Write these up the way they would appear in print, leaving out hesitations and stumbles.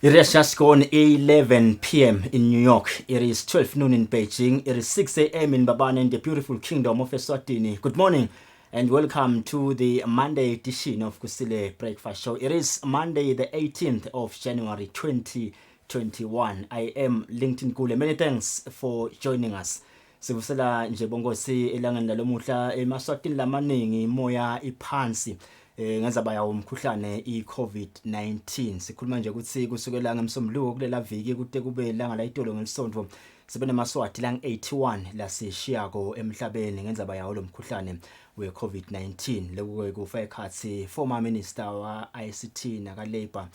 It has just gone 11 p.m. in New York. It is 12 noon in Beijing. It is 6 a.m. in Babane in the beautiful kingdom of Eswatini. Good morning and welcome to the Monday edition of Kusile Breakfast Show. It is Monday the 18th of January 2021. I am LinkedIn Kule. Many thanks for joining us. Sivusela nje bongosi elangeni lalomuhla emaswatini lamaningi imoya iphansi ngenzaba yawo umkhuhlane iCovid-19. Sikhuluma nje ukuthi kusukela ngemsombuluko kulela viki kude kube ilanga la itolo ngelisonto sibe namaswati lang 81 lasishiyako emhlabeni ngenzaba yawo lo mkhuhlane weCovid-19. Lekuke kufa ekhathi former minister wa ICT naka Labour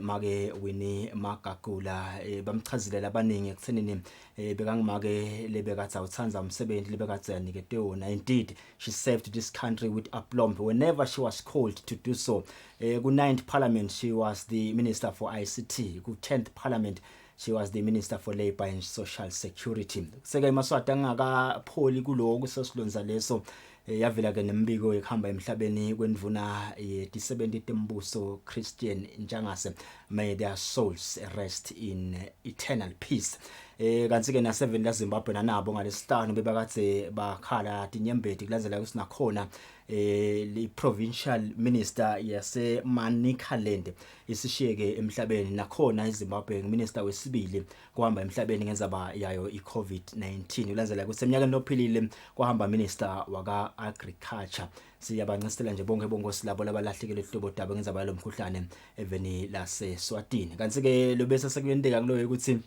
make Winnie Magagula bamchazile labaningi ekuthenini bekangimake lebekatha uthanza umsebenzi lebekatha yanikete wona. Indeed, she served this country with aplomb whenever she was called to do so. Ku 9th parliament she was the minister for ICT. Ku 10th parliament she was the minister for labor and social security. Seke maswati angakapholi kuloko sesilonza leso yavela ke nembiko ekhamba emhlabeni kwendvuna ye-70 tembuso Christian Njangase. May their souls rest in eternal peace. Kanti ke na 7 la Zimbabwe nanabo ngalesihlanu bebakathe bakhala tinyembeti kulazela kusinakhona li provincial minister yase Manicaland isishiyeke emhlabeni nakhona eZimbabwe minister wesibili kuhamba emhlabeni ngenzaba yayo iCovid-19. Ulanzela kuseminyakeni lophilile kuhamba minister waka agriculture. Siyabancisela nje bonke bongosi labo labalahlekile hlobo daba ngenzaba lo mkhuhlane eveni lase Swatini. Kanti ke lobese sekuyenteka kuloyo ukuthi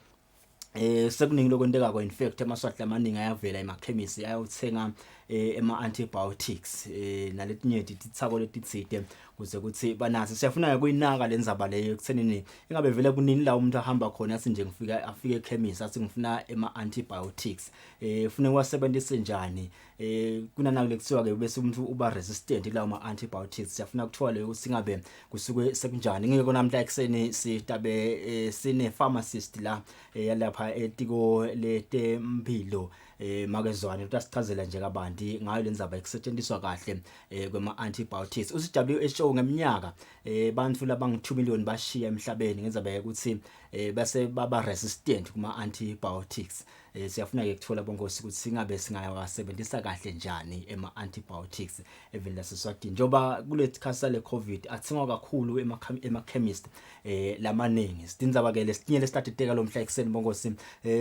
sekuningi lokwenteka ko in fact amaswati amaningi ayavela emakhemisi ayothenga ema antibiotics naletinye tithako letitsite kuze kuthi banazi siyafuna kuyinaka lenzaba leyo ekuthenini ingabe vele kunini la umuntu ahamba khona athi nje ngifika afike ekhemisi athi ngifuna ema antibiotics ufuna uwasebenzise njani kunana lekuthiwa ke bese umuntu uba resistant lawo ma antibiotics. Siyafuna ukuthola leyo ukuthi ingabe kusuke sekunjani. Ngeke namhla ekseni sitabe sine pharmacist la yalapha etiko letempilo makezwane utasichazela nje kabanti ngayo lenzaba ekusetshenziswa kahle kwema antibiotics. WHO ngeminyaka bantu labang 2 million bashiya emhlabeni ngenzaba ukuthi base baba resistant kuma antibiotics. Siyafuna ke ukuthola bongosi ukuthi singabe singayawasebenzisa kahle njani ema antibiotics eveni laseswatini njoba kulethi khasa le covid athingwa kakhulu ema-chemist lamaningi. Sidinzaba ke lesinye lesithatheteka lo mhla ekseni bongosi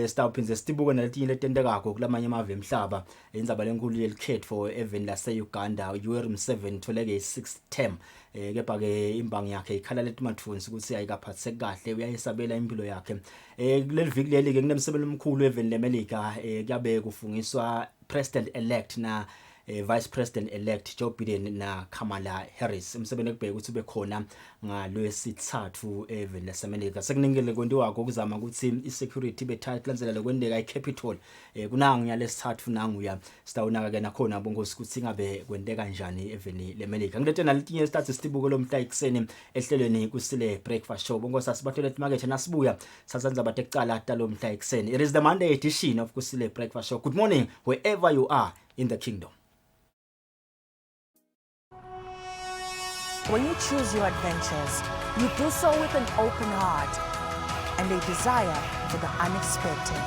stawuphinze sibuke naletinye letentekako kulamanye amave emhlaba inzaba lenkulu yelikhetho eveni lase Uganda Yoweri Museveni tholeke 6th term kepha ke imbangi yakhe ikhala letimathunzi ukuthi ayikaphatheke kahle uyayisabela impilo yakhe. Kuleli viki leli ke kunemsebenzi omkhulu eveni leMelika kuyabe kufungiswa president elect na Vice President elect Joe Biden na Kamala Harris. Umsebenzi ekubheka ukuthi ube khona ngalwesithathu eveni laseMelika. Sekuningile kwenziwa ukuzama ukuthi isecurity betight landzela lokwendeka eCapitol kunanga nyalesithathu nanguya sitawunaka ke nakhona bongosi ukuthi ingabe kwendeka njani eveni leMelika. Ngilete naletinye stats sibuke lo mhla ekseni ehlelweni Kusile Breakfast Show bongosi asibathele market nasibuya sazanza batekcala talo mhla ekseni. It is the Monday edition of Kusile Breakfast Show. Good morning wherever you are in the kingdom. When you choose your adventures, you do so with an open heart and a desire for the unexpected.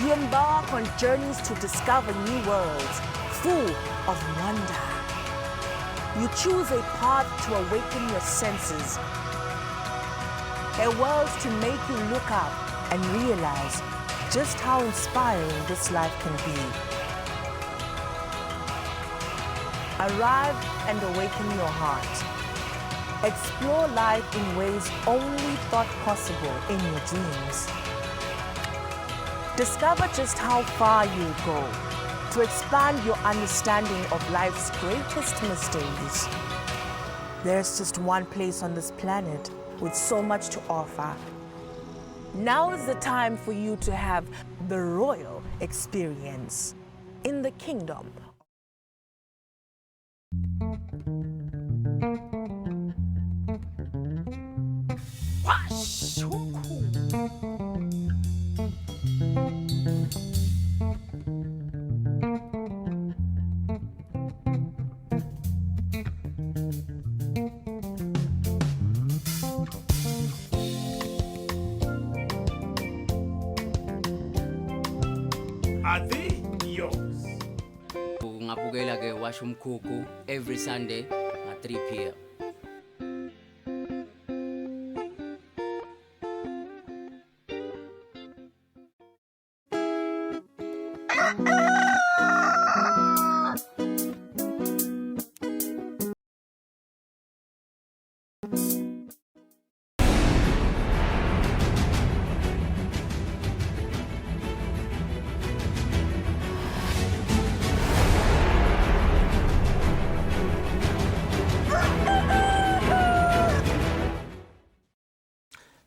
You embark on journeys to discover new worlds full of wonder. You choose a path to awaken your senses, a world to make you look up and realize just how inspiring this life can be. Arrive and awaken your heart. Explore life in ways only thought possible in your dreams. Discover just how far you go to expand your understanding of life's greatest mysteries. There's just one place on this planet with so much to offer. Now is the time for you to have the royal experience in the kingdom. are they yours? Ngabukela ke washa umkhukhu every Sunday at 3 p.m.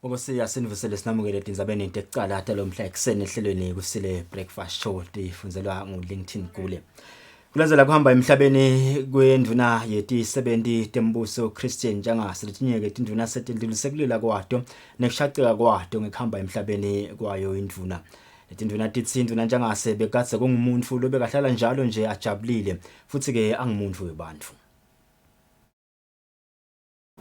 Ukusiya sinivusele sinamukele tindzabeni tekucala hata lo mhla ekseni ehlelweni Kusile breakfast show tifunzelwa nguLinkedIn kule. Kulandzela kuhamba emhlabeni kwendvuna yeti-70 tembuso Christian Ntshangase letinyeke tindvuna setindlulisekulila kwato nekushaceka kwato ngekuhamba emhlabeni kwayo indvuna. Letindvuna titsi indvuna Ntshangase bekatse kungumuntfu lobekahlala njalo nje ajabulile futsi ke angumuntfu webantfu.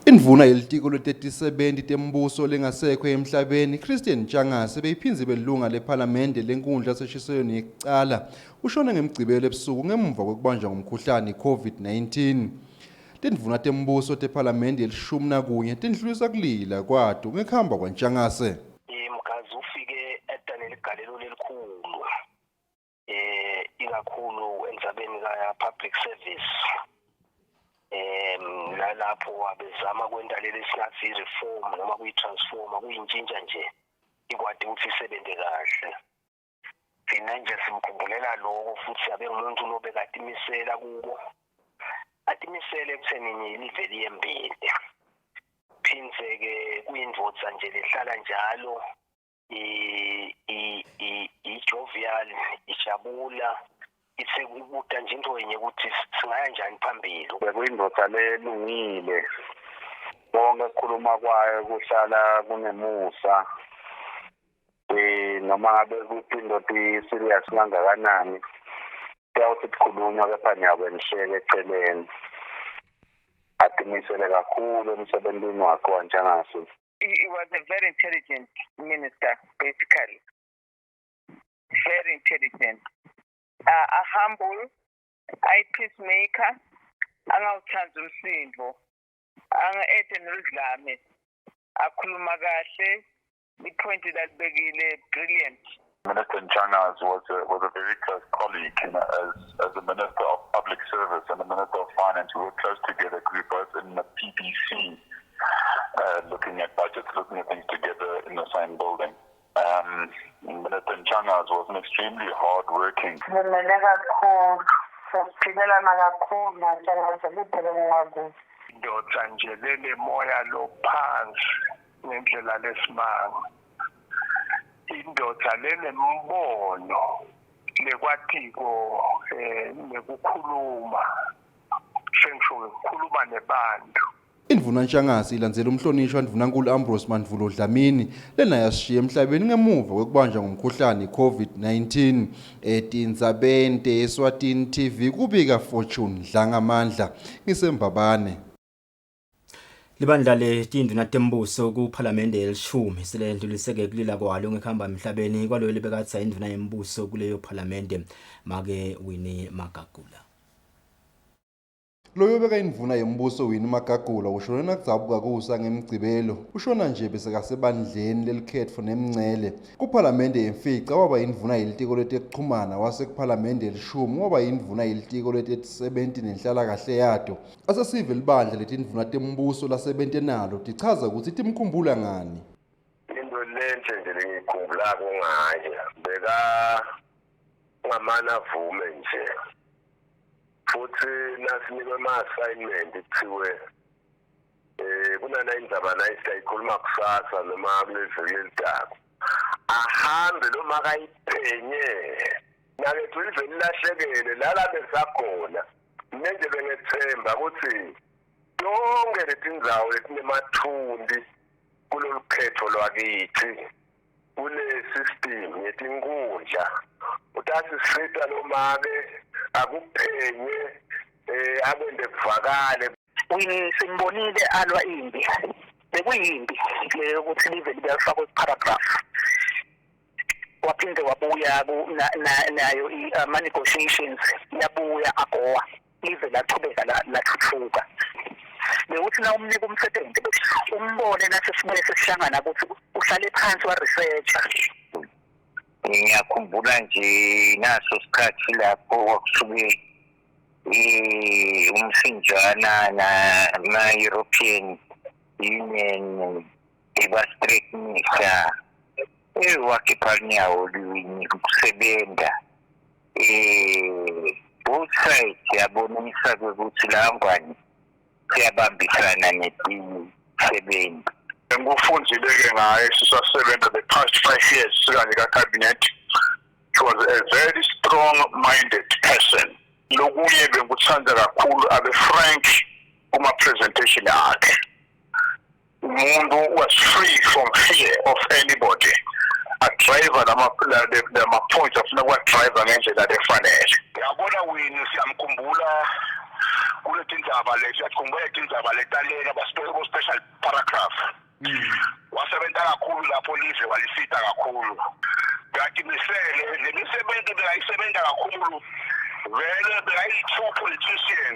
Indvuna yelitiko lete-70 tembuso lengasekho emhlabeni Christian Ntshangase beyiphinze belunga lephalamende lenkundla seshisweni yekucala ushone ngemgcibelo ebusuku ngemva kokubanjwa ngomkhuhlane COVID-19. Tindvuna tembuso tephalamende yelishumi tindlulisa kulila kwato ngekuhamba kwaNtshangase. Mkazi ufike edaneni igalelo lelikhulu ikakhulu endzabeni ka public service. Lapho abezama kwenta leli singathi reform noma kuyitransforma kuyintshintsha nje ikwadi ukuthi isebenze kahle. Thina nje simkhubulela lokho futhi abe umuntu lobekade imisela kuko. Atimisele ekutheni iliveli yembili. Phinze ke kuyindvodza nje lehlala njalo jovial ijabula ithe kubuta nje into yenye ukuthi singaya njani phambili. Bekuyindvodza lelungile. Bonke kukhuluma kwayo kuhlala kunemusa. Noma ngabe kuphinda serious kangakanani. Kuyawuthi kukhulunywa kepha niyabo nisheke eceleni. Atimisele kakhulu emsebenzini wakhe waNtshangase. He was a very intelligent minister, basically. Very intelligent. A humble, a peacemaker, angawuthanda umsindo, anga-ede noludlame, akhuluma kahle, ipoint lalibekile brilliant. Minister Ntshangase was a very close colleague, as a Minister of Public Service and the Minister of Finance. We worked close together, we both in the PPC, looking at budgets, looking at things together in the same building. Minister Ntshangase was an extremely hard-working. Indoda nje lele moya lophansi ngendlela lesimanga. Indoda lele mbono lekwatiko nekukhuluma sengisho ukukhuluma nebantu. Indvuna Ntshangase ilandzela umhlonishwa Ndvunankulu Ambrose Mandvulo Dlamini lena yashiya emhlabeni ngemuva kwekubanjwa ngomkhuhlane COVID-19. Etindzabeni Eswatini TV kubika Fortune Dlangamandla ngisembabane. Libandla letindvuna tembuso kuphalamende yelishumi selendluliseke kulila kwalo ngekuhamba emhlabeni kwalo lebekatsa indvuna yembuso kuleyo phalamende make Winnie Magagula. Loyo beka indvuna yembuso Winnie Magagula ushona nakudzabuka kusa ngemgcibelo ushona nje bese kasebandleni lelikhetfo nemngcele kuphalamende yemfica waba indvuna yelitiko letekuchumana wasekuphalamende yelishumi waba indvuna yelitiko lete-70 nenhlala kahle yato asesive libandla letindvuna tembuso lasebente nalo tichaza ukuthi timkhumbula ngani. Into lenhle nje lengikhumbula ngayo beka ngamana vume nje futhi nasinikwe ama-assignment kuthiwe kunana indzaba nayisayikhuluma kusasa noma kuleviki elidako ahambe noma akayiphenye nakethu iveli lahlekele lala besakhona nje bengethemba ukuthi yonke letindzawo letinemathundi kulolu khetho lwakithi kule system yetinkundla utasisita nomake akuphenye akwende kuvakale simbonile alwa impi bekuyimpi leyo ukuthi live libefakwe paragraph waphinde wabuya nayo ama-negotiations yabuya agowa ize lachubeka lathuthuka. Bekuthi na umnika umsebenzi umbone nasesibuye sesihlangana ukuthi uhlale phansi wa-researcher. Ngiyakhumbula nje naso isikhathi lapho kwakusuke umsinjana na-European Union ibastreetnisa wakhipha nyawo lwini ukusebenza both sides yabonisa ukuthi la ngwane siyabambisana netisebenzi. Ngufundile-ke ngaye sisasebenza the past 5 years sikanye ka-cabinet. He was a very strong-minded person. Lokunye bengikuthanda kakhulu abe-frank kuma-presentation akhe. Umuntu was free from fear of anybody. A-driver lama-points afuna kuwa-driver ngendlela lefanele. Yabona wini siyamkhumbula kule tindzaba lezi, siyakhumbula tindzaba letalela special paragraph. Wasebenza kakhulu lapho lize walisita kakhulu. Kanti misele lemisebenzi beyisebenza kakhulu vele beyi-true politician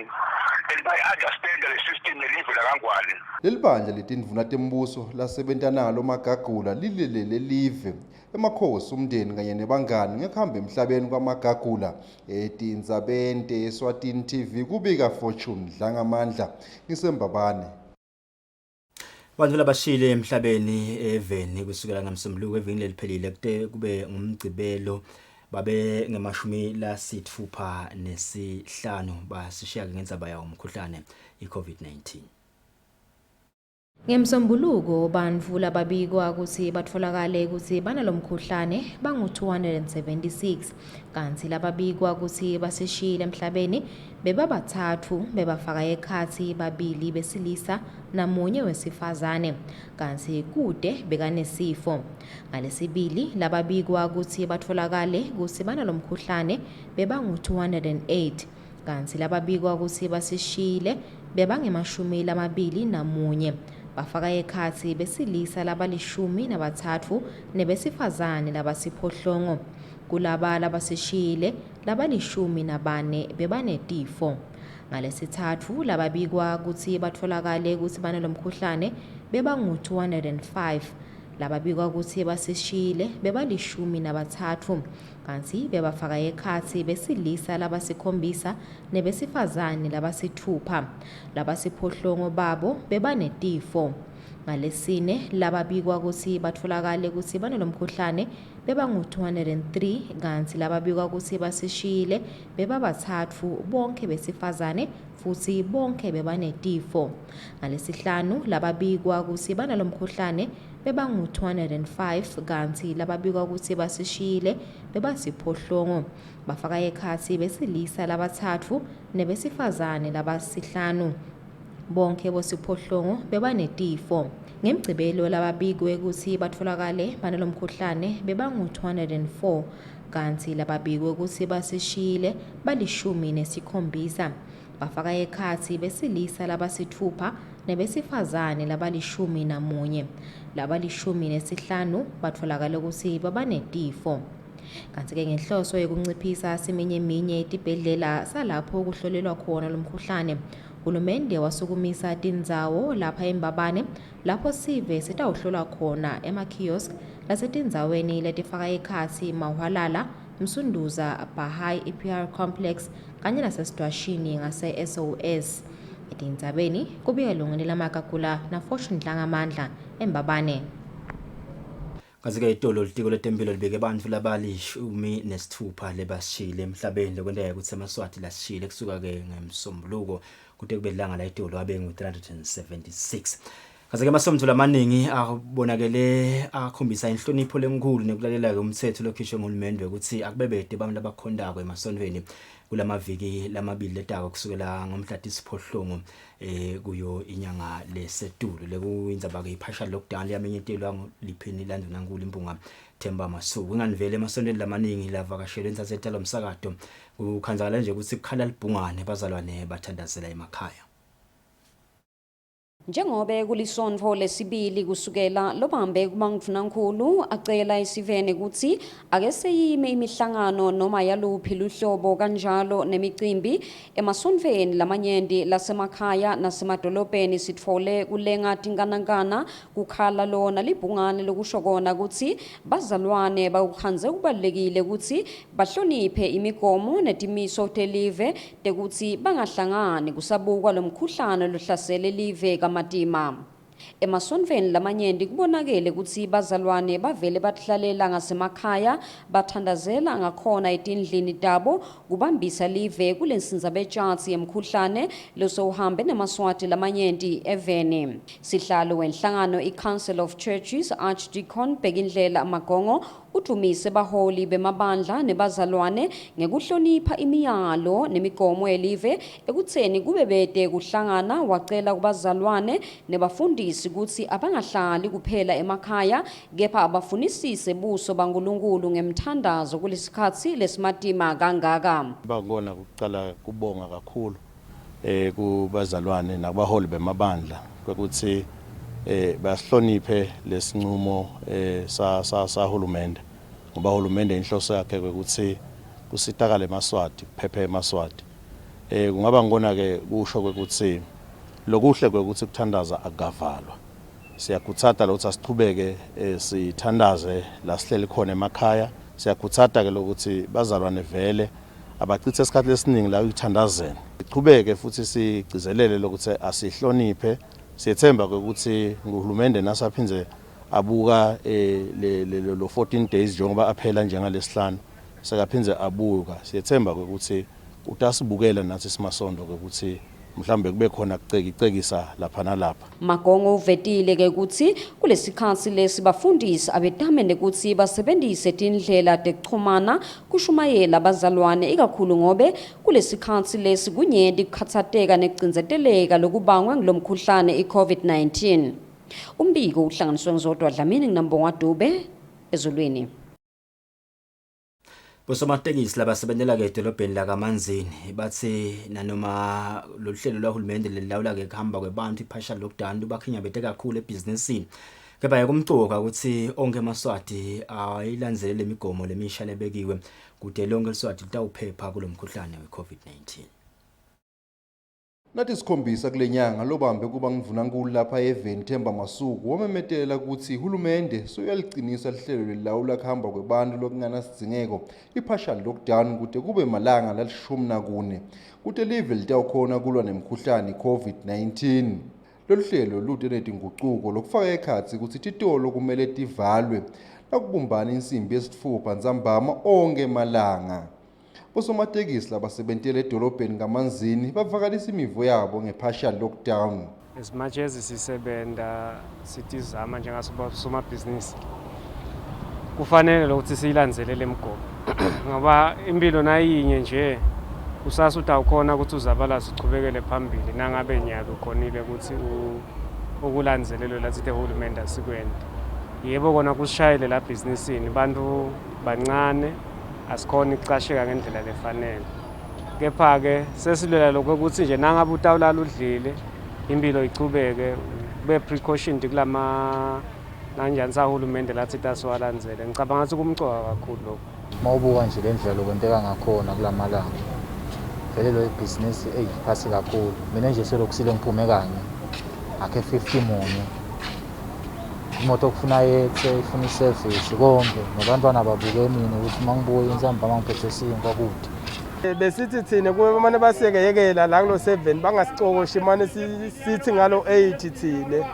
and bayi-understand le system nelive lakangwane. Leli bandla letindvuna tembuso lasebenta nalo Magagula lilelele live emakhosi umndeni kanye nebangani ngekuhamba emhlabeni kwaMagagula etindzabeni Eswatini TV kubika Fortune Dlangamandla ngisembabane. Abantu labashile emhlabeni eveni kusukela ngamsombuluko evini leliphelile kube ngumgcibelo babe nge-65 basishiya ngendzaba yawo umkhuhlane i-COVID-19. Ngemsombuluko bantfu lababikwa ukuthi batfolakale ukuthi banalomkhuhlane bangu-276 kanti lababikwa ukuthi basishile emhlabeni bebabathathu bebafaka ekhatsi babili besilisa namunye wesifazane kanti kude bekanesifo. Ngalesibili lababikwa ukuthi batfolakale ukuthi banalomkhuhlane bebangu-208 kanti lababikwa ukuthi basishile bebange-21 bafaka ekhatsi besilisa laba-13 nebesifazane laba-9. Kulaba labasishile laba-14 bebanetifo. Ngalesithathu lababikwa ukuthi batfolakale ukuthi banalomkhuhlane bebangu-205 lababikwa ukuthi basishile beba-13 kanti bebafaka ekhatsi besilisa laba-7 nebesifazane laba-6 laba-8 babo bebanetifo. Ngalesine lababikwa ukuthi batfolakale ukuthi banalomkhuhlane bebangu-203 kanti lababikwa ukuthi basishile bebabathathu bonke besifazane futhi bonke bebanetifo. Ngalesihlanu lababikwa ukuthi banalomkhuhlane bebangu-205 kanti lababikwa ukuthi basishile beba-8 bafaka ekhatsi besilisa laba-3 nebesifazane laba-5 bonke bosiphohlongo bebanetifo. Ngemgcibelo lababikwe ukuthi batfolakale banalomkhuhlane bebangu-204 kanti lababikwe ukuthi basishile bali-17 bafaka ekhatsi besilisa laba-6 nebesifazane laba-11 laba-15 batfolakale ukuthi babanetifo. Kanti-ke ngenhloso yokunciphisa siminye etibhedlela salapho kuhlolelwa khona lomkhuhlane uhulumende wasukumisa tindzawo lapha embabane lapho sive sitawuhlolwa khona emakiosk lasetindzaweni letifaka ekhatsi Mahwalala, Msunduza, Bahai EPR Complex kanye nasesidwashini ngase-SOS. Etindzabeni kubika Lungile Magagula na Fortune Dlangamandla embabane. Kazi-ke itolo litiko letempilo libeke bantfu labali-16 lebasishile emhlabeni lokwenteka ukuthi eMaswati lasishile kusuka-ke ngemsombuluko kude kube lilanga la itolo abe ngu-376. Kazi-ke amasomthulo amaningi abonakele akhombisa inhlonipho lenkulu nekulalela-ke umthetho lokhishwe nguhulumende ukuthi akubebede abantu labakhondako emasontweni kulamaviki lamabili letako kusukela ngomhla tisiphohlongo kuyo inyanga lesetulo lekuyindzaba-ke i-partial lockdown yamenyetelwa liphini landvunankulu impunga Themba Masuku. Inganivele emasontweni lamaningi lavakashele ensazetala umsakato kukhandzakala nje ukuthi kukhala libhungane bazalwane bathandazela emakhaya. Njengobe kulisonto lesibili kusukela lobambe kuMangudvunankulu acela isivene ukuthi ake seyime imihlangano noma yaluphi luhlobo kanjalo nemicimbi emasontveni lamanyenti lasemakhaya nasemadolobheni sitfole kulenga tinkanakana kukhala lona libhungane lokusho kona ukuthi bazalwane bawukhandze kubalulekile ukuthi bahloniphe imigomo netimiso telive tekuthi bangahlangani kusabukwa lomkhuhlane lohlasele live matima. Emasontveni lamanyenti kubonakele ukuthi bazalwane bavele bahlalela ngasemakhaya bathandazela ngakhona etindlini tabo kubambisa live kulensinza betjatsi yemkhuhlane losowuhambe nemaswati lamanyenti evene. Sihlalo wenhlangano i-Council of Churches Archdeacon Bhekindlela Magongo udumise baholi bemabandla nebazalwane ngekuhlonipha imiyalo nemigomo elive ekutheni kube bede kuhlangana wacela kubazalwane nebafundisi ukuthi abangahlali kuphela emakhaya kepha abafunisise buso baNkulunkulu ngemthandazo kulesikhathi lesimatima kangaka. Bangona ukucala kubonga kakhulu kubazalwane nabaholi bemabandla ukuthi basihloniphe lesinqumo sahulumende ngoba uhulumende inhloso yakhe ukuthi kusitakale emaswati kuphephe emaswati kungaba ngona ke kusho ukuthi lokuhle kwekuthi kuthandaza akavalwa siyakuthata ukuthi asiqhubeke sithandaze la sihleli khona emakhaya siyakuthata ke lokuthi bazalwane vele abachithe isikhathi lesiningi la ukuthandazeni siqhubeke futhi sigcizelele lokuthi asihloniphe siyethemba ukuthi uhulumende nasaphinze abuka lo 14 days njengoba aphela njengalesihlanu sekaphinze abuka siyethemba ukuthi utasibukela nathi simasonto ukuthi mhlambe kube khona kucekicekisa lapha nalapha. Magongo uvetile ke ukuthi kulesikhathi lesi bafundisi abetamende ukuthi basebenzise tindlela tekuxhumana kushumayela abazalwane ikakhulu ngobe kulesikhathi lesi kunyenti kukhathateka nekugcinzeteleka lokubangwa ngilomkhuhlane iCovid-19. Umbiko uhlanganiswe ngizodwa Dlamini nginambonga Dube ezulwini. Bosomatekisi labasebenzela ke edolobheni lakaManzini bathi nanoma lohlelo lwahulumende lelawula ke kuhamba kwebantu ipartial lockdown lubakhinya bete kakhulu ebusinessini kepha yakumcoka ukuthi onke amaswati ayilanzelele imigomo lemisha lebekiwe kude lonke iswati litawuphepha kulomkhuhlane weCovid-19. Nathi sikhombisa kulenyanga lobambe kuMangudvunankulu lapha eveni Themba Masuku wamemetelela ukuthi uhulumende soyaliqinisa lihlelo lelawula kuhamba kwebantu lokungana sidzingeko ipartial lockdown kude kube malanga la14 kude live litawukhona kulwa nemkhuhlane iCovid-19. Lolu hlelo lute netinguquko lokufaka ekhatsi ukuthi titolo kumele tivalwe nakubumbana insimbi yesitfupha nzambama onke malanga. Bosomatekisi labasebenzela edolobheni kaManzini bavakalisa imivo yabo ngepartial lockdown. As much as sisebenta sitizama njengasomabhizinisi kufanele ukuthi siyilanzelele imigomo ngoba impilo nayinye nje kusasa utawukhona ukuthi uzabalaza uqhubekele phambili nangabe nyaka ukhonile ukuthi ukulanzelelo lathi uhulumende asikwenda. Yebo kona kusishayele la businessini bantu bancane asikhona icasheka ngendlela lefanele kepha ke sesilwela lokho ukuthi nje nangabe utawulala udlile impilo ichubeke kube precaution kulama nanjani sahulumende lathi tasiwalandzele ngicabanga ukuthi kumcoka kakhulu lokho mawubuka nje lendlela lokwenteka ngakhona kulamalanga vele lo business eyiphasi kakhulu mina nje selokusile ngiphume kanye akhe 50 munye imoto kufuna yethe ifuna iservice konke nabantwana babuke mina ukuthi mangibuye insamba mangiphethe sinkwa kude besithi thina kube manje basekeyekela la kulo 7 bangasixokoshi manje sithi ngalo 8 thina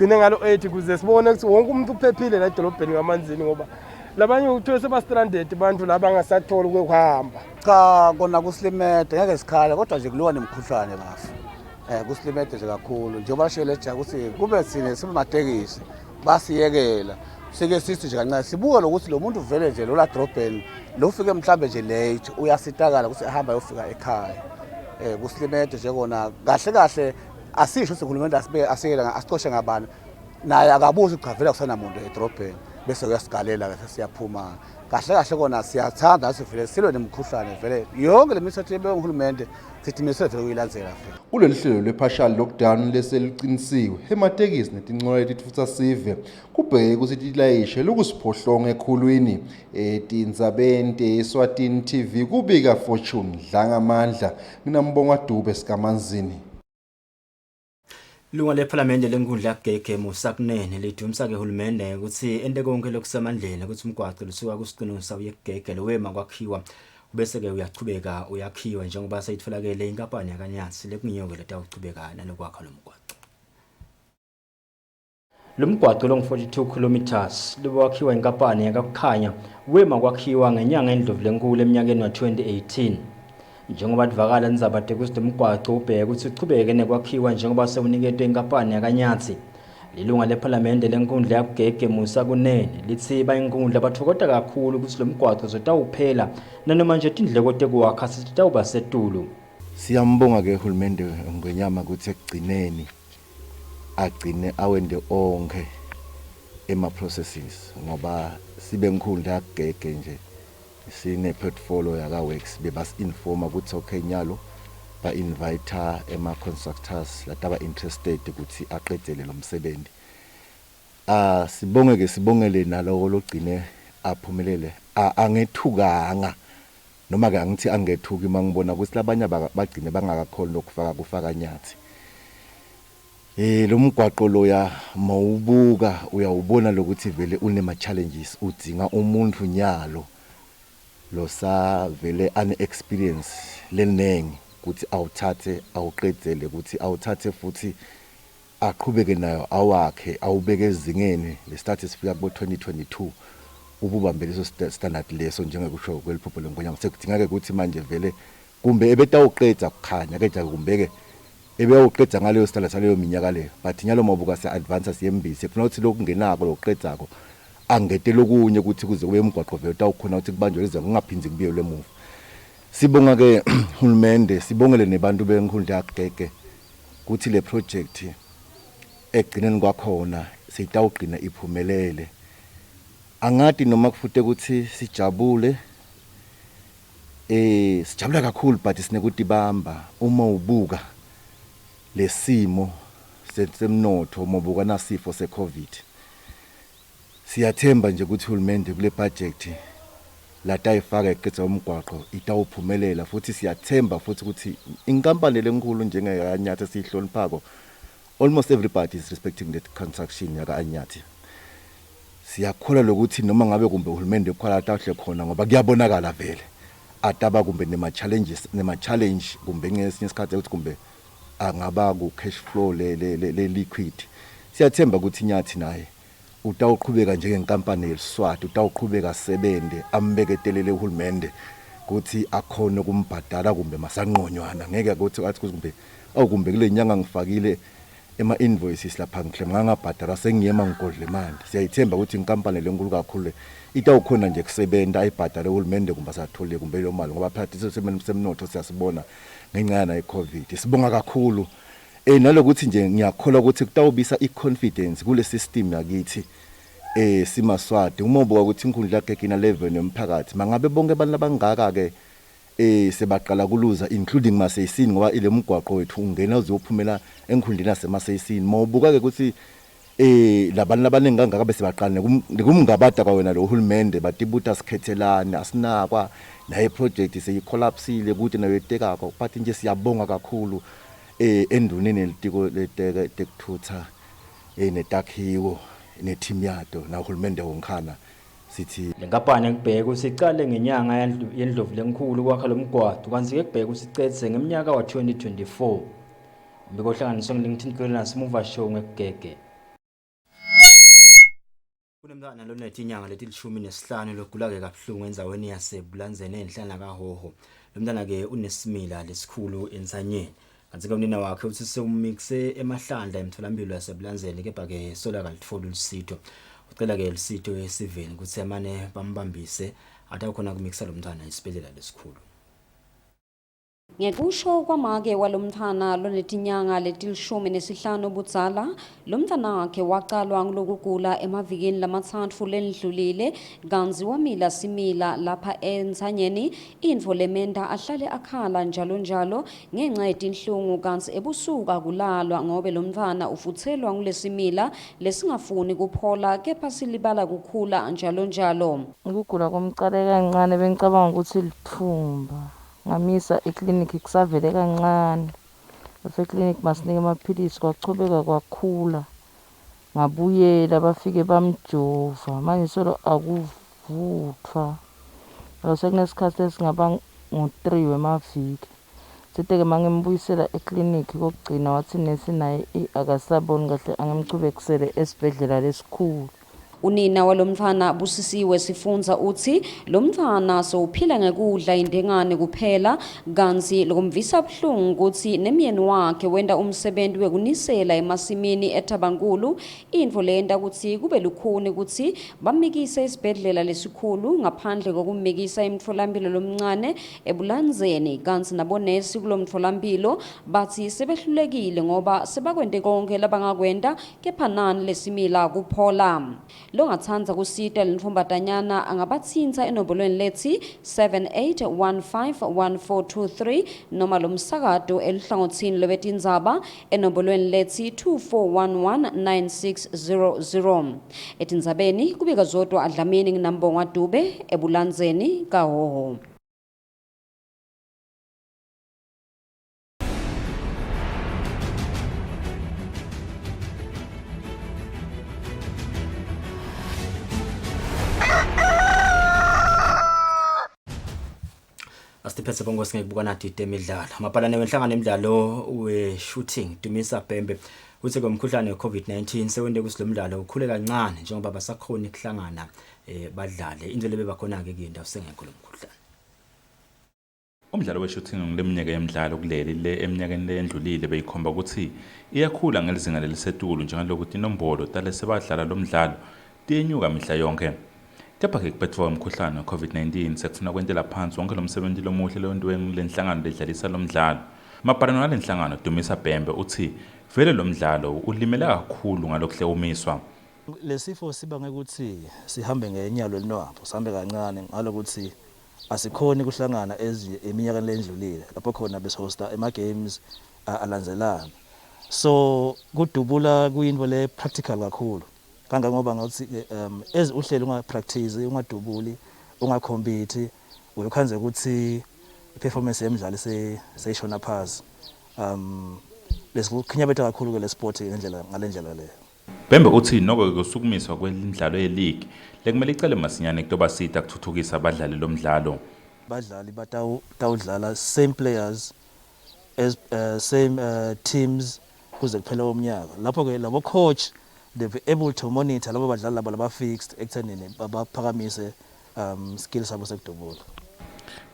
sigcine ngalo 8 kuze sibone ukuthi wonke umuntu uphephile la edolobheni kaManzini ngoba labanye uthiwe sebastranded abantu laba bangasatholi ukuhamba. Cha kona kuSilimete ngeke sikhala kodwa nje kuliwa nemkhuhlane bafu kuSilimete nje kakhulu njengoba shele eja ukuthi kube sine simatekisi basiyekela sike sithi nje kancane sibuka lokuthi lo muntu vele nje lo la drobheni lo ufike mhlambe nje late uyasitakala ukuthi ehamba yofika ekhaya kuSilimete nje kona kahle kahle asisho ukuthi uhulumende asibeke asekela asicoshe ngabani naye akabuzi ukuvela kusanamuntu edrobheni bese uyasigalela ke siyaphuma kahle kahle kona siyathanda sivele silwe nemikhuhlane vele yonke lemithetho yehulumende sithi mase vele uyilandzela vele. Kuleli hlelo le-partial lockdown leseliqinisiwe ematekisi netinqola letitfutsa sive kubheke ukuthi tilayishe lokusiphohlongo ekhulwini etindzabeni Eswatini TV kubika Fortune Dlangamandla nginambonga Dube sikamanzini. Lunga lephalamende lenkundla yakugege Musakunene lidumisa ke uhulumende ukuthi ente konke lokusemandleni ukuthi umgwaqo lusuka kusiqinusa uyegege lowema kwakhiwa bese ke uyachubeka uyakhiwa njengoba sayitfolakele inkampani yakanyasi lekunyoke letawuchubeka nalokwakha lomgwaqo. Lomgwaqo long 42 kilometers lokwakhiwa inkampani yakakukhanya wema kwakhiwa ngenyanga endlovulenkulu eminyakeni wa 2018. Njengoba divakala nizabade ukuthi umgwaqo ubheke ukuthi uchubeke nekwakhiwa njengoba sewuniketwe inkampani yakanyatsi. Lilunga lephalamende lenkundla yakugege Musakunene lithi bayinkundla bathokota kakhulu ukuthi lo mgwaqo uzotawuphela nanoma nje tindleko tekuwakha sitawuba setulu. Siyambonga ke uhulumende ngwenyama ukuthi ekugcineni agcine awende onke ema processes ngoba sibe nkundla yakugege nje sine portfolio yaka works bebas informa ukuthi okay nyalo ba invite ema constructors lataba interested ukuthi aqedele lo msebenzi. Sibongele nalo logcine aphumelele angethukanga noma ke angithi angethuki mangibona ukuthi labanye bagcine bangakakhona kufaka nyathi. Lo mgwaqo loya mawubuka uyawubona lokuthi vele unema challenges udzinga umuntu nyalo lo sa vele unexperience lenengi ukuthi awuthathe awuqedzele ukuthi awuthathe futhi aqhubeke nayo awakhe awubeke ezingeni lesithathe sifika ku 2022 ububambe leso standard leso njengekusho kweliphupho lengonyama sekudinga ke ukuthi manje vele kumbe ebetawuqedza kukhanya keja kumbeke ebeyawuqedza ngaleyo standard leyo minyaka leyo but nyalo mabuka se advance siyembise kufuna ukuthi lokungenako loqedzako angete lokunye ukuthi kuze kube umgwaqo vele utawukhona ukuthi kubanjwe lezi ngingaphinzi kubiye lemuva. Sibonga ke uhulumende sibongele nebantu benkundla yakugege ukuthi le project egcineni kwakhona sitawugcina iphumelele. Angadi noma kufute ukuthi sijabule sijabula kakhulu but sinekuthi bamba uma ubuka lesimo semnotho mobuka nasifo seCovid. Siyathemba nje ukuthi uhulumende kule budget latayifaka eqedza umgwaqo itawuphumelela futhi siyathemba futhi ukuthi inkampani lenkulu njengeyanyathe sihloniphako almost everybody is respecting that construction yaka anyathi. Siyakhola lokuthi noma ngabe kumbe uhulumende ukhola atahle khona ngoba kuyabonakala vele ataba kumbe nema challenge kumbe ngesinye isikhathi ukuthi kumbe angaba ku cash flow le liquid. Siyathemba ukuthi nyathi naye utawuqhubeka njengenkampani yeSwati utawuqhubeka sebende ambeketelele uhulumende ukuthi akhona ukumbhadala kumbe masanqonywana ngeke ukuthi athi kumbe awukumbe kule nyanga ngifakile ema invoices lapha ngihle ngabhadala sengiyema ngigodle manje. Siyayithemba ukuthi inkampani lenkulu kakhulu itawukhona nje kusebenta ayibhadale uhulumende kumbe sathole kumbe lo mali ngoba phakathi semnotho siyasibona ngenxa na iCovid. Sibonga kakhulu nalokuthi nje ngiyakhola ukuthi kutawubisa iconfidence kule system yakithi simaSwati uma ubuka ukuthi inkundla yakhe ina level yomphakathi mangabe bonke abantu abangaka ke sebaqala kuluza including maseyisini ngoba ile mgwaqo wethu ungena uzophumela enkhundleni yasemaseyisini mawubuka ke ukuthi labantu abaningi kangaka bese baqala kumngabada kwawena lo hulumende batibuta sikhethelana asinakwa naye project seyicollapsile kuthi nayo etekako but nje siyabonga kakhulu enduneni elitiko letekuthutha netakhiwo neteam yato na uhulumende wonkhana sithi lenkampani ekubheka usicale ngenyanga yendlovu lenkulu kwakha lomgwaqo kanti ke kubheka usicetse ngeminyaka wa 2024 bekuhlanganiswa ngeLinkedIn Girl Simuva Show ngekugege. Kunemntwana lonethi inyanga letilishumi nesihlanu lokugula ke kabuhlungu enzaweni yaseBulanzeni enhlana kaHoho. Lo mntwana ke unesimila lesikhulu ensanyeni. Kanti ke unina wakhe uthi sewumixe emahlandla emtholampilo yaseBulanzeni kepha ke sola kalitfola ulisitho. Ucela ke lisitho esiveni ukuthi amane bambambise atakhona kumixa lo mntwana isibedlela lesikhulu. Ngekusho kwamake walomntfana lonetinyanga letilishumi nesihlanu budzala, lomntfana wakhe wacalwa ngilokugula emavikini lamatsatfu lendlulile, kantsi wamila simila lapha entsanyeni, intfo lementa ahlale akhala njalo njalo ngenca yetinhlungu kantsi ebusuku akulalwa ngobe lomntfana ufutselwa ngulesimila lesingafuni kuphola kepha silibala kukhula njalo njalo. Ukugula komcale kancane bengicabanga ukuthi lithumba. Ngamisa eklinikhi kusavele kancane. Eklinikhi basinika amaphilisi kwachubeka kwakhula. Ngabuyela bafike bamjova. Manje solo akuvuthwa. Sekunesikhathi esingaba ngo-3 wemaviki. Siteke mangembuyisela eklinikhi kokugcina wathi nesi naye akasaboni kahle angemchubekisele esibhedlela lesikhulu. Unina walomntfana Busisiwe Sifunza uthi lomntfana sowuphila ngekudla indengane kuphela, kantsi lokumvisa buhlungu ukuthi nemyeni wakhe wenda umsebenzi wekunisela emasimini eThabankulu, intfo lenta ukuthi kube lukhuni ukuthi bamikise isibhedlela lesikhulu ngaphandle kokumikisa imtfolampilo lomncane ebulandzeni, kantsi nabonesi kulomtfolampilo bathi sebehlulekile ngoba sebakwente konke labangakwenta kepha nani lesimila kuphola. Longatsandza kusita lentfombatanyana angabatsinta enobolweni lethi 78151423 noma lomsakato eluhlangotsini lwetindzaba enobolweni lethi 24119600. Etindzabeni kubika zodwa Adlamini nginambongwa Dube ebulandzeni kaHhohho. Asitiphethe bonke singekubuka nathi temidlalo. Mapalane wenhlangano emidlalo we-shooting Dumisa Bhembe uthi ngomkhuhlane we-COVID-19 sewende kusilomdlalo ukhule kancane njengoba basakhona ukuhlangana badlale. Indlela bebakhona ke indawo sengekho lomkhuhlane. Umdlalo we-shooting ngileminyaka yemidlalo kuleli le eminyakeni endlulile beyikhomba ukuthi iyakhula ngelizinga lelisetulu njengalokuthi inombolo talese badlala lomdlalo tiyenyuka mihla yonke. Kepha ke kuphetfwa umkhuhlane we-COVID-19 sekufuna kwentela phansi wonke lo msebenzi lomuhle lewentiwe lenhlangano ledlalisa lomdlalo. Maparano nalenhlangano Dumisa Bhembe uthi vele lo mdlalo ulimele kakhulu ngalokuhle umiswa. Lesifo sibange ukuthi sihambe ngenyalo linwabo, sihambe kancane ngalokuthi asikhoni kuhlangana eminyakeni lendlulile lapho khona besihosta ema-games alandzelana. So kudubula kuyinto le practical kakhulu. Kangangoba ngathi uhlelo ungapractice ungadubuli ungakhompete uyokhanze ukuthi iperformance yemidlalo seyishona phansi. Lesikhinyabetha kakhulu ke le sport ngalendlela le. Bhembe uthi noko kusukumiswa kwemidlalo ye-league lekumele icele masinyane kutoba sita kuthuthukisa abadlali lomdlalo. Badlali batawudlala same players as same teams kuze kuphela umnyaka. Lapho ke labo coach they be able to monitor labo badlali labo laba fixed ekuthenini baphakamise skills sabo sekudubula.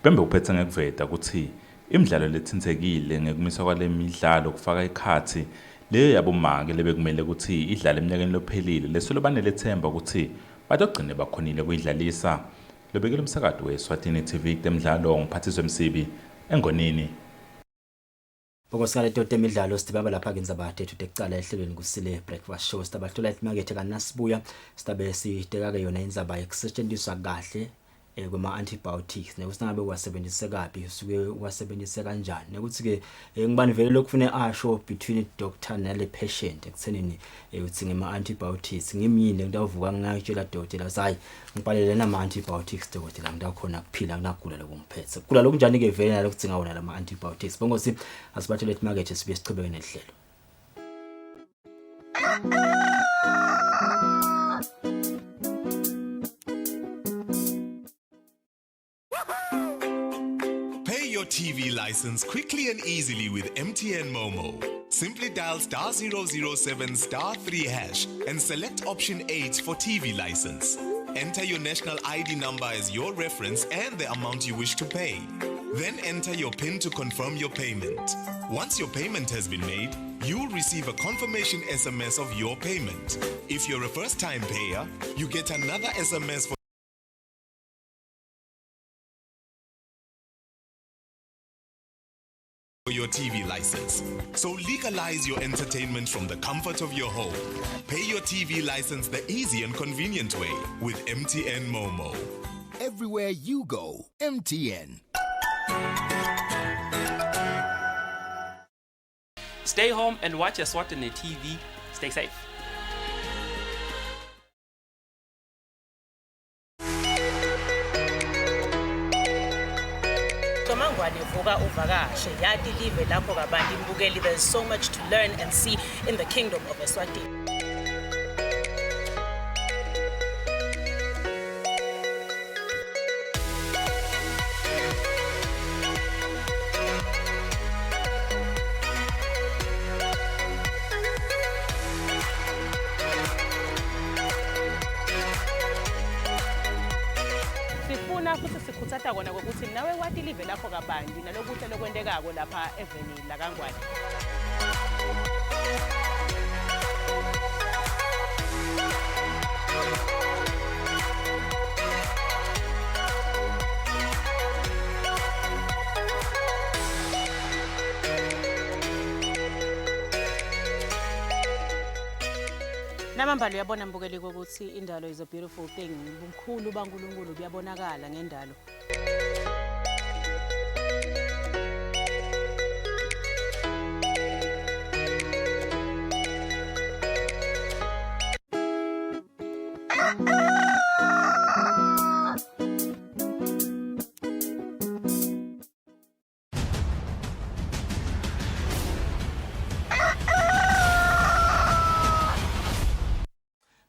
Bhembe uphethe ngekuveta ukuthi imidlalo lethintekile ngekumiswa kwale midlalo kufaka ikhathi leyo yabomake lebekumele ukuthi idlale eminyakeni lophelile lesolo banelethemba ukuthi batogcine bakhonile kuyidlalisa. Lobekela umsakato we-Eswatini TV temidlalo ngiphathiswe Msibi engonini. Bokosikale toto emidlalo sitibamba lapha ke indzaba yethu tekucala ehlelweni Kusile breakfast show sitabahlola imarket kanasibuya sitabe siteka ke yona indzaba yokusetshenziswa kahle kwema antibiotics nekusinabe wasebenzise kabi usuke wasebenzise kanjani nekuthi ke ngibani vele lokufune asho between doctor nale patient ekuthenini uthi ngema antibiotics ngimyini ngitavuka ngayitshela dokotela hayi ngibhalele nama antibiotics dokotela ngitakhona kuphila kunagula lokungiphethe kula lokunjani ke vele nalokuthinga wona lama antibiotics bongosi asibathele imarket sibe sichubeke nehlelo. TV license quickly and easily with MTN Momo. Simply dial *007*3# and select option 8 for TV license. Enter your national ID number as your reference and the amount you wish to pay. Then enter your PIN to confirm your payment. Once your payment has been made, you'll receive a confirmation SMS of your payment. If you're a first-time payer, you get another SMS for license. So legalize your entertainment from the comfort of your home. Pay your TV license the easy and convenient way with MTN Momo. Everywhere you go, MTN. Stay home and watch Eswatini TV. Stay safe. There's so much to learn and see in the kingdom of Eswatini. Sifuna futhi sikhuthatha kona ukuthi nawe wathi live lapho kabandi nalokuthi lokwendekako lapha evenini la kaNgwane. Namambalo uyabona mbukeli ukuthi indalo is a beautiful thing. Ubukhulu baNkulunkulu buyabonakala ngendalo.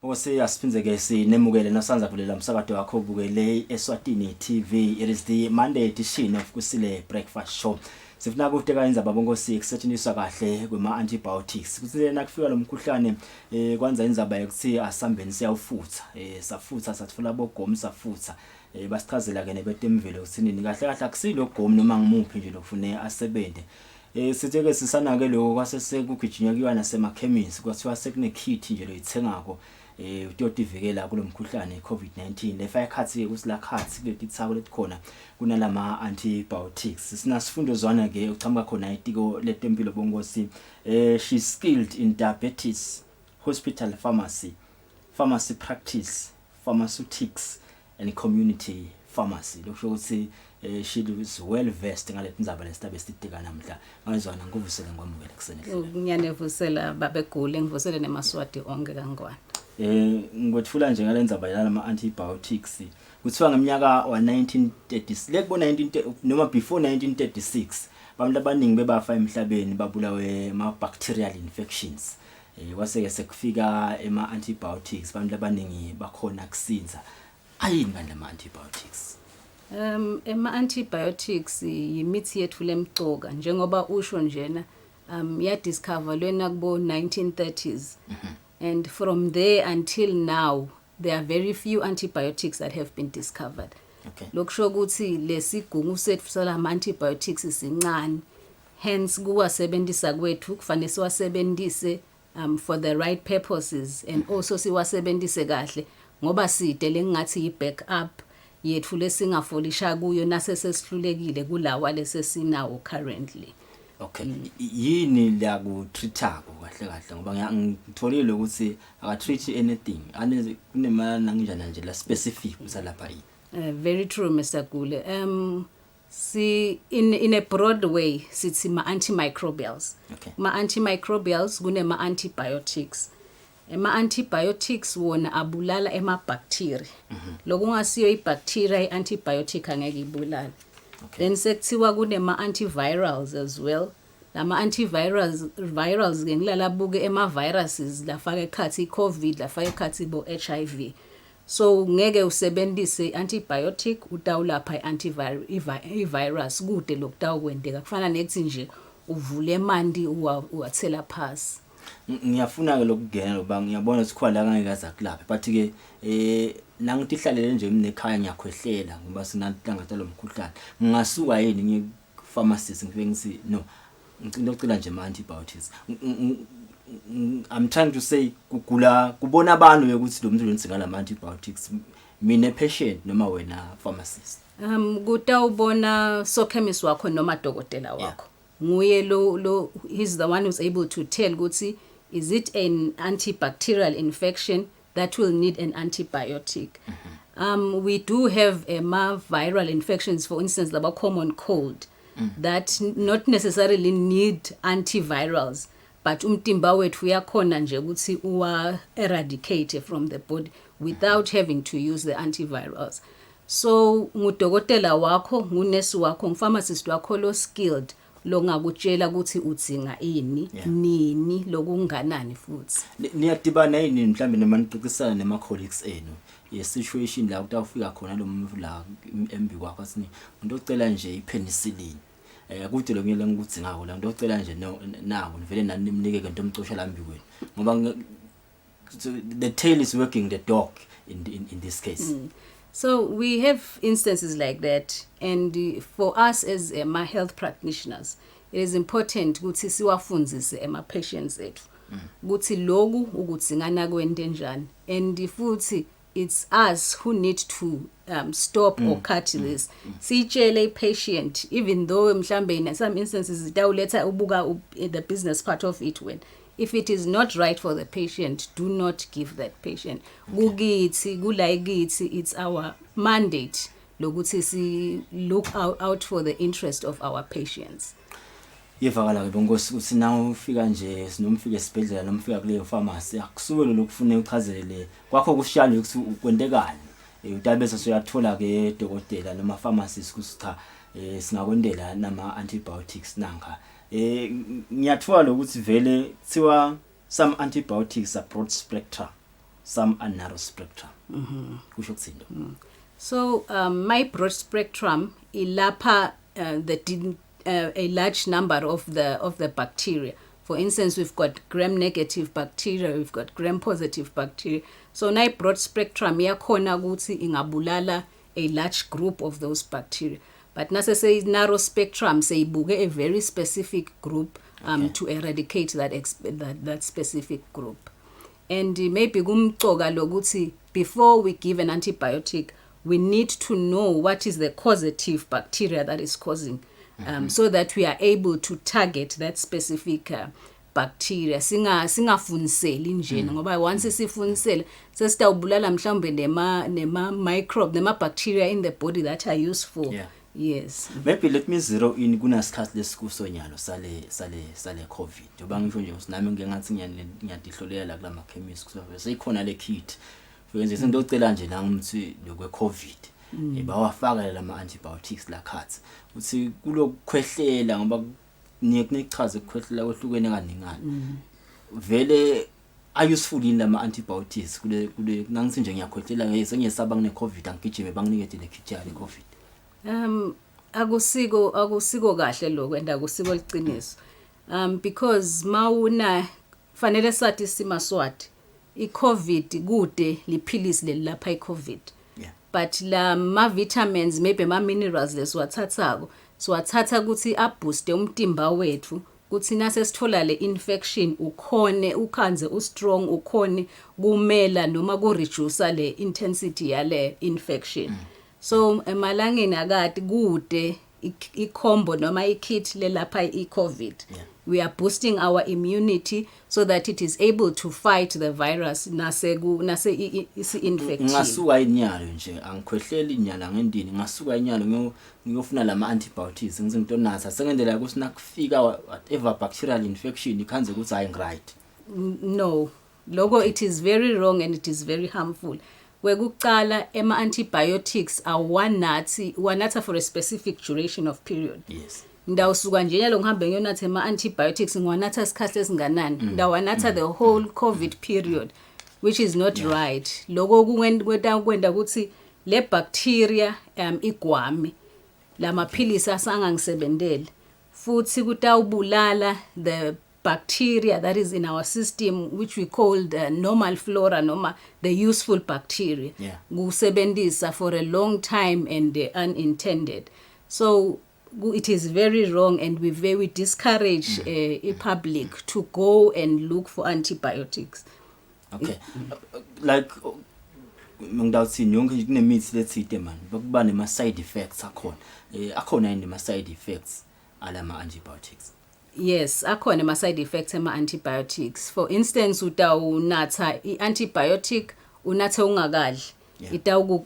Ose asiphinzeke sinemukele nasanza kulela umsakazo wakho ubukele Eswatini TV. It is the Monday edition of Kusile breakfast show. Sifuna ukuthi kayenza babongosi kusetshenziswa kahle kwema antibiotics. Kusile nakufika lo mkhuhlane kwanza inzaba yokuthi asambeni siyawufutha. Safutha sathola bogomu safutha. Basichazela ke nebetemvelo kusinini kahle kahle akusilo gomu noma ngimuphi nje lokufune asebende. Sitheke sisana ke lokho kwasesekugijinywa kuyiwa nasemakhemisi kwathiwa sekune kit nje loyithengako utotivikela kulomkhuhlane COVID-19 lefa ekhathi kusilakhathi kulethithako letikhona kunalama antibiotics. Sinasifundo zwana ke uchamuka khona itiko letempilo bongosi. She's skilled in diabetes, hospital pharmacy, pharmacy practice, pharmaceutics and community pharmacy. Lokusho ukuthi she is well versed ngaletindzaba lesitabe sitika namhla. Ngizwana nguvusela ngwamukela kusenhle. Ngiyanevusela babegule ngivusele nemaswati onke kaNgwane. Ngothula nje ngalendzaba yalama antibiotics kuthiwa ngeminyaka wa 1930s lekubo 19 noma before 1936 abantu abaningi bebafa emhlabeni babulawe ama bacterial infections. Waseke sekufika ema antibiotics abantu abaningi bakhona kusinza. Ayini kanti ama antibiotics? Ema antibiotics yimithi yethu lemcoka njengoba usho njena ya discover lena kubo 1930s. And from there until now, there are very few antibiotics that have been discovered. Okay. Lokusho ukuthi lesigungu sethu salama antibiotics isincane. Hence kuwasebenzisa kwethu kufanele siwasebenzise for the right purposes and also siwasebenzise kahle ngoba side lengathi i-backup yethu lesingafolisha kuyo nasesesihlulekile kulawa lesesinawo currently. Okay. Yini la ku treatako kahle kahle ngoba ngitholile ukuthi aka treat anything ane kunemana nanginjana nje la specific usalapha yini. Very true Mr. Gule. See in a broad way sithi ma antimicrobials. Okay. Ma antimicrobials kunema antibiotics. Ema antibiotics wona abulala ema bacteria. Lokungasiyo ibacteria i-antibiotic angeke ibulala. Okay. Then sekuthiwa kunema antivirals as well. Lama antivirals ngilala buke ema viruses lafaka ekhathi iCovid lafaka ekhathi bo HIV. So ngeke usebenzise antibiotic utawulapha i-virus kude lokutawukwendeka kufana nekuthi nje uvule mandi uwathela phasi. Ngiyafuna ke lokugena loba ngiyabona sikhwa la ngeke azakulapha but ke nangithi ihlalele nje mina ekhaya ngiyakhwehlela ngoba sinanhlangata lo mkhuhlane ngingasuka yini ngi-pharmacist ngifike ngithi no ngicela ucela nje ama antibiotics. I'm trying to say kugula kubona abantu ukuthi lo muntu uyenza ngala antibiotics mina patient noma wena pharmacist. Kutawubona so chemist wakho noma dokotela wakho. nguye lo he's the one who's able to tell ukuthi is it an antibacterial infection that will need an antibiotic. We do have viral infections, for instance, the common cold, that not necessarily need antivirals, but umtimba wethu uyakhona nje ukuthi uwa eradicate from the body without having to use the antivirals. So ngudokotela wakho, ngunesi wakho, ngpharmacist wakho lo skilled lo ngakutshela ukuthi udzinga ini nini lokunganani futhi. Niyadibana yini mhlambe nemanixoxisana nema colleagues enu ye situation la utawufika khona lo muntu la embi kwakho asini umuntu ocela nje ipenicillin akude lo ngiyela ngikudzingako la umuntu ocela nje nawo vele nani nimnike ke ntomcosha lambi kwenu ngoba the tail is working the dog in this case. So we have instances like that, and for us as health practitioners, it is important ukuthi siwafundzise patients ethu ukuthi loku ukudzingana kwento enjani, and futhi it's us who need to stop or cut this. Sitshele patient, even though mhlambe in some instances itawuletha ubuka the business part of it, when if it is not right for the patient, do not give that patient. It's our mandate lokuthi si look out for the interest of our patients. Yevakala ke bongosi uthi nawo ufika nje sinomfika esibhedlela nomfika kuleyo pharmacy akusuke lo lokufuna uchazele kwakho kushiyana ukuthi ukwentekani utabese soyathola ke dokotela noma pharmacist kuthi cha singakwendela nama antibiotics nanga ngiyathola ukuthi vele kuthiwa some antibiotics are broad spectrum, some are narrow spectrum. Kusho kuthini? So my broad spectrum ilapha a large number of the bacteria. For instance, we've got gram-negative bacteria, we've got gram-positive bacteria. So na broad spectrum yakhona ukuthi ingabulala a large group of those bacteria. But nase say narrow spectrum say ibuke a very specific group to eradicate that specific group. And maybe kumcoka lokuthi before we give an antibiotic, we need to know what is the causative bacteria that is causing, so that we are able to target that specific bacteria. Singafuniseli njena ngoba once sifunisela sesitawubulala mhlawumbe nema microbe nema bacteria in the body that are useful. Yes. Maybe let me zero in kunasikhathi lesikusonyalo sale COVID. Ngoba ngisho nje usinami ngengathi ngiyadihlolela la kula chemist kuzobe seyikhona le kit. Fuyenze izinto ocela nje la ngumthi lokwe COVID. Bawafaka la ma antibiotics la khathi. Uthi kulokukhwehlela ngoba nichaze ukukhwehlela kwehlukene kaningana. Vele are useful in lama antibiotics kule nangithi nje ngiyakhwehlela ngiyesaba ngine COVID angigijime banginike le kit ya le COVID. Akusiko kahle lo kwenda akusiko liqiniso. Because mauna fanele sathi simaswati i-COVID kude liphilisi lelapha i-COVID. But la ma vitamins maybe ma minerals leswathathako swathatha ukuthi abooste umtimba wethu kuthi nase sithola le infection ukhone ukhanze ustrong ukhone kumela noma ku reduce le intensity yale infection. So emalangeni akade kude i-combo noma i-kit lelapha i-COVID. We are boosting our immunity so that it is able to fight the virus nase infective. Ngasuka inyalo nje angikhwehleli inyala ngendini ngasuka inyalo ngiyofuna lama antibiotics ngizinto nasa sengendela ukuthi nakufika whatever bacterial infection ikhanze ukuthi I right. No, logo it is very wrong and it is very harmful. Wekuqala ema antibiotics are wanatha for a specific duration of period. Yes. Ndawusuka nje nyalo ngihambe ngiyonatha ama antibiotics ngiwanatha isikhathi esinganani. Ndawanatha the whole COVID period, which is not right. Lokho kwenda ukuthi le bacteria igwami la maphilisi asangangisebenzele futhi kutawubulala the bacteria that is in our system, which we call the normal flora noma the useful bacteria. Kusebenzisa for a long time and unintended. So it is very wrong, and we very discourage a public to go and look for antibiotics. Okay. Like ngidawuthi yonke kunemithi lethite man bakuba nema side effects akhona. Akhona yini ma side effects alama antibiotics? Yes, akhona ama side effects ema antibiotics. For instance, utawunatha i-antibiotic unathe ungakadli.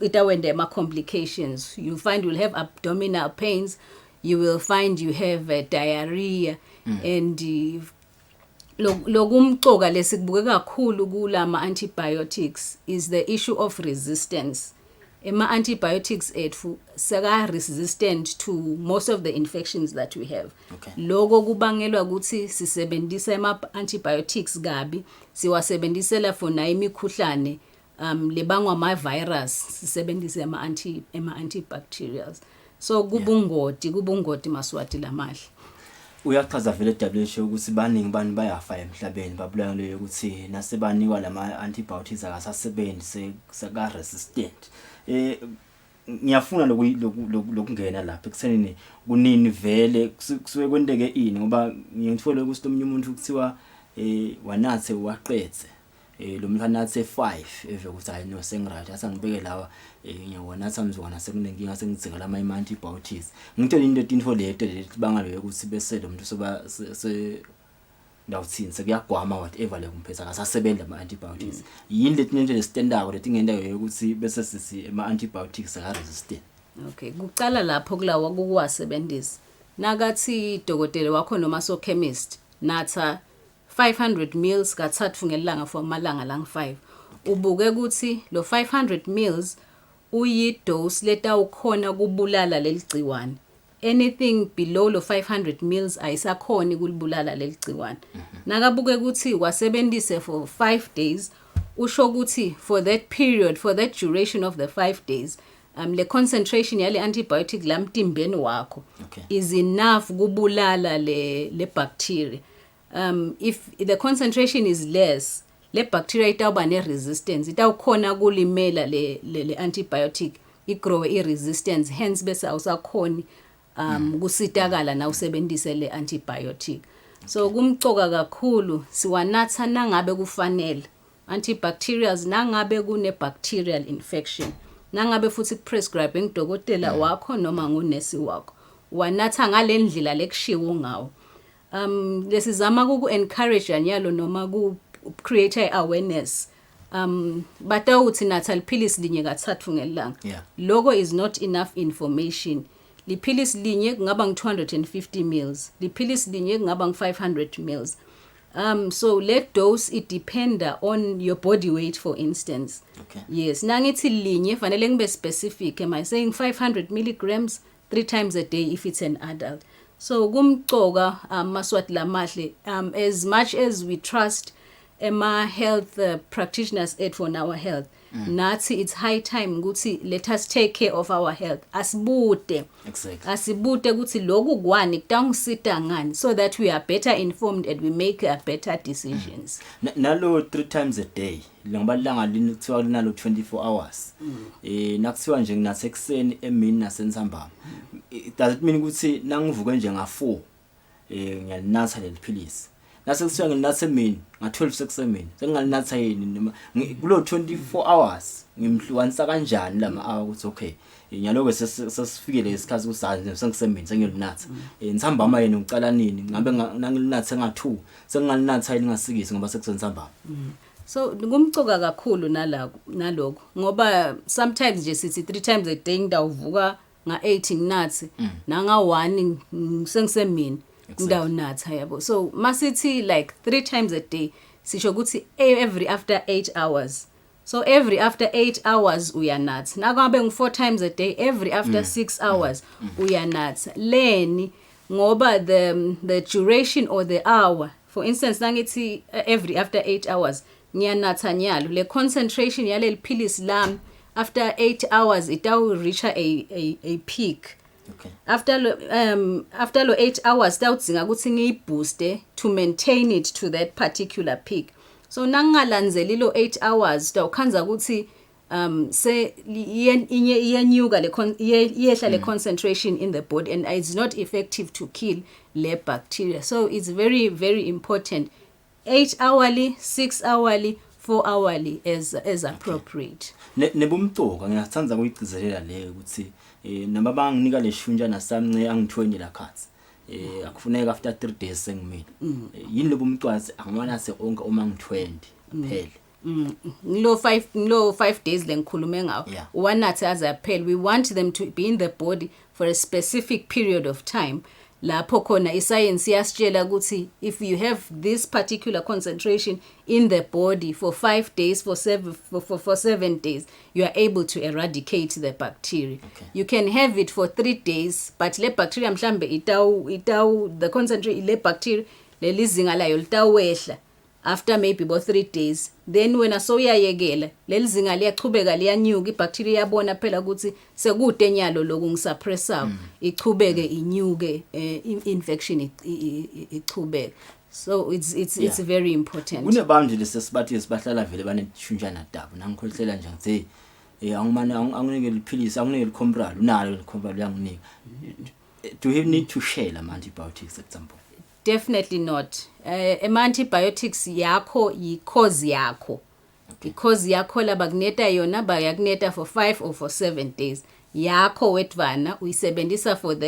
Itawende ama complications. You find you'll have abdominal pains, you will find you have diarrhea and lokumcoka lesikubuke kakhulu kulama antibiotics is the issue of resistance. Ema antibiotics ethu saka resistant to most of the infections that we have. Lokho kubangelwa ukuthi sisebenzisa ema antibiotics kabi, siwasebenzisela for na imikhuhlane lebangwa ama virus, sisebenzisa ema antibacterials. So kubungoti maswati lamahle. Uyachaza vele WHO ukuthi baningi bani bayafa emhlabeni babulayo ukuthi nasebanikwa lama antibiotics akasasebenzi seka resistant. Ngiyafuna lokungena lapha ekuthenini kunini vele kusuke kwendeke ini ngoba ngiyithole ukuthi omunye umuntu kuthiwa wanathe waqethe lo muntu anathe 5 eve ukuthi hayi no sengiright asangibeke lawa ngiyawanatha mzukwana sekunenkinga sengidzinga lama antibiotics ngithola into leto bangaloyo ukuthi bese lo muntu soba ndawuthini sekuyagwama whatever lekumphetha akasasebenza ama antibiotics yini letinto lesitendako letingendayo ukuthi bese sisi ama antibiotics aka resistant. Okay, kuqala lapho kulawa ukuwasebenzisa nakathi dokotela wakho noma so chemist natha 500 mils kathathu ngelanga for amalanga lang 5 ubuke ukuthi lo 500 mils uyi dose leta ukhona kubulala leligciwane. Anything below lo 500 mils ayisakhoni kulibulala leligciwane. Nakabuke ukuthi wasebenzise for 5 days usho ukuthi for that period, for that duration of the 5 days le concentration yale antibiotic lamtimbeni wakho is enough kubulala le bacteria. If the concentration is less, le bacteria itawuba ne resistance, itawukhona kulimela le antibiotic igrow resistance, hence bese awusakhoni kusitakala na usebenzise le antibiotic. So kumcoka kakhulu siwanatha nangabe kufanele antibacterials nangabe kune bacterial infection, nangabe futhi prescribe ngidokotela wakho noma ngunesi wakho wanatha ngalendlela lekushiwo ngawo. Lesizama ku encourage nyalo noma ku create awareness. Batawuthi natha liphilisi linye kathathu ngelanga. Logo is not enough information. Liphilisi linye kungaba ngu250 mils, liphilisi linye kungaba ngu500 mils. So let dose it depend on your body weight, for instance. Yes, nangithi linye fanele ngibe specific. Am I saying 500 milligrams 3 times a day if it's an adult? So kumcoka maswati lamahle, as much as we trust ema health practitioners aid for our health, nathi it's high time ukuthi let us take care of our health. Asibude ukuthi lokhu kwani kutangisita ngani, so that we are better informed and we make better decisions. Nalo 3 times a day ngoba langa linithiwa linalo 24 hours. Nakuthiwa nje nginasekuseni emini nasensambama. Does it mean ukuthi nangivuke nje nga4 ngiyalinatha leliphilisi? Nasekuthiwa ngilinatha emini nga12 sekusemini sengingalinatha yini kulo 24 hours ngimhlukanisa kanjani lama hour ukuthi okay nyaloke sesifikele isikhathi kusanje sengisemini sengiyolinatha nsambama yena uqala nini ngabe nangilinatha nga2 sengingalinatha yini ngasikisi ngoba sekusensambama. So ngumcoka kakhulu naloko ngoba sometimes nje sithi 3 times a day ngidawuvuka nga8 nginathi nanga 1 sengisemini ngidawunatha yabo. So masithi like 3 times a day sisho ukuthi every after 8 hours. So every after 8 hours uyanatha. Nakabe ngu4 times a day every after 6 hours uyanatha. Leni ngoba the duration or the hour, for instance nangithi every after 8 hours ngiyanatha nyalo, le concentration yale liphilisi lami after 8 hours it will reach a peak. After 8 hours tawudzinga ukuthi ngiyibooste to maintain it to that particular peak. So nangalandzeli lo 8 hours tawukhanza ukuthi se iyenyuka iyehla le concentration in the body and it's not effective to kill le bacteria. So it's very very important 8 hourly, 6 hourly, 4 hourly as appropriate. Nebumcoka ngiyathanda ukuyigcizelela le ukuthi noma banginika leshunjana sami angithweni la khathi akufuneka after 3 days sengimile yini lobo umcwazi angibona se onke uma ngi20 kuphela ngilo 5 days lengikhulume ngawo wanathi as a pill. We want them to be in the body for a specific period of time. Lapho khona iscience yasitshela ukuthi if you have this particular concentration in the body for 5 days for 7 days, you are able to eradicate the bacteria. You can have it for 3 days, but le bacteria mhlambe itawu the concentration le bacteria lelizinga layo litawehla after maybe about 3 days. Then when asoyayekela lelizinga liyachubeka liyanyuka ibacteria yabona phela ukuthi sekude nyalo lokungisuppressa ichubeke inyuke infection ichubeke. So it's very important. Kunebantu lesesibathi esibahlala vele baneshunjana dabu nangikhohlela nje ngithi angimane anginike liphilisi anginike licombral unalo licombral uyanginika. Do you need to share ama antibiotics at some point? Definitely not. Antibiotics yakho yi-cause yakho. Because yakho labakuneta yona bayakuneta for 5 or for 7 days. Yakho wetwana uyisebenzisa for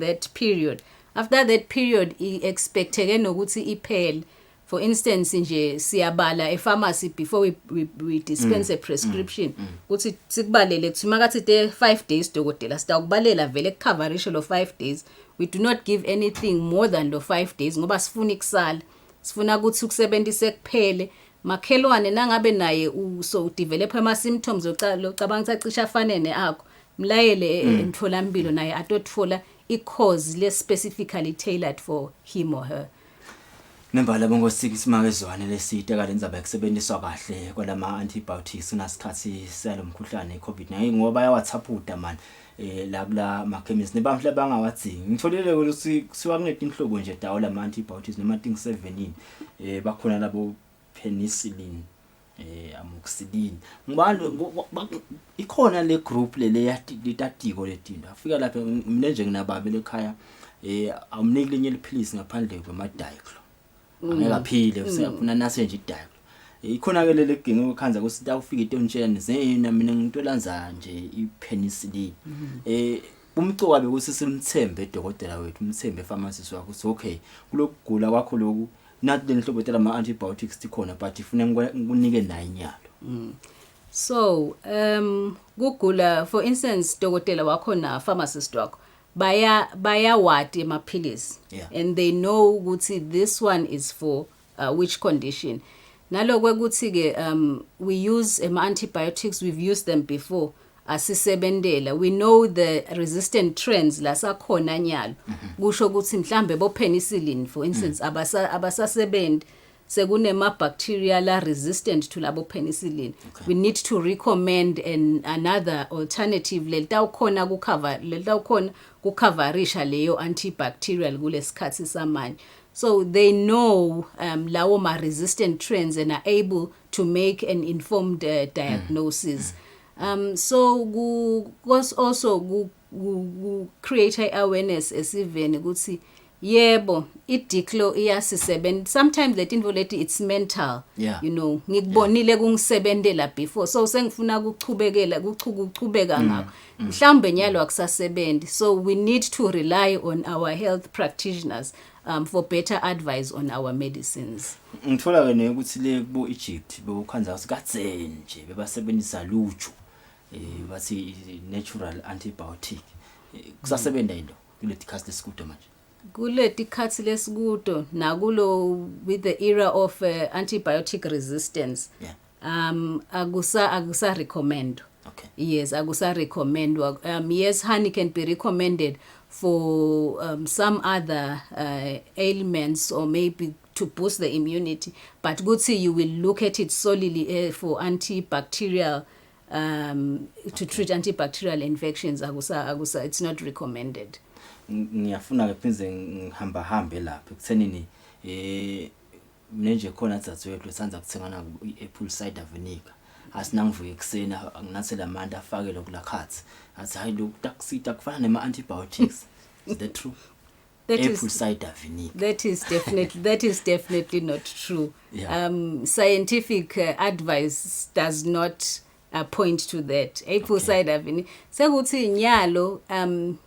that period. After that period expecteke nokuthi iphele. For instance nje siyabala e-pharmacy before we dispense a prescription. Uthi sikubalele kuthi makathi 5 days dokotela sitakubalela vele coverage lo 5 days. We do not give anything more than lo 5 days ngoba sifuna ikusala. Sifuna ukuthi ukusebenzise kuphele. Makhelwane nangabe naye so develop ama symptoms ocabanga ukuthi acisha afanene akho. Mlayele emtholampilo naye atotfola i-cause le specifically tailored for him or her. Nembala bongosiki simakezwane lesite kade nizaba kusebenziswa kahle kwalama antibiotics nasikhathi salomkhuhlane iCovid-19 ngoba yawathaphuda man la ma-chemist nebamhle bangawadzingi. Ngitholile ukuthi siwa kuneti inhlobo nje dawo lama antibiotics noma ting 7 bakhona labo penicillin amoxicillin ngibalo ikhona le group le yatatiko letinto afika lapha mina nje nginababe lekhaya awumniki linye liphilisi ngaphandle kwema-diclo angekaphile usefuna nase nje idiclo ikhona ke lele ginga ukhanza ukuthi awufika itonjeni zena mina ngintwelanza nje ipenicillin umcuka bekuthi simthembe edokotela wethu umthembe pharmacist wakho so okay kulokugula kwakho lokhu nathi lenhlobo tela ama antibiotics tikhona but ifuna ngikunike nayo inyalo. So kugula for instance dokotela wakho na pharmacist wakho baya wati amaphilisi and they know ukuthi this one is for which condition. Nalokwe ukuthi ke we use antibiotics, we've used them before asisebendela. We know the resistant trends la sakhona nyalo kusho ukuthi mhlambe bo penicillin for instance abasasebenzi sekunema bacteria la resistant to labo penicillin. We need to recommend another alternative lelitawukhona kucoverisha leyo antibacterial kulesikhathi samanje. So they know lawo ma resistant trends and are able to make an informed diagnosis. So also create awareness esiveni ukuthi yebo idiclo iyasisebenza. Sometimes let involate it's mental. You know ngikubonile kungisebenzela before so sengifuna ukuchubeka ngakho mhlambe nyalo akusasebenzi. So we need to rely on our health practitioners for better advice on our medicines. Ngithola ke ukuthi le kubo Egypt bekukhanza sikatse nje bebasebenzisa luju bathi natural antibiotic kusasebenza into kuleti khasi lesikude manje. Kuleti khathi lesikude nakulo with the era of antibiotic resistance. Agusa recommend. Okay. Yes, agusa recommend. Yes, honey can be recommended for some other ailments or maybe to boost the immunity, but good see you will look at it solely for antibacterial to treat antibacterial infections. Agusa it's not recommended. Ngiyafuna ke phinze ngihamba hambe lapha ekuthenini nje khona dzadzewethu sanza kuthengana iapple cider vinegar asinangivuke ekseni nginathi lamanda afake lokulakhathi athi hayi lo taxita kufana nema antibiotics. Is that true? Apple cider vinegar. That is definitely not true. Scientific advice does not point to that. Apple cider vinegar. Sekuthi nyalo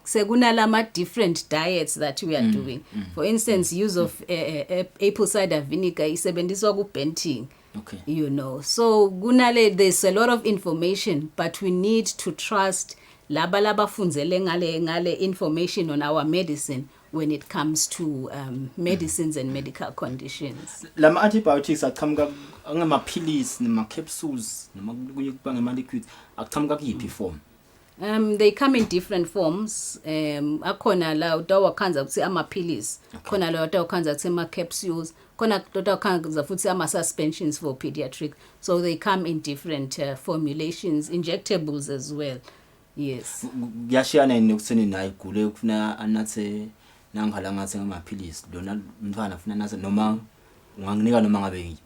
sekunalama different diets that we are doing. For instance, use of apple cider vinegar isebenziswa ku benting. Okay. You know. So there's a lot of information, but we need to trust laba funzele ngale information on our medicine when it comes to medicines and medical conditions. Lama antibiotics aqhamuka ngamaphilisi nema capsules noma kunye ngama liquids aqhamuka kuyiphi form? They come in different forms. Akhona la utawakhanza ukuthi amaphilisi, khona la utawakhanza ukuthi ama capsules, khona utawakhanza futhi ama suspensions for pediatric. So they come in different formulations, injectables as well. Yes. Kuyashiyana yini ukutheni naye igule ukufuna anathe nanghala ngathi ngamaphilisi lona umntwana ufuna anathe noma unganginika noma ngabe yini?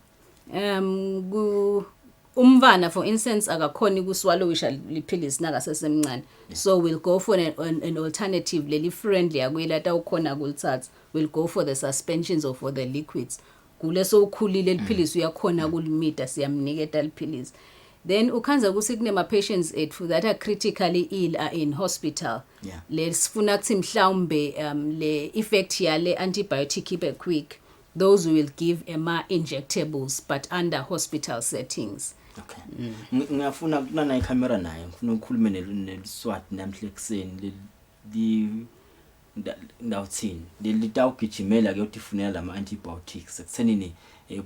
Umvana for instance akakhona ukuswallowisha liphilisi nakasesemncane. So we'll go for an alternative leli friendly akwelata ukhona kulithatha. We'll go for the suspensions or for the liquids. Kule so ukhulile liphilisi uyakhona kulimita siyamniketa liphilisi. Then ukhanza ukuthi kunema patients ethu that are critically ill are in hospital. Yeah. Lesifuna kuthi mhlawumbe le effect yale antibiotic ibe quick. Those we will give ema injectables but under hospital settings. Okay. Ngiyafuna kunana icamera naye ngifuna ukukhuluma neliswati namhle ekseni ndawuthini litawugijimela ke udifunela lama antibiotics ekuthenini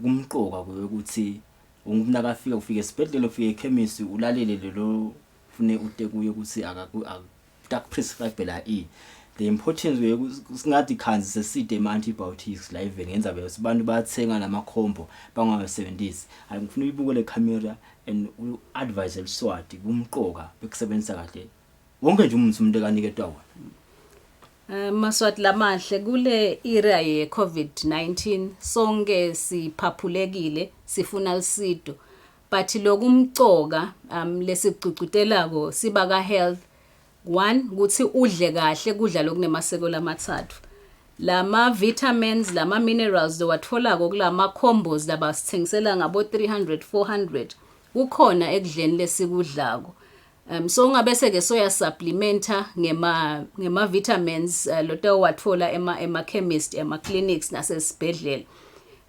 kumqoka ukuthi umuntu akafika ufike esibhedlela ufike ekhemisi ulalele lo ufune ute kuye ukuthi akuprescribe la the importance singathi khanzi seside ama antibiotics la even ngenza bese abantu bayathenga lama combo bangawasebenzisi ngifuna uyibuke le camera and advise eliswati kumqoka bekusebenzisa kahle wonke nje umuntu ekaniketwa wona. Maswati lamahle kule era ye COVID-19 sonke siphaphulekile sifuna usizo but lokumcoka lesiccucutelako siba ka health. One ukuthi udle kahle kudla lokunemaseko lamathathu. Lama vitamins lama minerals lowatholako kulama combos labasithengisela ngabo 300 400 kukhona ekudleni lesikudlako. So ungabese ke soya supplementa ngema vitamins lotawathola ema chemist ema clinics nasesibhedlela.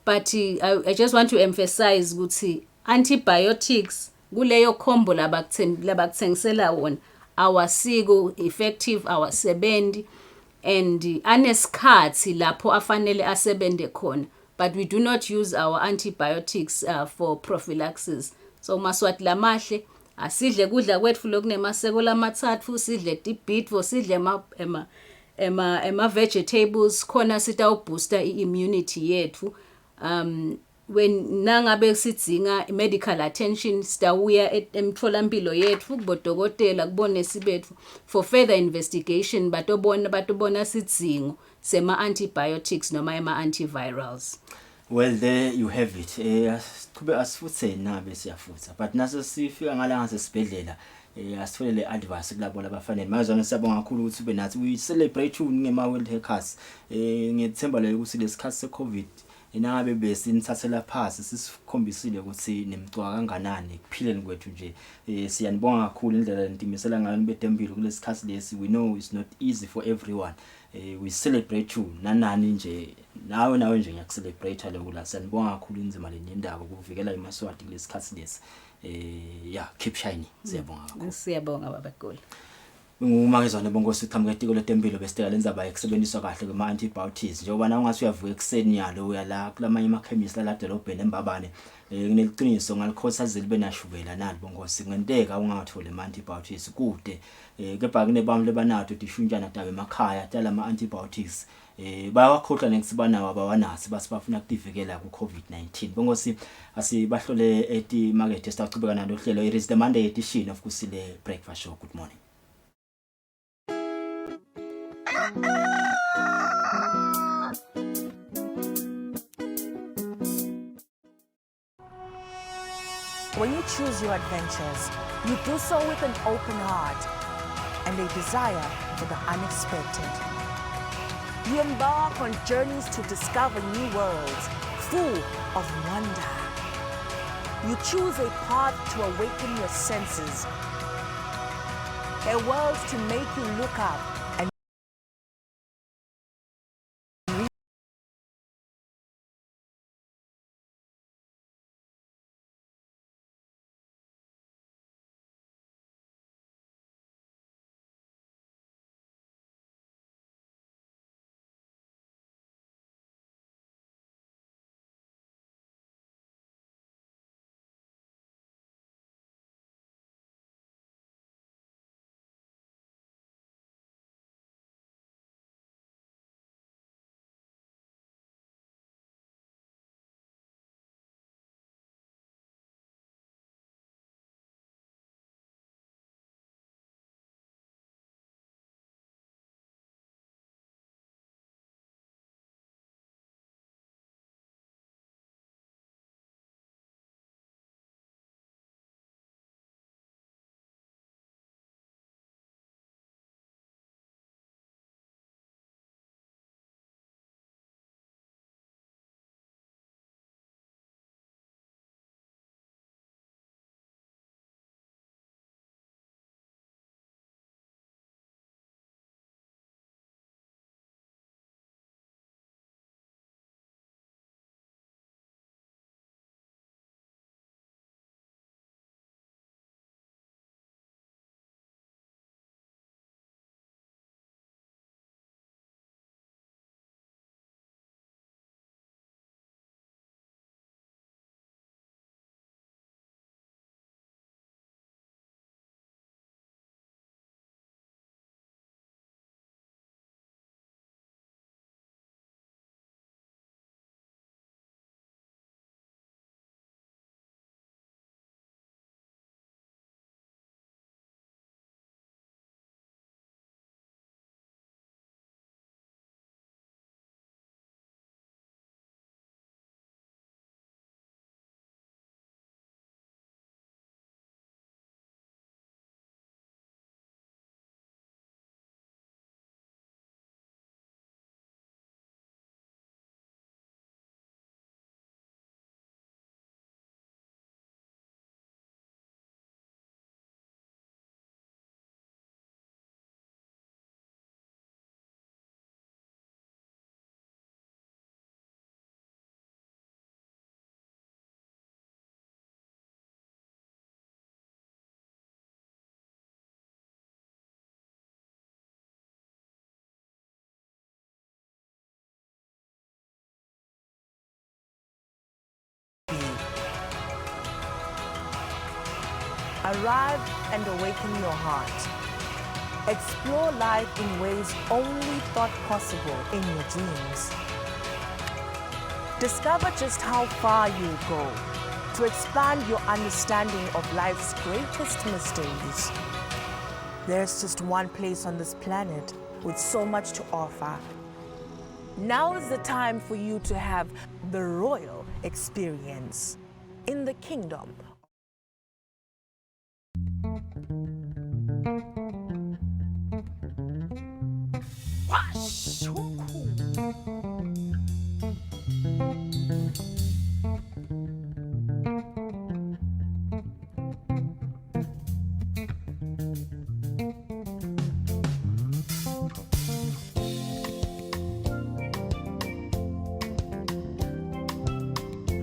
But I just want to emphasize ukuthi antibiotics kuleyo combo labakuthengisela wona awasiko effective awasebendi and anesikhathi lapho afanele asebende khona, but we do not use our antibiotics for prophylaxis. So maswati lamahle asidle kudla kwethu lokunemaseko lamathathu, sidle tibhitfo, sidle ema vegetables khona sitawubooster immunity yethu. When nangabe sidinga medical attention sitawuya emtholampilo yethu kubodokotela kubonesi bethu for further investigation batobona sidingo sema antibiotics noma ema antivirals. Well, there you have it. Kube asifuthe nabe siyafutha but naso sifika ngala ngasesibhedlela asitholele advice kulabo labafanele. Manje siyabonga kakhulu ukuthi ube nathi we celebrate ngema World Hackers. Ngiyethemba le ukuthi lesikhathi se COVID inangabe besinithathela phasi sisikhombisile ukuthi nemcwa kanganani kuphileni kwethu nje. Siyanibonga kakhulu indlela entimisela ngayo bedempilo kulesikhathi lesi. We know it's not easy for everyone. We celebrate you nanani nje nawe nje ngiyakucelebrate lokho la. Siyanibonga kakhulu inzima lenindaba ukuvikela imaswati kulesikhathi lesi. Yeah, keep shining. Siyabonga kakhulu. Siyabonga babagoli. Uma ngizona bongosi qhamuka etiko letempilo besiteka lenzaba ekusebenziswa kahle kwama antibiotics njengoba na ungasi uyavuka ekseni yalo uyala kulamanye amakhemisi la delobheni embabane. Ngineqiniso ngalikhosa zilibe nashukela nali bongosi ngenteka ungathole ama antibiotics kude kepha kunebamle banatho dishunjana tabe emakhaya tala ama antibiotics bayawakhohlwa nekusibanawo abawanasi basibafuna ukudivikela ku COVID-19. Bongosi asibahlole eti market esitaqhubeka nalo hlelo. It is the Monday edition of Kusile Breakfast Show. Good morning. When you choose your adventures, you do so with an open heart and a desire for the unexpected. You embark on journeys to discover new worlds full of wonder. You choose a path to awaken your senses, a world to make you look up and arrive and awaken your heart. Explore life in ways only thought possible in your dreams. Discover just how far you go to expand your understanding of life's greatest mysteries. There's just one place on this planet with so much to offer. Now is the time for you to have the royal experience in the kingdom.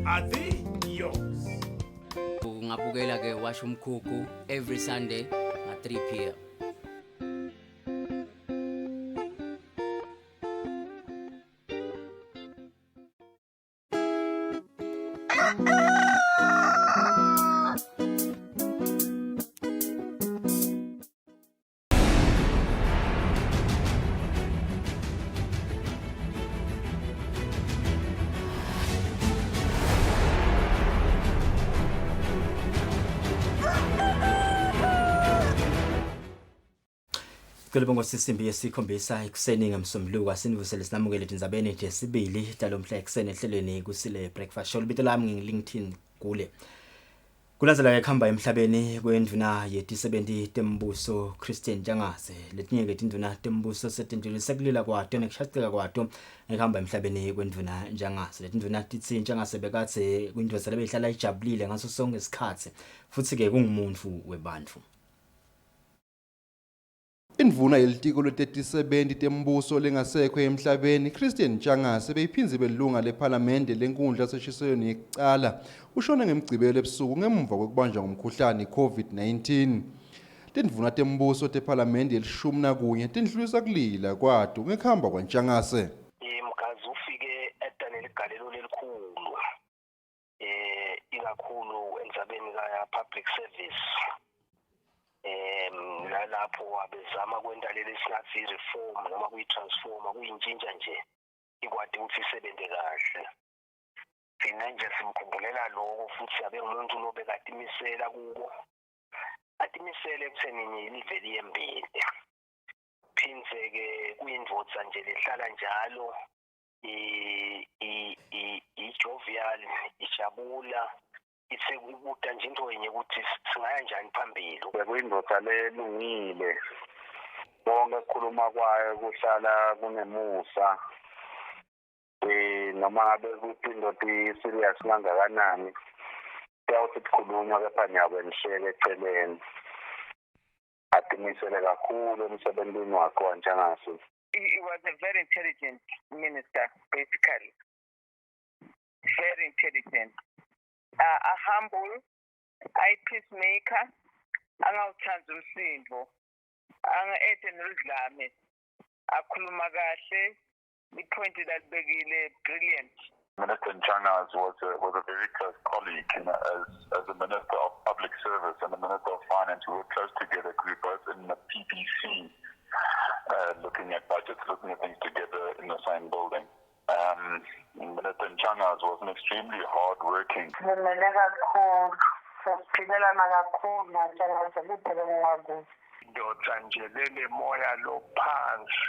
Are they yours? Ungabukela ke washa umkhukhu every Sunday at 3 p.m. Kulibongo sisimbi yesikhombisa ekuseni ngemsombuluka sinivusele sinamukele dinzabeni jesibili dalomhla ekuseni ehlelweni kusile breakfast show libito lami ngi LinkedIn kule Kulandzela ekhamba emhlabeni kwendvuna yetisebenti tembuso Christian Ntshangase letinye ke tindvuna tembuso setindlulise kulila kwato nekushaceka kwato ekhamba emhlabeni kwendvuna Ntshangase letindvuna titsi Ntshangase bekatse kwindvodza lebeyihlala ijabulile ngaso sonke isikhatsi futsi ke kungumuntu webantfu. Indvuna yelitiko letisebenti tembuso lengasekho emhlabeni Christian Ntshangase beyiphindze belunga lephalamende lenkundla seshisweni yekucala ushone ngemgcibelo ebusuku ngemuva kokubanjwa ngumkhuhlane COVID-19. Tindvuna tembuso tephalamende yelishumi tindlulisa kulila kwato ngekhamba kwaNtshangase. Mkazi ufike edanele igalelo lelikhulu ikakhulu endzabeni ka public service. Nalapho abezama kwenta leli singathi reform noma kuyitransforma kuyintshintsha nje ikwadi ukuthi isebenze kahle. Thina nje simkhubulela lokho futhi abe umuntu lobekatimisela kuko atimisele ekuthenini iliveli yembili phindze ke kuyindvodza nje lehlala njalo jovial ijabula ithe kubuta nje into yenye ukuthi singaya njani phambili bekuyindvodza lelungile bonke kukhuluma kwayo kuhlala kunemusa noma ngabe kupindoti serious kangakanani kuyawuthi kukhuluma kepha nyabo enhleke eceleni atimisele kakhulu emsebentini wakhe waNtshangase. He was a very intelligent minister, basically. Very intelligent. A humble, a peacemaker, angawuthanda umsindo, anga-ede noludlame, akhuluma kahle, i-point lalibekile brilliant. Minister Ntshangase was a very close colleague, as a Minister of Public Service and the Minister of Finance. We were close together because we were both in the PPC, looking at budgets, looking at things together in the same building. Minister Ntshangase was an extremely hard-working. Indoda nje lele moya lophansi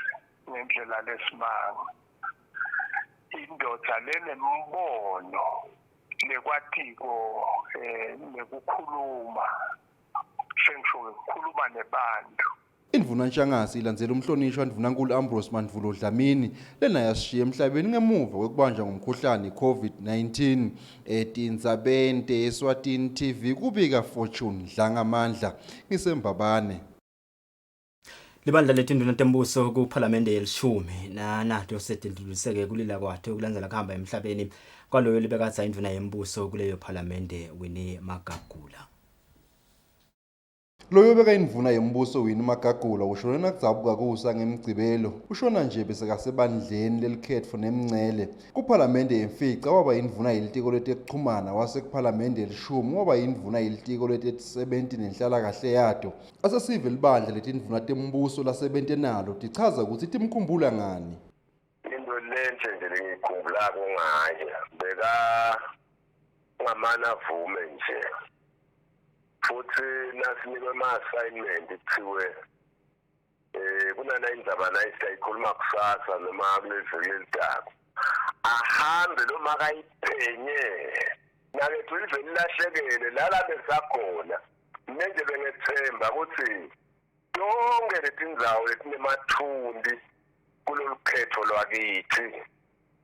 ngendlela lesimanga. Indoda lele mbono lekwatiko nekukhuluma sengisho ukukhuluma nebantu. Indvuna Ntshangase ilandzela umhlonishwa Ndvunankulu Ambrose Mandvulo Dlamini lena yashiya emhlabeni ngemuva kwekubanjwa ngumkhuhlane COVID-19. Etindzabeni Eswatini TV kubika Fortune Dlangamandla ngisembabane. Libandla letinduna tembuso kuphalamende yelishumi nato setindluliseke kulila kwato kulandzela kuhamba emhlabeni kwaloyo libekatsa indvuna yembuso kuleyo phalamende Winnie Magagula. Loyo beka indvuna yembuso Winnie Magagula ushone nakudzabuka kusa ngemgcibelo ushona nje besekasebandleni lelikhetfo nemngcele kuphalamende yemfica waba indvuna yelitiko letekuchumana wasekuphalamende yelishumi waba indvuna yelitiko letisebenti nenhlala kahle yato asesive libandla letindvuna tembuso lasebente nalo tichaza ukuthi timkhumbula ngani. Into lenhle nje lengikhumbulako ngaye beka ngamana vume nje futhi nasinikwe ama-assignment kuthiwe kunana indzaba nayikhuluma kusasa noma kuleviki elidako ahambe noma akayiphenye nakethu iveni lahlekele lala besakhona nenje bengethemba ukuthi yonke letindzawo letinemathundi kulolu khetho lwakithi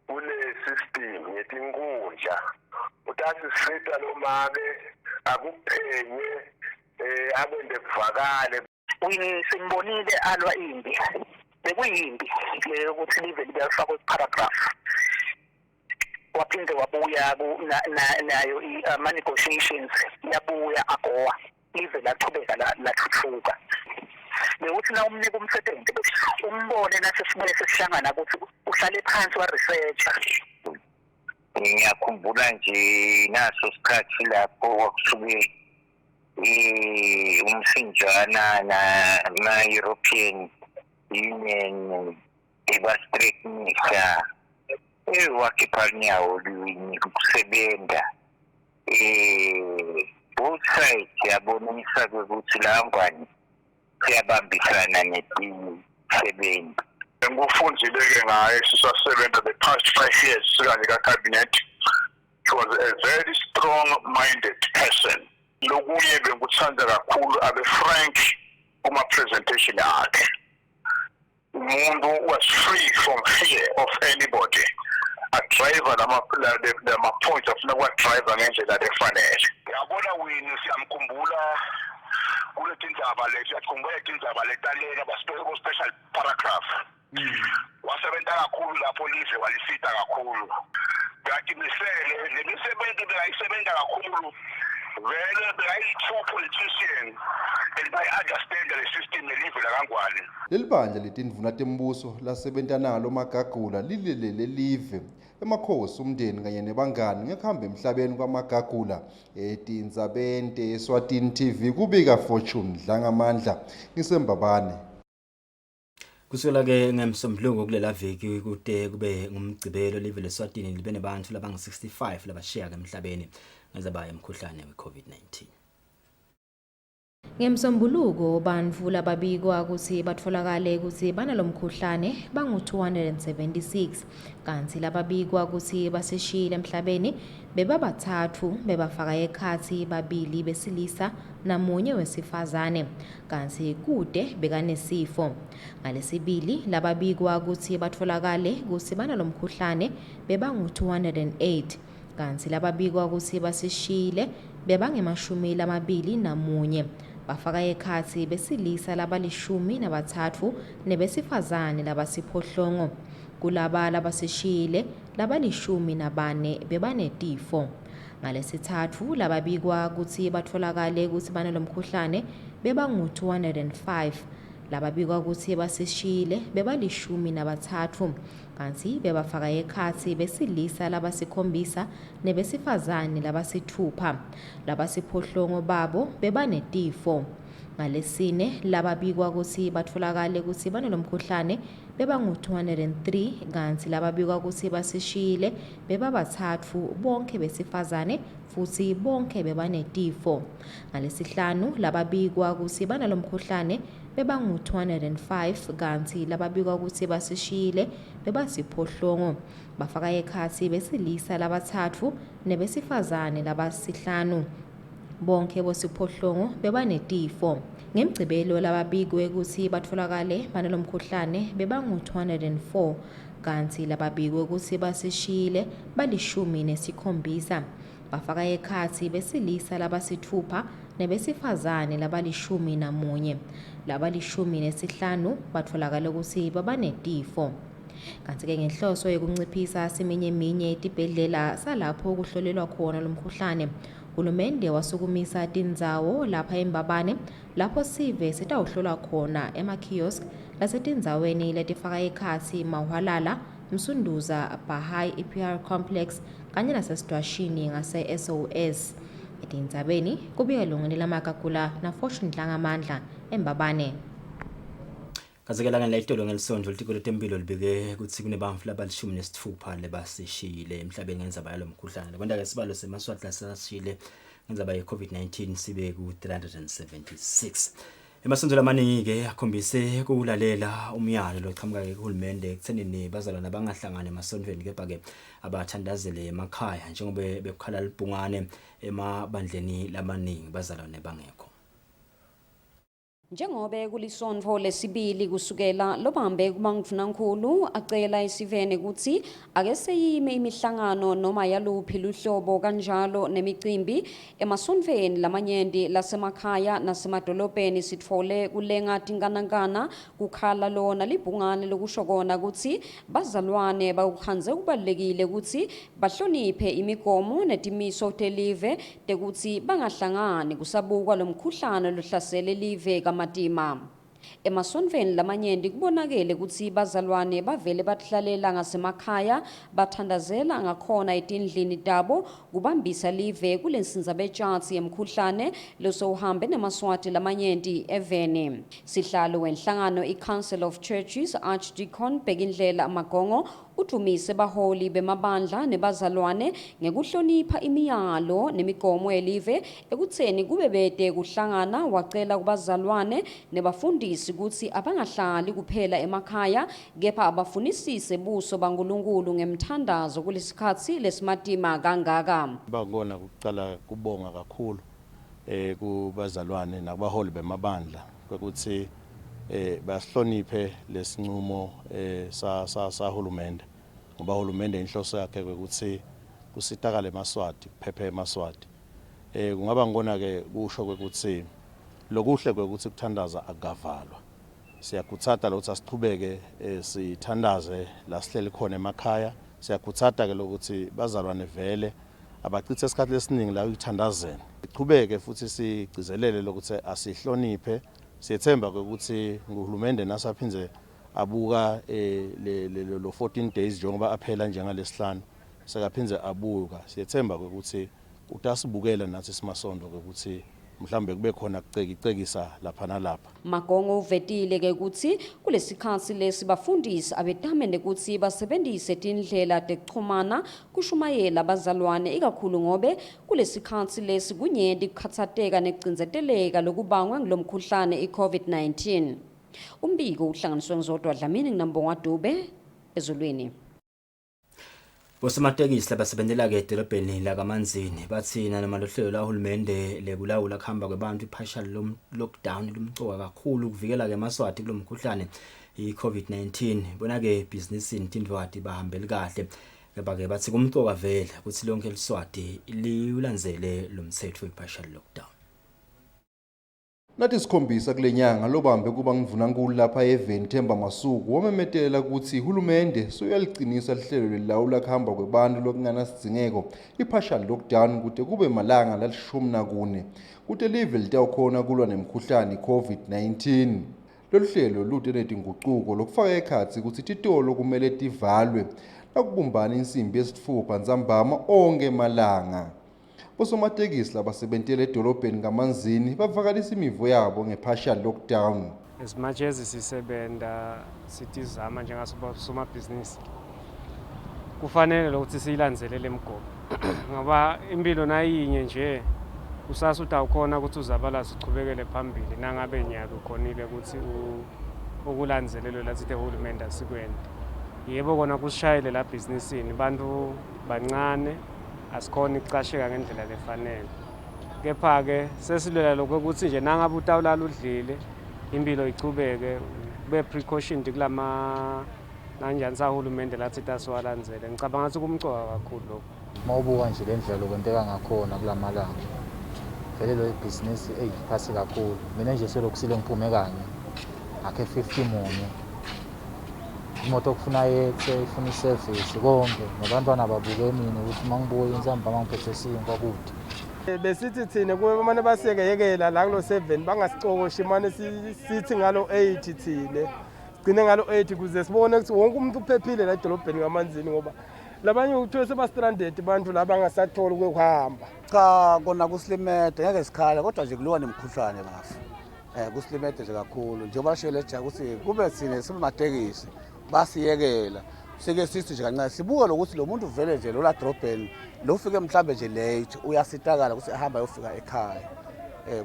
kule system yetinkundla utasisita noma-ke akuphenye akwende kuvakale. Winnie simbonile alwa impi bekuyimpi leyo ukuthi live libefakwa paragraph waphinde wabuya nayo ama-negotiations yabuya agowa live laqhubeka lathuthuka bekuthi na umnika umsebenzi umbone nasesibuye sesihlangana ukuthi uhlale phansi wa-researcha. Ngiyakhumbula nje naso sikhathi lapho wakusuke umsinjana na-European Union ibastreetnisa wakhipha nyawo kusebenza both sides yabonisa ukuthi la ngwani siyabambisana netisebenzi. Ngufundile-ke ngaye sisasebenza the past 5 years sikanye ka-cabinet. He was a very strong-minded person. lokunye bengikuthanda kakhulu abe frank kuma presentation yakhe. Umuntu was free from fear of anybody. A driver lama points afuna kwa driver ngendlela lefanele. Yabona wini siyamkhumbula kulethi indaba lethi yakhumbula indaba letalela basibeka special paragraph. Wasebenza kakhulu lapho lize walisita kakhulu. Kanti misele lemisebenzi beyisebenza kakhulu. Vele beyi-two politician and bayi-understand the system nelive lakangwane. Leli bandla letindvuna tembuso lasebenta nalo Magagula lilelele live emakhosi umndeni kanye nebangani ngekuhamba emhlabeni kwaMagagula etindzabeni Eswatini TV kubika Fortune Dlangamandla ngisembabane. Kusukela ke ngemsombuluko kulela veki kude kube ngumgcibelo live leSwatini libe nabantu labang-65 labashiya emhlabeni ngezaba emkhuhlane we-COVID-19. Ngemsombuluko bantfu lababikwa ukuthi batfolakale ukuthi banalomkhuhlane bangu-276 kanti lababikwa ukuthi basishiyile emhlabeni bebabathathu bebafaka ekhatsi babili besilisa namunye wesifazane kanti kude bekanesifo. Ngalesibili lababikwa ukuthi batfolakale ukuthi banalomkhuhlane bebangu-208 kanti lababikwa ukuthi basishiyile bebange-21 bafaka ekhatsi besilisa laba-13 nebesifazane laba-9. Kulaba labasishiyile laba-14 bebanetifo. Ngalesithathu lababikwa ukuthi batfolakale ukuthi banalomkhuhlane bebangu-205 lababikwa ukuthi basishiyile beba-13 kanti bebafaka ekhatsi besilisa laba-7 nebesifazane laba-6 laba-8 babo bebanetifo. Ngalesine lababikwa ukuthi batfolakale ukuthi banalomkhuhlane bebangu-203 kanti lababikwa ukuthi basishiyile bebabathathu bonke besifazane futhi bonke bebanetifo. Ngalesihlanu lababikwa ukuthi banalomkhuhlane bebangu-205 kanti lababikwa ukuthi basishiyile beba-8 bafaka ekhatsi besilisa laba-3 nebesifazane laba-5 bonke bo-8 bebanetifo. Ngemgcibelo lababikwe ukuthi batfolakale banalomkhuhlane bebangu-204 kanti lababikwe ukuthi basishiyile bali-17 bafaka ekhatsi besilisa laba-6 nebesifazane laba-11 laba-15 batfolakale ukuthi babanetifo. Kanti ke ngenhloso yokunciphisa siminye etibhedlela salapho kuhlolelwa khona lomkhuhlane uhulumende wasukumisa tindzawo lapha embabane lapho sive sitawuhlolwa khona emakiosk lasetindzaweni letifaka ekhatsi Mahwalala, Msunduza, Bahai EPR Complex kanye nasesitwashini ngase-SOS. Etindzabeni kubika lungene laMagagula na Fortune Dlangamandla embabane. Kazekela ngelayitolo ngelisonto litiko letempilo libike ukuthi kunebantfu laba-16 lebasishiyile emhlabeni ngenzaba yalomkhuhlane. Kwenta ke sibalo semaswati lasashiyile ngenzaba ye-COVID-19 sibe ku-376. Emasonto lamaningi ke akhombise ukulalela umyalo loqhamuka ke kuhulumende ekuthenini bazalwane abangahlangana emasontweni kepha ke abathandazele emakhaya njengoba bekukhala libhungane emabandleni lamaningi bazalwane bangekho. Njengobe kulisonto lesibili kusukela lobambe kubangufunankulu acela isivene ukuthi ake seyime imihlangano noma yaluphi luhlobo kanjalo nemicimbi emasontweni lamanyenti lasemakhaya nasemadolobheni sitfole kulenga tinganangana kukhala lona libhungane lokusho kona ukuthi bazalwane bawuhanze kubalekile ukuthi bahloniphe imigomo netimiso telive tekuthi bangahlangani kusabukwa lomkhuhlane lohlasele live matima. Emasontweni lamanyenti kubonakele ukuthi bazalwane bavele bahlalela ngasemakhaya bathandazela ngakhona etindlini tabo kubambisa live kulensinza betjatsi yemkhuhlane losowuhambe nemaswati lamanyenti evene. Sihlalo wenhlangano i-Council of Churches Archdeacon Bekindlela Magongo udumise baholi bemabandla nebazalwane ngekuhlonipha imiyalo nemigomo yelive ekutheni kube bede kuhlangana wacela kubazalwane nebafundisi ukuthi abangahlali kuphela emakhaya kepha abafunisise buso baNkulunkulu ngemthandazo kulesikhathi lesimatima kangaka. Bakona ukucala kubonga kakhulu kubazalwane nakubaholi bemabandla ukuthi basihloniphe lesinqumo sahulumende ngoba uhulumende inhloso yakhe ukuthi kusitakale eMaswati kuphephe eMaswati kungaba ngona ke kusho ukuthi lokuhle ukuthi kuthandaza akuvalwa siyakuthata ukuthi asiqhubeke sithandaze la sihleli khona emakhaya siyakuthata ke lokuthi bazalwane vele abachithe isikhathi lesiningi la ukuthandazeni iqhubeke futhi sigcizelele lokuthi asihloniphe siyethemba ukuthi uhulumende nasaphinze abuka lo 14 days njengoba aphela njengalesihlanu sekaphinze abuka siyethemba ukuthi utasibukela nathi simasondo ukuthi mhlambe kube khona kucekicekisa lapha nalapha. Magongo uvetile ke ukuthi kulesikhathi lesi bafundisi abetamende ukuthi basebenzise indlela tekuxhumana kushumayela abazalwane ikakhulu ngobe kulesikhathi lesi kunyenti kukhathateka nekugcinzeteleka lokubangwa ngilomkhuhlane iCovid-19. Umbiko uhlanganiswe ngizodwa Dlamini nginambonga Dube ezulwini. Bosamatekisi labasebenzela ke edolobheni lakaManzini bathina noma lohlelo lahulumende lekulawula kuhamba kwabantu ipartial lockdown lumcoka kakhulu ukuvikela ke eMaswati kulomkhuhlane iCovid-19 bona ke businessini tindwati bahambeli kahle kepha ke bathi kumcoka vele ukuthi lonke eliswati liulandzele lomthetho wepartial lockdown. Nathi sikhombisa kule nyanga lobambe kuba ngivunankulu lapha eveni Themba Masuku wamemetelela ukuthi uhulumende soyaliqinisa lihlelo lelawula kuhamba kwabantu lokungana sidzingeko ipartial lockdown kude kube malanga la14 kude live litawukhona kulwa nemkhuhlane iCovid-19. Lolu hlelo lute netinguquko lokufaka ekhatsi ukuthi titolo kumele tivalwe nakubumbana insimbi yesitfupha ntsambama onke malanga. Bosomatekisi labasebenzela edolobheni kaManzini bavakalisa imivo yabo ngepartial lockdown. As much as sisebenta sitizama njengasomabhizinisi kufanele ukuthi siyilandzelele imigomo ngoba impilo nayinye nje kusasa utawukhona ukuthi uzabalaza uqhubekele phambili nangabe nyaka ukhonile ukuthi ukulandzelelo lathi uhulumende asikwenda. Yebo kona kusishayele la businessini bantu bancane asikhona icasheka ngendlela lefanele kepha ke sesilwela lokho ukuthi nje nangabe utawulala udlile impilo ichubeke kube precaution kulama nanjani sahulumende lathi tasiwalandzele ngicabanga ukuthi kumcoka kakhulu lokho mawubuka nje lendlela lokwenteka ngakhona kulamalanga vele lo business phasi kakhulu mina nje selokusile ngiphume kanye akhe 50 munye imoto kufuna yethe ifuna iservice konke nabantwana babuke mina ukuthi mangibuye insamba mangiphethe sinkwa kude besithi thina kube manje basekeyekela la kulo 7 bangasicokoshe manje sithi ngalo 8 thina sigcine ngalo 8 kuze sibone ukuthi wonke umuntu uphephile la edolobheni kaManzini ngoba labanye uthiwe sebastranded abantu laba bangasathola ukuhamba. Cha kona kuSilimede ngeke sikhala kodwa nje kuliwa nemkhuhlane bafu kuSilimede nje kakhulu njengoba shele nje ukuthi kube thina simatekisi basiyekela sike sithi nje kancane sibuke lokuthi lo muntu vele nje lo la drobheni lo ufike mhlambe nje late uyasitakala ukuthi ahamba ayofika ekhaya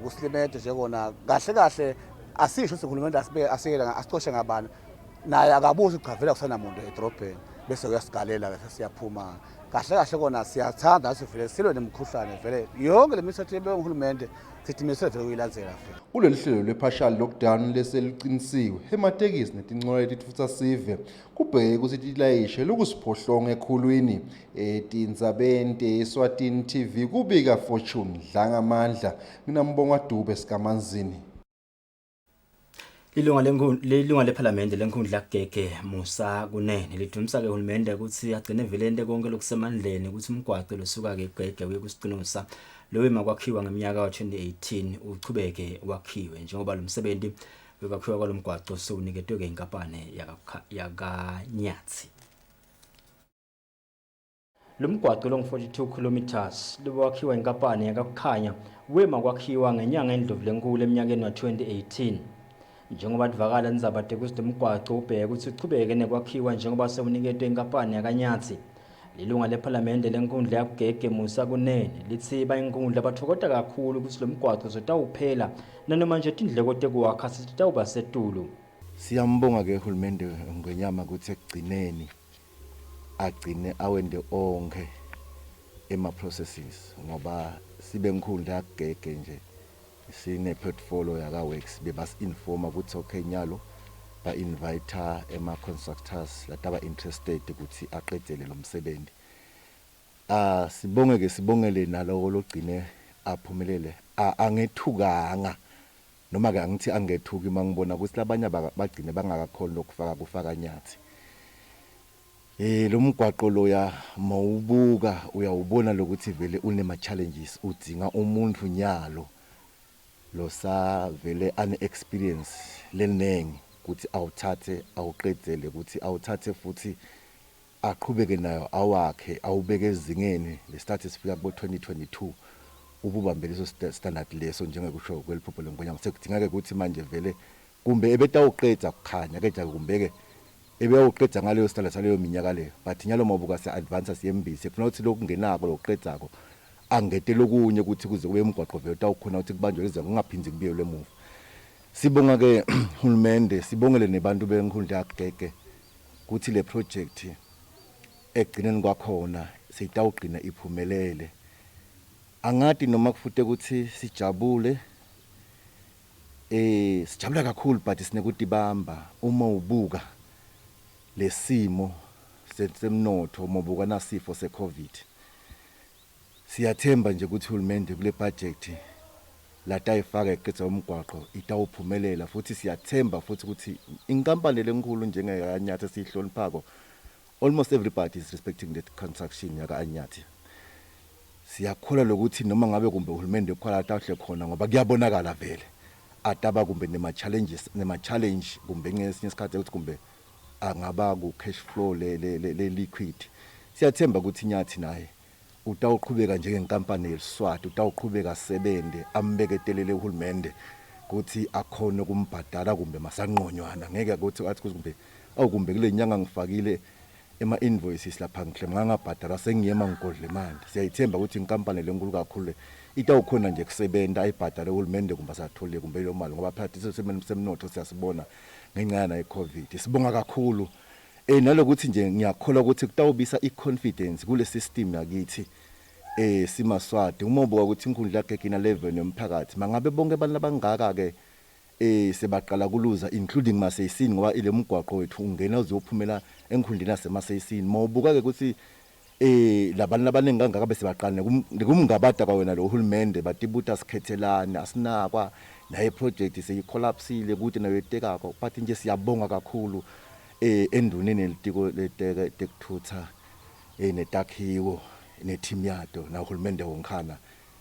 kuSilimede nje kona kahle kahle asisho ukuthi uhulumende asikela asicoshe ngabani naye akabuzi ukuvela kusana muntu edrobheni bese uyasigalela ke siyaphuma kahle kahle kona siyathanda asivele silwe nemkhuhlane vele yonke lemithetho yebehulumende sithi mase vele uyilandzela vele. Kuleli hlelo lepartial lockdown leseliqinisiwe ematekisi netincola letitfutsa sive kubheke ukuthi tilayishe lokusiphohlongo ekhulwini etindzabeni Eswatini TV kubika Fortune Dlangamandla nginambonga Dube sikaManzini. Lilunga lePhalamende lenkundla Gege Musa kunene lidumisa ke uhulumende ukuthi agcine velente konke lokusemandleni ukuthi umgwaqo losuka ke Gege uye kusiqinusa lowe makwakhiwa ngeminyaka ka2018 uchubeke wakhiwe njengoba lomsebenzi wekwakhiwa kwalomgwaqo sowuniketwe ke inkampani yakanyatsi. Lomgwaqo long 42 kilometers liwakhiwa inkampani yakakukhanya wema kwakhiwa ngenyanga endlovulenkulu eminyakeni wa2018 njengoba livakala ndzabade ukuthi umgwaqo ubheke ukuthi uchubeke nekwakhiwa njengoba sewuniketwe inkampani yakanyatsi. Lilunga lePhalamende lenkundla yakugege Musa kunene lithi bayinkundla bathokota kakhulu ukuthi lo mgwaqo uzotawuphela nanoma nje tindleko tekuwakha sitawuba setulu. Siyambonga ke uhulumende ngwenyama ukuthi ekugcineni agcine awende onke ema processes ngoba sibe ngikhundla yakugege nje sine portfolio yaka works bebas informa ukuthi okay nyalo ba invite ema constructors lataba interested ukuthi aqedele lo msebenzi. Sibongele nalo logcine aphumelele. Angethukanga noma ke angithi angethuki mangibona ukuthi labanye bagcine bangakakhona ukufaka nyathi. Lo mgwaqo loya mawubuka uyawubona lokuthi vele unema challenges udinga umuntu nyalo lo sa vele unexperience lenengi ukuthi awuthathe awuqedele ukuthi awuthathe futhi aqhubeke nayo awakhe awubeke ezingeni lesithathe sifika ku 2022 ububambe leso standard leso njengekusho kweliphupho lenkonyama sekudinga ke ukuthi manje vele kumbe ebetawuqedza kukhanya keja kumbeke ebeyawuqedza ngaleyo standard saleyo minyaka leyo but nyalo mabuka se advance siyembisi kufuna ukuthi lokungenako lokuqedzako angete lokunye ukuthi kuze kube umgwaqo vele utawukhona ukuthi kubanjwe lezi kungaphindi kubiyelwe emuva. Sibonga ke uhulumende sibongele nebantu benkundla yakugege ukuthi le project egcineni kwakhona sitawugcina iphumelele. Angati noma kufute ukuthi sijabule sijabula kakhulu but sinekuthi bamba uma ubuka lesimo semnotho mobuka nasifo seCovid. Siyathemba nje ukuthi uhulumende kule budget latayifaka eqedza umgwaqo itawuphumelela futhi siyathemba futhi ukuthi inkampani lenkulu njengeAnyathi sihloniphako almost everybody is respecting the construction yaka Anyathi. Siyakhola lokuthi noma ngabe kumbe uhulumende ukhola atahle khona ngoba kuyabonakala vele ataba kumbe nema challenge kumbe ngesinye isikhathi ukuthi kumbe angaba ku cash flow le liquid. Siyathemba ukuthi Nyathi naye utawuqhubeka njengenkampani yeSwati utawuqhubeka sebende ambeketelele uhulumende ukuthi akhona ukumbhadala kumbe masanqonywana ngeke ukuthi athi kumbe awukumbe kule nyanga ngifakile ema invoices lapha ngiclaim ngangabhadala sengiyema ngigodle imali. Siyayithemba ukuthi inkampani lenkulu kakhulu itawukhona nje kusebenta ayibhadale uhulumende kumbe sathole kumbe lo mali ngoba phakathi semnotho siyasibona ngenxa yana iCovid. Sibonga kakhulu nalokuthi nje ngiyakhola ukuthi kutawubisa iconfidence kule system yakithi simaSwati uma ubuka ukuthi inkundla yakhe ina level yomphakathi mangabe bonke abantu abangaka ke sebaqala kuluza including maseyisini ngoba ile mgwaqo wethu ungena uzophumela enkhundleni yasemaseyisini mawubuka ke ukuthi labantu abaningi kangaka bese baqala kumngabada kwawena lo uhulumende batibuta sikhethelana asinakwa naye project seyicollapsile ukuthi nayo etekako but nje siyabonga kakhulu enduneni elitiko letekuthutha netakhiwo neteam yato na uhulumende wonkhana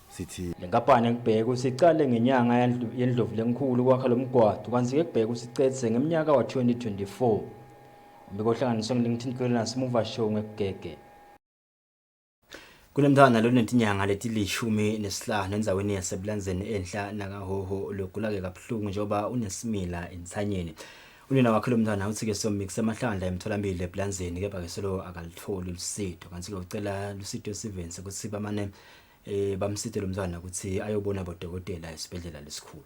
sithi lenkampani ekubheka ukuthi icale ngenyanga yendlovu lenkulu kwakha lo mgwaqo kanti ke kubheka ukuthi icedze ngeminyaka wa 2024 bekuhlanganiswa ngeLinkedIn Career Smooth Show ngekugege. Kunemntwana lo netinyanga letilishumi nesihlanu endzaweni yaseBlanzeni enhla nakahoho lokulake kabuhlungu njengoba unesimila entsanyeni. Unina wakhe lo mntwana uthi ke somix emahlandla emtholampilo eBlanzeni kepha ke selo akalitholi usizo kanti ke ucela lusizo Stevens ukuthi bamane bamsite lo mntwana ukuthi ayobona bodokotela esibhedlela lesikhulu.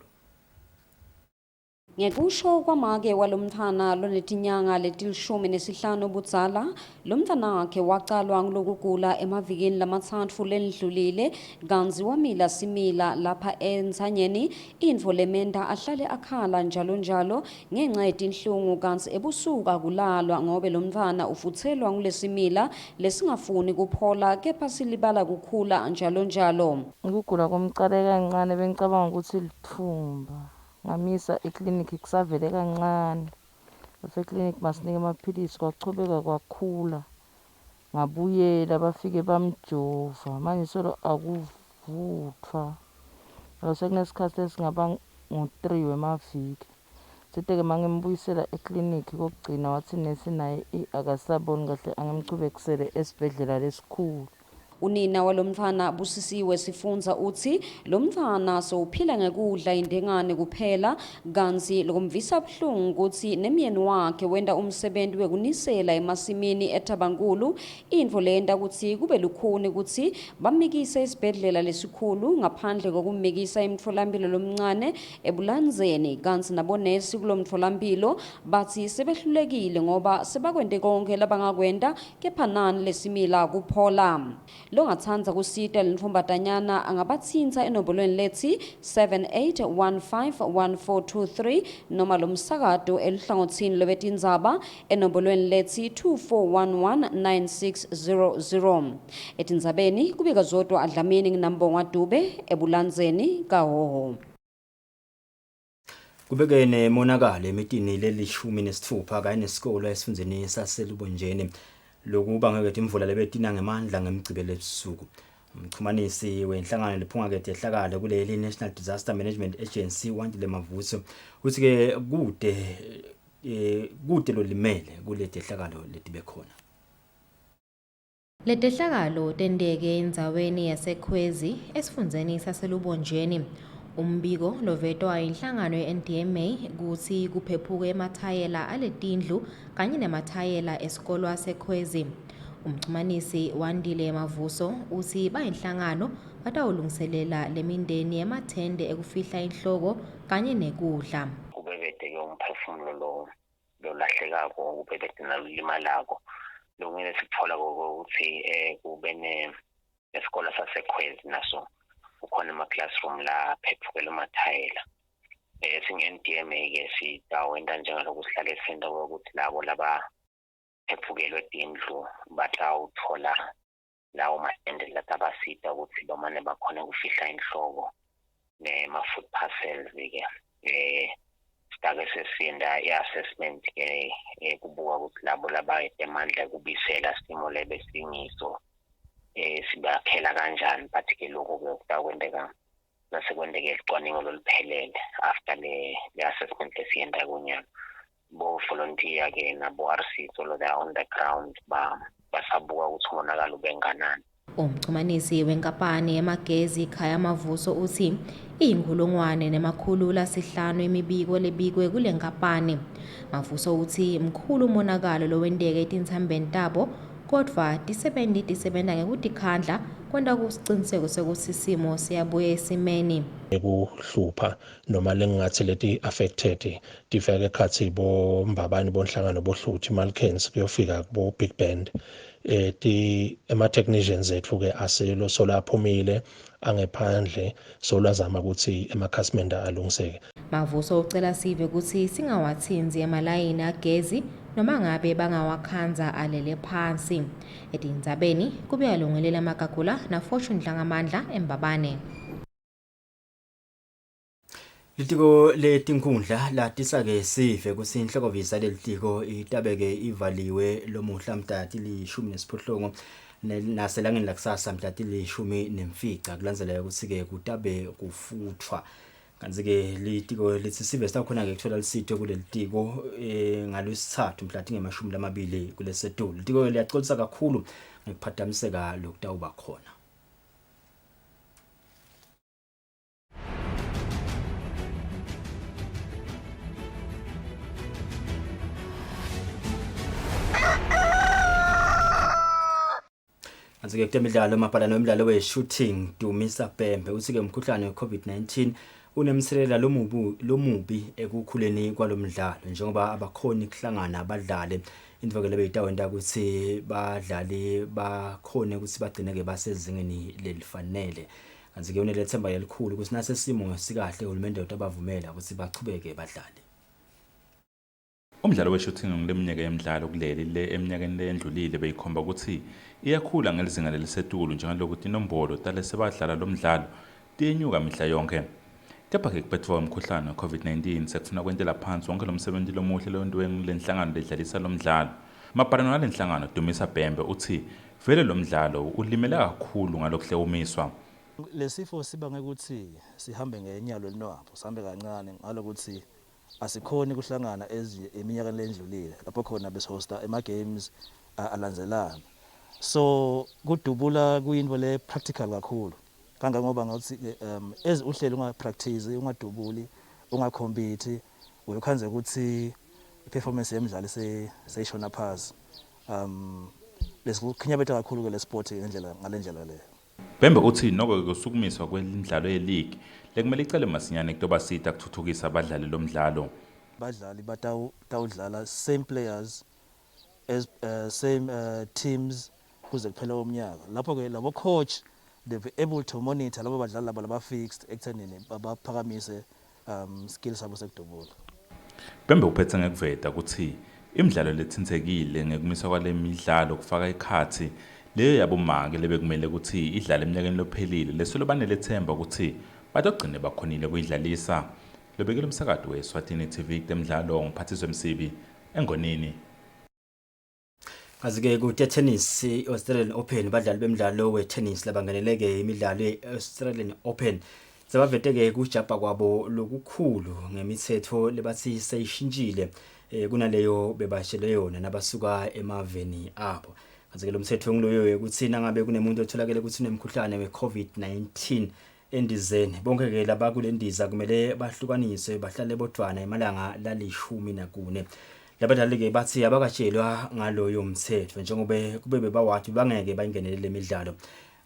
Ngekusho kwamake walomthana lonetinyanga letilishumi nesihlanu ubudzala lomthana wakhe wacalwa ngilokugula emavikini lamathathu lendlulile kanzi wamila simila lapha entsanyeni info lemenda ahlale akhala njalo njalo ngenxa yetinhlungu kanzi ebusuka kulalwa ngobe lomthana ufuthelwa ngulesimila lesingafuni kuphola kepha silibala kukhula njalo njalo. Ukugula komcale kancane bengicabanga ukuthi lithumba ngamisa eklinikhi kusavele kancane baseklinikhi basinike amaphilisi kwachubeka kwakhula ngabuyela bafike bamjova manje solo akuvuthwa sekunesikhathi esingaba ngo-3 wemaviki siteke mangembuyisela eklinikhi kokugcina wathi nesi naye akasaboni kahle angemchubekisele esibhedlela lesikhulu. Unina walomthana busisiwe sifunza uthi lomthana sophila ngekudla indengane kuphela kanzi lokumvisa buhlungu ukuthi nemyeni wakhe wenda umsebenzi wekunisela emasimini eThabankulu info lenda ukuthi kube lukhuni ukuthi bamikise isibhedlela lesikhulu ngaphandle kokumikisa emtholampilo lomncane eBulanzeni kanzi nabonesi kulomtholampilo bathi sebehlulekile ngoba sebakwende konke labangakwenda kepha nani lesimila kuphola. longathandza kusita lentfombatanyana angabatsinta enombolweni lethi 78151423 noma lomsakato eluhlangothini lwetindzaba enombolweni lethi 24119600. Etindzabeni kubika zodwa Dlamini nginambongwa Dube ebulandzeni kaHhohho. Kubeke nemonakalo emitini lelishumi nesithupha kanye nesikole esifundeni saselubonjeni lokuba ngeke imvula lebetina ngemandla ngemigcibelo ebusuku. Umxhumanisi wenhlangano lephungakethe ehlakale kuleli National Disaster Management Agency wandile Mavuso uthi ke kude lo limele kuleti ehlakalo letibe khona. Letehlakalo tendeke endzaweni yaseKhwezi esifundzeni saselubonjeni. Umbiko lovetwa inhlangano ye-NDMA kuthi kuphephuke emathayela aletindlu kanye nemathayela esikolwa seKhwezi. Umxhumanisi wandile Mavuso uthi bayinhlangano batawulungiselela lemindeni yemathende ekufihla inhloko kanye nekudla. Kubebedeke umphefumulo lo lahlekako kubebede nalimalako. Lungile sikuthola ukuthi kube nesikole saseKhwezi naso ukhona ama-classroom la phephukelwe amathayela. Singe-NDMA ke sidawenda njengalokhu sihlale senda ukuthi labo laba phephukelwe tindlu batawuthola lawo mathende latabasita ukuthi bamane bakhona ukufihla inhloko nema-food parcels ke. Sitake sesiyenda i-assessment ke kubuka ukuthi labo labayede amandla ekubisela simo lebesingiso sibakhela kanjani but ke lokho ke kutakwendeka nasekwendeke icwaningo loluphelele after le assessment lesiyenda kunyaka. Bo volunteer ke nabo RC so they are on the ground basabuka ukuthi umonakalo ubenganani. Umxhumanisi wenkampani yamagezi Khaya Mavuso uthi iyinkulungwane nemakhulu lasihlanu imibiko lebikwe kule nkampani. Mavuso uthi mkhulu umonakalo lowendeke etinthambeni tabo kodwa tisebenta ngekutikhandla kwenta kusiciniseko sekuthi isimo siyabuya esimeni. Ekuhlupha noma lengathi leti affected tifeke ekhathi bo mbabani bonhlangano bohluthi Malkens kuyofika bo Big Band. Ema technicians ethu ke aselo solaphumile angephandle solazama ukuthi emakhasimenda alungiseke. Mavuso ucela sive ukuthi singawathinzi emalayini agezi noma ngabe bangawakhanza alele phansi. Etindzabeni kubuya lungelela Magagula na Fortune Dlangamandla eMbabane. Litiko letinkundla latisake sive kusinhloko visa lelitiko itabeke ivaliwe lomuhla mtati li-18 naselangeni lakusasa mtati li-14 kulandzeleka ukuthi ke kutabe kufuthwa. Kanti ke litiko lithi sive sitakhona ke kuthola lisitho kulelitiko ngalwesithathu mhlati nge-20 kulesetulu. Litiko liyaxolisa kakhulu ngekuphathamiseka lokutawuba khona. Azike kutemidlalo maphalana wemidlalo we-shooting Dumisa Bhembe uthi ke umkhuhlane we-COVID-19 unemthelela lomubi ekukhuleni kwalomdlalo njengoba abakhoni kuhlangana abadlale indvokele beyitawenda ukuthi badlali bakhone ukuthi bagcineke basezingeni lelifanele. Azike unelethemba elikhulu ukuthi nase simo sikahle uhulumende utabavumela ukuthi bachubeke badlale. Umdlalo we-shooting ngileminyaka yemidlalo kuleli le eminyakeni lendlulile beyikhomba ukuthi iyakhula ngelizinga lelisetulu njengalokuthi inombolo talese badlala lo mdlalo tiyenyuka mihla yonke. Kepha ke kuphethuka umkhuhlane we-COVID-19 sekufuna kwentela phansi wonke lo msebenzi lomuhle lowentiwe ngulenhlangano ledlalisa lo mdlalo. Maphalana nalenhlangano Dumisa Bhembe uthi vele lo mdlalo ulimele kakhulu ngalokuhle umiswa. Lesifo sibange ukuthi sihambe ngenyalo linwabo sihambe kancane ngalokuthi asikhoni kuhlangana eminyaka lendlulile lapho khona beshosta ema-games alandzelana. So kudubula kuyinto le practical kakhulu kangangoba ngathi uhlelo ungapractice ungadubuli ungacompete uyokhanze ukuthi iperformance yemidlalo seyishona phansi. Lesikukhinyabetha kakhulu ke le sport ngalendlela leyo. Bhembe uthi noko kusukumiswa kwemidlalo ye-league lekumele icele masinyane kutoba sita kuthuthukisa abadlali lo mdlalo. Badlali batawudlala same players as same teams kuze kuphela umnyaka. Lapho ke labo coach they've been able to monitor labo badlali labo laba fixed ekuthenini baphakamise skills abo sekudubula. Bembe uphethe ngekuveta ukuthi imidlalo lethintekile ngekumiswa kwale midlalo kufaka ikhathi leyo yabomake lebekumele ukuthi idlale eminyakeni lophelile leso lobanelethemba ukuthi batogcine bakhonile kuyidlalisa. Lobekele umsakazo weSwatini TV kutemidlalo ngiphathiswe Msibi engonini. Kazi-ke ku-tennis i-Australian Open badlali bemidlalo we-tennis labangeneleke imidlalo ye-Australian Open sebavete-ke kujabha kwabo lokukhulu ngemithetho lebathi seyishintshile kunaleyo bebashele yona nabasuka emaveni abo. Kazi-ke lo mthetho ngiloyo ukuthi nangabe kunemuntu otholakele ukuthi unemkhuhlane we-COVID-19 endizeni bonke-ke laba kule ndiza kumele bahlukaniswe bahlale bodwana emalanga lali-14. Labadlali-ke bathi abakatshelwa ngaloyo mthetho njengoba kube bebawathi bangeke bayingenele le midlalo.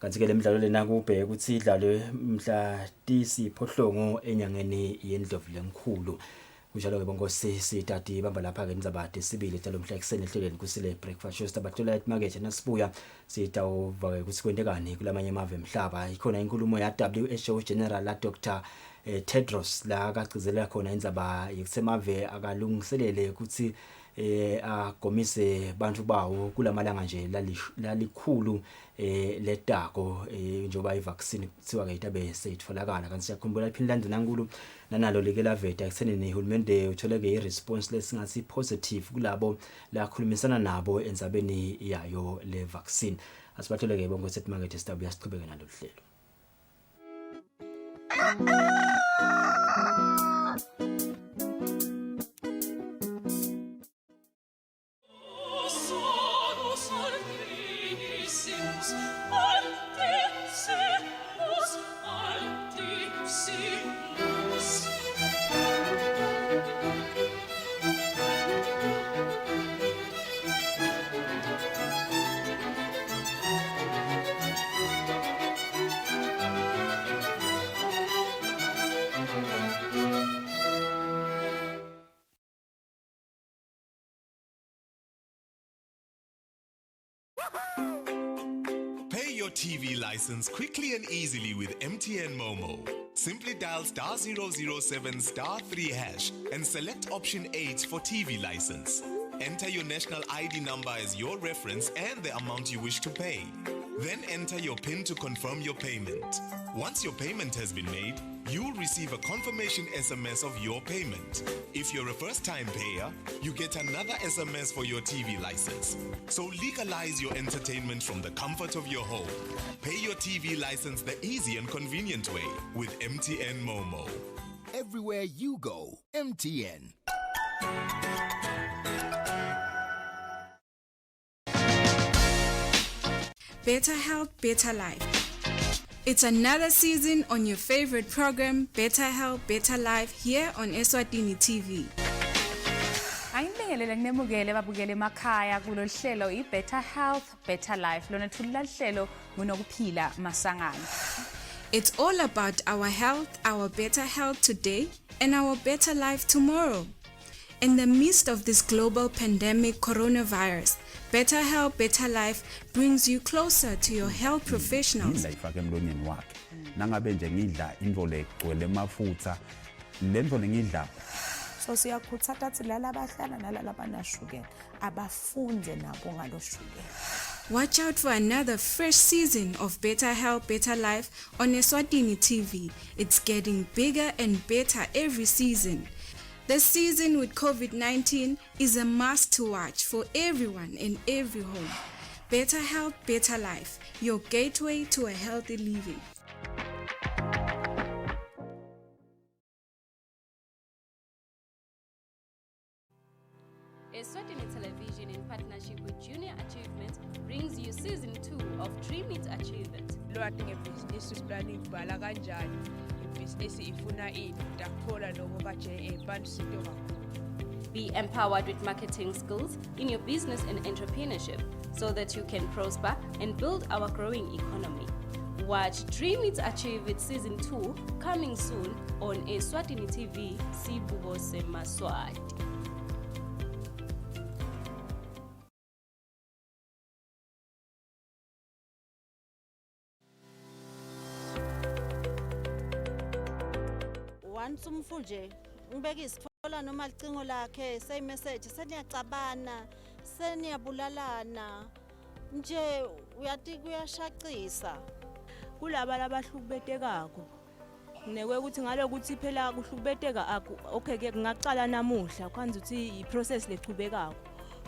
Kanti-ke le midlalo lena kubheke ukuthi idlalwe mhla tisiphohlongo enyangeni yeNdlovulenkhulu. Kunjalo-ke bonkosi sitati bamba lapha-ke nizabade sibili njalo mhla ekuseni ehlelweni Kusile breakfast show sitabatola emarket nasibuya sitawuva-ke ukuthi kwentekani kulamanye amave emhlaba. Ikhona inkulumo ya WHO General la Dr. Tedros la kagcizelela khona indzaba yekusemave akalungiselele ukuthi agomise bantu bawo kulamalanga nje lalikhulu letako njoba ivaccine kuthiwa ke itabe seyitfolakala. Kanti siyakhumbula iPhinland nankulu nanalo leke laveta ekuthenini ihulumende utholeke i-response lesingathi positive kulabo la khulumisana nabo endzabeni yayo le vaccine. Asibatholeke bonke sethi market sitabuya siqhubeke nalo hlelo. Pay your TV license quickly and easily with MTN Momo. Simply dial *007 *3# and select option 8 for TV license. Enter your national ID number as your reference and the amount you wish to pay. Then enter your PIN to confirm your payment. Once your payment has been made, you'll receive a confirmation SMS of your payment. If you're a first-time payer, you get another SMS for your TV license. So legalize your entertainment from the comfort of your home. Pay your TV license the easy and convenient way with MTN Momo. Everywhere you go, MTN. Better health, better life. It's another season on your favorite program, Better Health, Better Life, here on Eswatini TV. Ayinibingelele nginemukele babukele emakhaya kulolu hlelo i-Better Health, Better Life. Lona thulula hlelo ngonokuphila masangana. It's all about our health, our better health today, and our better life tomorrow. In the midst of this global pandemic coronavirus, Better Health, Better Life brings you closer to your health professionals. Ifake emlonyeni wakhe. Nangabe nje ngidla indlo legcwele amafutha, lendlo ngidla. So siyakhuthaza ukuthi lala abahlala nalala abanashukela abafunde nabo ngaloshukela. Watch out for another fresh season of Better Health, Better Life on Eswatini TV. It's getting bigger and better every season. This season with COVID-19 is a must to watch for everyone in every home. Better Health, Better Life, your gateway to a healthy living. Eswatini Television, in partnership with Junior Achievement, brings you season 2 of Dream It Achieve It. Lwati ngebhizinisi siplani ibhala kanjani, ibhizinisi ifuna ini, ndakhola lokho kaje bantu sinto kakhulu. Be empowered with marketing skills in your business and entrepreneurship so that you can prosper and build our growing economy. Watch Dream It Achieve It season 2 coming soon on Eswatini TV, Sibubo Semaswati. once umfuje ngibeka isitfola noma licingo lakhe say-message seniyacabana seniyabulalana nje uyati kuyashacisa kulaba labahlukubetekako nekwe ukuthi ngalokuthi phela kuhlukubeteka okay ke ngaqala namuhla kwanza ukuthi iprocess lechubekako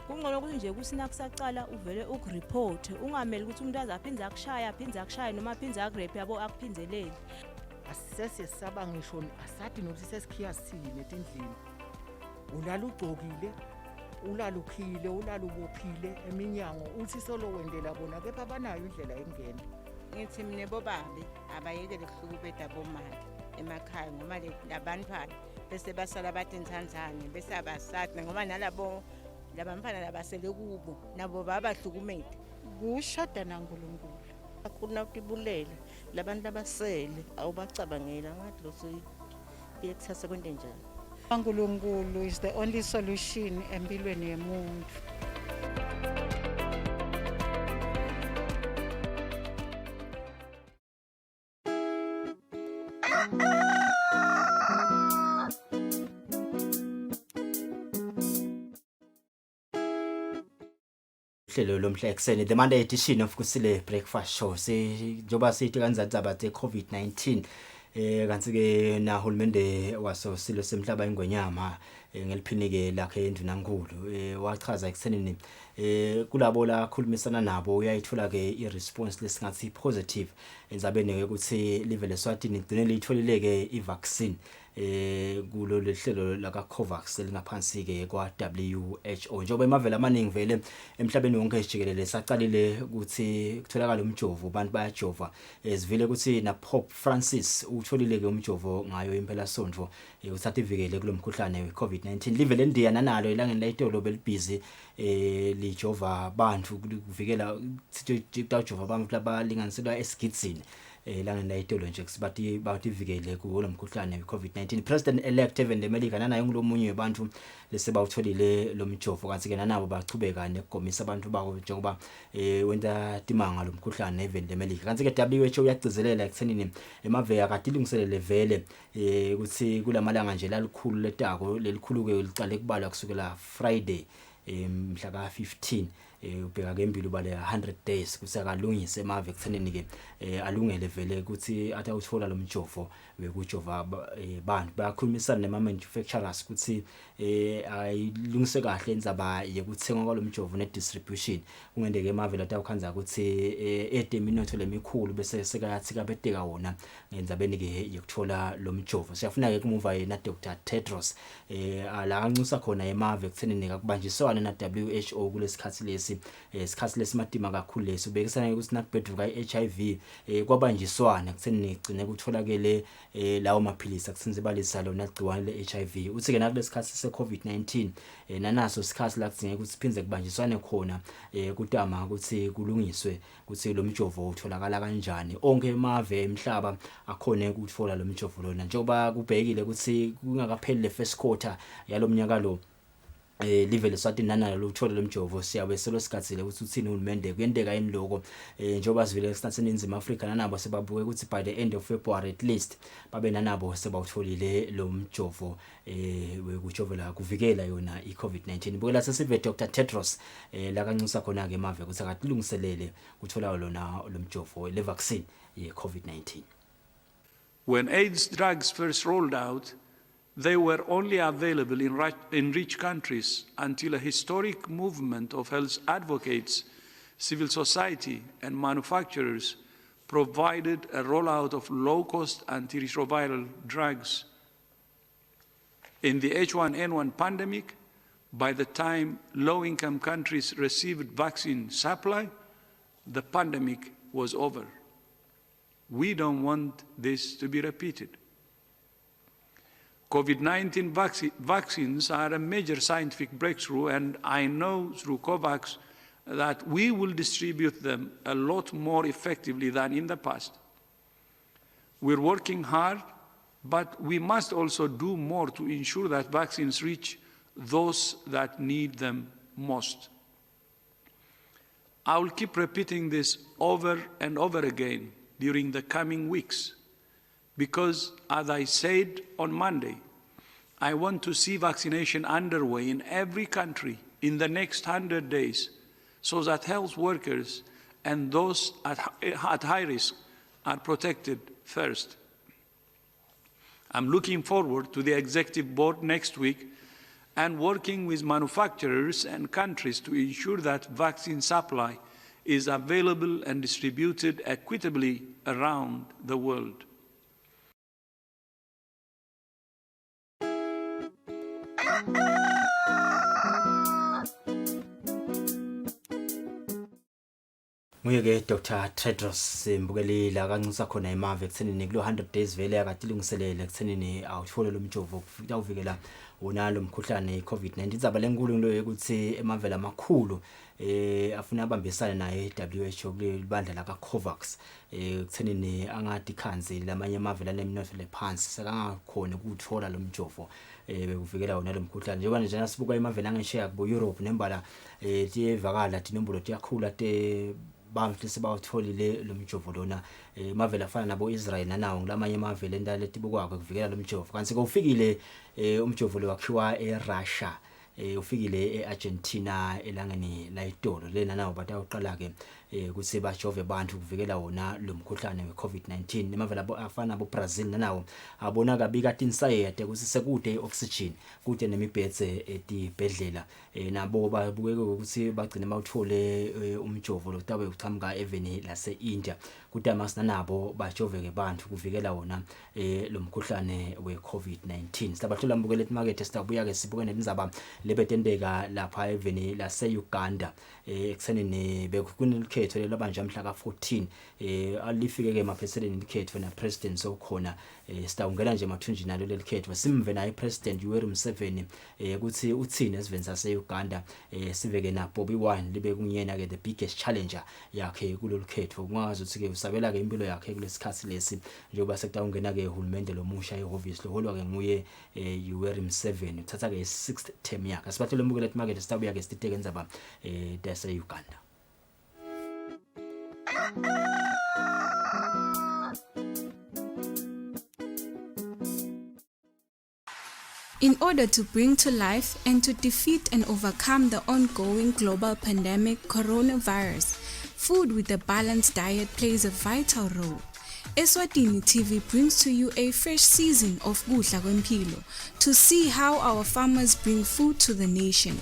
kungcono ukuthi nje kusina kusaqala uvele ukureport ungameli ukuthi umuntu azaphindza akushaya noma aphindza akurepe yabo akuphinzelele asisesiyesaba ngisho asathi nokuthi sesikhiya sile etindlini ulala ugcokile ulala ukhile ulala ubophile eminyango uthi solo wendela bona kepha abanayo indlela yengena ngithi mine bobabe abayekele kuhlukubeda bomali emakhaya ngoba labantwana bese basala bathi ntsandzane bese abasathe ngoba nalabo labantwana labasele kubo nabo babahlukumede kushoda naNkulunkulu akuna ukubulele labantu abasele awubacabangela ngathi loso biyekuthatha kwente njalo uNkulunkulu is the only solution empilweni yemuntu. Hlelo lomhla ekseni the Monday edition of Kusile breakfast show njoba sithi kanzansi abathe COVID-19 kanti ke na hulumende waso silo semhlaba ingwenyama ngeliphinike lakhe endunankulu wachaza eksenini kulabo la khulumisana nabo uyayithola ke iresponse lesingathi positive enzabeni ukuthi live leSwatini igcine litholile ke ivaccine kulo lehlelo laka Covax elingaphansi ke kwa WHO njoba emavela amaningi vele emhlabeni wonke jikelele saqalile ukuthi kutholakala umjovo abantu bayajova ezivile ukuthi na Pope Francis utholile ke umjovo ngayo impela sonto uthatha ivikele kulomkhuhlane weCovid-19 live leNdiya nanalo ilangeni layitolo belibhizi lijova abantu kuvikela sijova abantu labalinganiselwa esigitsini langeni layitolo nje sibathi bayivikele kulo mkhuhlane weCovid-19 President elect Evan America nanayo ngulomunye wabantu lesebawutholile lo mjovo kanti ke nanabo bachubeka nekugomisa abantu bako njengoba wenta timanga lo mkhuhlane Evan America kanti ke WHO uyagcizelela ekuthenini emave akadilungiselele vele ukuthi kulamalanga nje lalikhulu letako lelikhulu ke licale kubalwa kusukela Friday mhla ka 15 ubheka ke impilo bale 100 days kusakalungise emave ekuthenini ke alungele vele ukuthi athi awuthola lo mjovo wekujova abantu bayakhulumisana nema manufacturers ukuthi ayilungise kahle indzaba yekuthenga kwalo mjovo ne distribution kungendeke emave lathi awukhanza ukuthi eteminotho lemikhulu bese sekayathi kabeteka wona ngenzabeni ke yokuthola lo mjovo siyafuna ke kumuva yena Dr Tedros la kancusa khona emave ekuthenini kakubanjiswana na WHO kulesikhathi lesi isikhathi lesimadima kakhulu leso ubekisana ukuthi nakubheduka iHIV kwabanjiswana kutheni igcine kutholakele lawo maphilisi akusenze balisa lona igciwane leHIV uthi ke nakulesikhathi seCovid-19 nanaso isikhathi la kudingeka ukuthi siphinze kubanjiswane khona kutama ukuthi kulungiswe ukuthi lo mjovo utholakala kanjani onke emave emhlaba akhone ukuthola lo mjovo lona njengoba kubhekile ukuthi kungakapheli le first quarter yalomnyaka lo live leSwatini nanalo lokuthola lo mjovo siyabe selosikhathile ukuthi uthini uhulumende kuyendeka yini lokho njengoba sivile esinatini inzima Africa nanabo sebabuke ukuthi by the end of February at least babe nanabo sebawutholile lo mjovo wekujovela kuvikela yona iCovid-19 bukela sesive Dr Tedros la kancusa khona ke emave ukuthi akadilungiselele kuthola lona lo mjovo le vaccine yeCovid-19. When AIDS drugs first rolled out, they were only available in rich countries until a historic movement of health advocates, civil society, and manufacturers provided a rollout of low-cost antiretroviral drugs. In the H1N1 pandemic, by the time low-income countries received vaccine supply, the pandemic was over. We don't want this to be repeated. COVID-19 vaccines are a major scientific breakthrough, and I know through COVAX that we will distribute them a lot more effectively than in the past. We're working hard, but we must also do more to ensure that vaccines reach those that need them most. I will keep repeating this over and over again during the coming weeks. Because, as I said on Monday, I want to see vaccination underway in every country in the next 100 days so that health workers and those at high risk are protected first. I'm looking forward to the executive board next week and working with manufacturers and countries to ensure that vaccine supply is available and distributed equitably around the world. Nguye-ke Dr. Tedros Mbukelile akancisa khona imave ekuthenini kulo 100 days vele akade ilungiselele ekuthenini awuthole lo mjovo awuvikela wona lo mkhuhlane i-COVID-19. Izaba lenkulu into ukuthi emavela amakhulu afuna abambisane naye WHO kulibandla la ka-COVAX ekuthenini angadi khanzi lamanye amavela anemnotho lephansi sekangakhona ukuthola lo mjovo bekuvikela wona lo mkhuhlane. Njengoba nje nasibuka emavela angesheya kubo Europe nembala tiyevakala tinombolo tiyakhula bantu sebawutholile lo mjovo lona mavela afana nabo Israel nanawo ngilamanye amavela endale tibukwako kuvikela lo mjovo kanti kofikile umjovo lo wakhiwa eRussia ufikile eArgentina elangeni la itolo lena nawo batawuqala ke ukuthi bajove abantu kuvikela wona lo mkhuhlane weCovid-19 nemavela afana bo Brazil nanawo abona kabi kati insayede ukuthi sekude oxygen kude nemibhedze etibhedlela nabo babukeke ukuthi bagcine bawuthole umjovo lo tabe uqhamuka eveni lase India kude amasina nabo bajove ke abantu kuvikela wona lo mkhuhlane weCovid-19 sibathola mbukele emarket sitabuya ke sibuke nebizaba lebetendeka lapha eveni lase Uganda ekuthenini bekunikhetho lelabanje mhla ka14 alifike ke emapheseleni ikhetho na president sokhona sitawungena nje mathunji nalo lelikhetho simve naye president Yoweri Museveni ukuthi uthini esiveni sase Uganda siveke na Bobby Wine libe kunyena ke the biggest challenger yakhe kulolu khetho kungazi ukuthi ke usabela ke impilo yakhe kulesikhathi lesi njengoba sekutawungena ke uhulumende lomusha ehhovisi loholwa ke nguye Yoweri Museveni uthatha ke 6th term yakhe sibathole mbukele emarket sitabuya ke sititeke ndzaba dase Uganda. In order to bring to life and to defeat and overcome the ongoing global pandemic coronavirus, food with a balanced diet plays a vital role. Eswatini TV brings to you a fresh season of Kudla Kwempilo to see how our farmers bring food to the nation,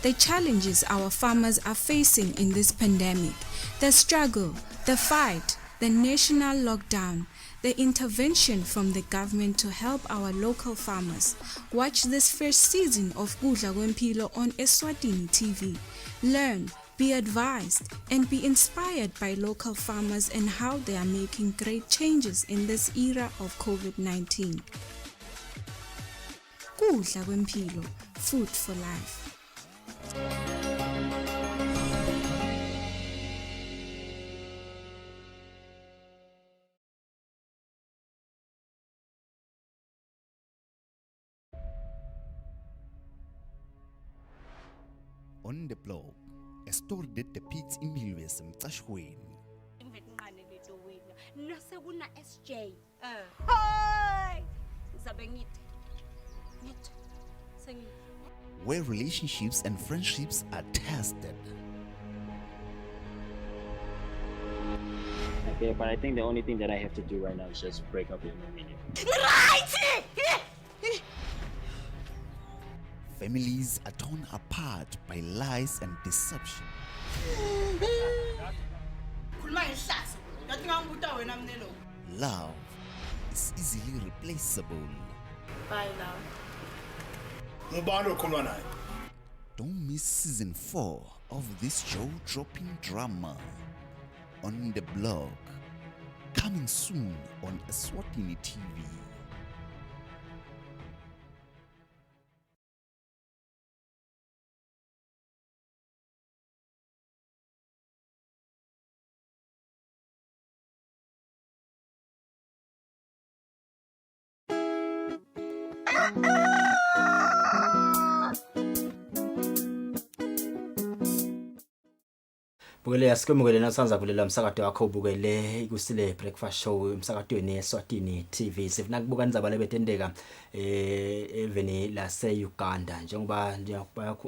the challenges our farmers are facing in this pandemic, the struggle, the fight, the national lockdown, the intervention from the government to help our local farmers. Watch this first season of Kudla Kwempilo on Eswatini TV. Learn, be advised, and be inspired by local farmers and how they are making great changes in this era of COVID-19. Kudla Kwempilo, food for life. On the blog, a story that depicts impilo yasemcashweni. Nasekuna SJ. Hi. Zabe ngithi. Where relationships and friendships are tested. Okay, but I think the only thing that I have to do right now is just break up with Mimi. Right! Families are torn apart by lies and deception. Love is easily replaceable. Bye, love. Don't miss season 4 of this jaw-dropping drama on the blog. Coming soon on Eswatini TV. Bukele asikwemukele nasanza kulela umsakazo wakho ubukele ikusile breakfast show emsakadweni Eswatini TV. Sifuna kubuka indzaba lebetendeka eveni lase Uganda njengoba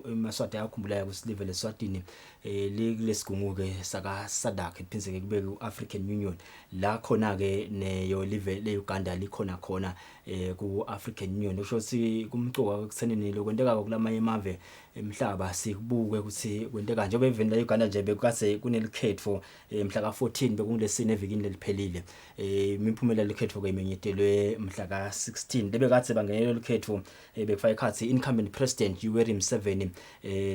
emaswati ayakhumbula kusilive leSwatini lesigunguke saka SADC iphindze kube ku African Union la khona ke neyo live le Uganda likhona khona ku African Union kusho ukuthi kumcuka kuthenini lokwenteka kulamanye emave emhlaba sikubuke ukuthi kwenteka njengoba eveni la Uganda nje bekase kunelikhetho mhla ka 14 bekungilesine evikini leliphelile imiphumela lekhetho ke imenyetelwe mhla ka 16 lebekathe bangenelo lekhetho bekufaka ikhathi incumbent president Yoweri Museveni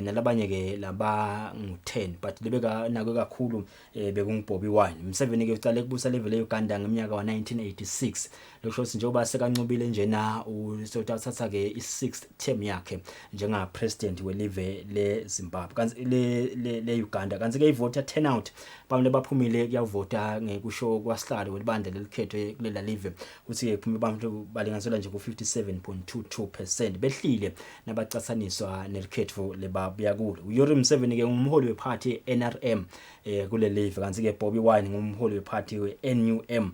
nalabanye ke laba ngu10 but lebeka nako kakhulu bekungibhobhi wine Museveni ke uqale kubusa level eUganda ngeminyaka wa 1986 lokho njengoba sekancubile njena usothatha ke i6th term yakhe njenga president welive le Zimbabwe kanti le Uganda kanti ke ivota turnout bamle baphumile kuyavota ngekusho kwasihlalo welibandla lelikhetho kulela live uthi ke phuma abantu balinganiselwa nje ku 57.22% behlile nabacathaniswa nelikhetho lebabuya kulo uYoweri Museveni ke umholi weparty NRM kule live kanti ke Bobby Wine ngumholi weparty weNUM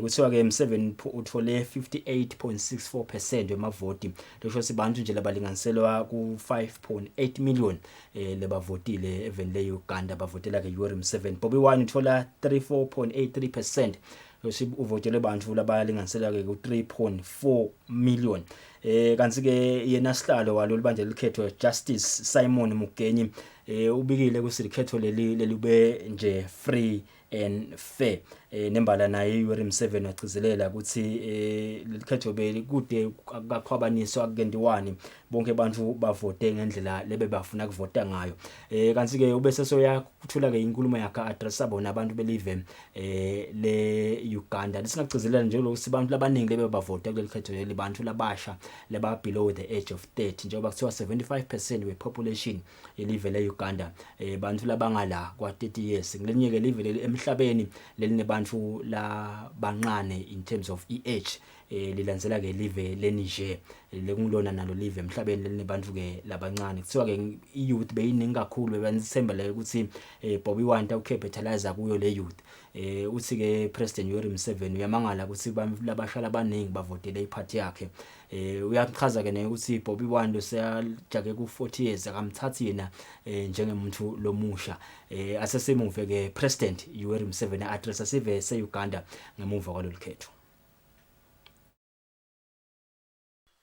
kuthiwa ke M7 uthole 58.64% wemavoti lokho sibantu nje labalinganiselwa ku 5.8 million lebavotile even le Uganda bavotela ke Yoweri Museveni Bobby Wine uthola 34.83% losi uvotele abantu labalinganiselwa ke ku 3.4 million kanti ke yena sihlalo walo libandla lelikhetho Justice Simon Mugenyi ubikile kusilikhetho lelube nje free and fair nembala naye Yoweri Museveni wagcizelela ukuthi lelikhetho belikude akakhwabaniswa akwendiwani bonke abantu bavote ngendlela lebe bafuna kuvota ngayo kanti ke ubese soya kuthula ke inkulumo yakhe addressa bona abantu belive le Uganda lisingagcizelela nje lokuthi abantu labaningi lebe bavote kulelikhetho lebantu labasha leba below the age of 30 njengoba kuthiwa 75% wepopulation elive le Uganda bantu labangala kwa 30 years ngelinye ke live emhlabeni lelinebantu la banqane in terms of age lilandzela ke live le Niger lekungilona nalo live emhlabeni lelinebantu ke labancane kuthiwa ke youth beyiningi kakhulu bebanithemba le ukuthi Bobby Wine ukapitalize kuyo le youth uthi ke President Yoweri Museveni uyamangala ukuthi labashala abaningi bavotele iparty yakhe uyachaza ke ukuthi Bobby Wine useyajake ku 40 years akamthathi yena njengemuntu lomusha asesemuve ke President Yoweri Museveni addressa sive se Uganda ngemuva kwalolukhetho.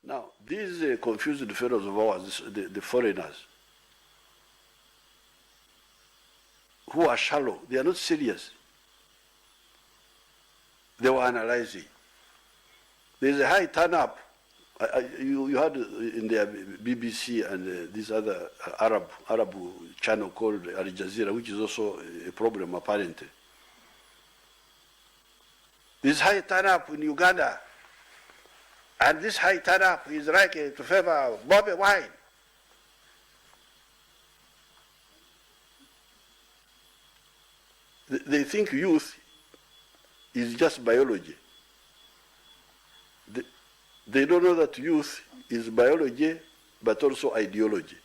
Now, these confused fellows of ours, the foreigners, who are shallow, they are not serious. They were analyzing. There's a high turn-up. You had in the BBC and this other Arab channel called Al Jazeera, which is also a problem apparently. This high turn-up in Uganda, and this high turn-up is like to favor Bobby Wine. They think youth is just biology. They don't know that youth is biology, but also ideology.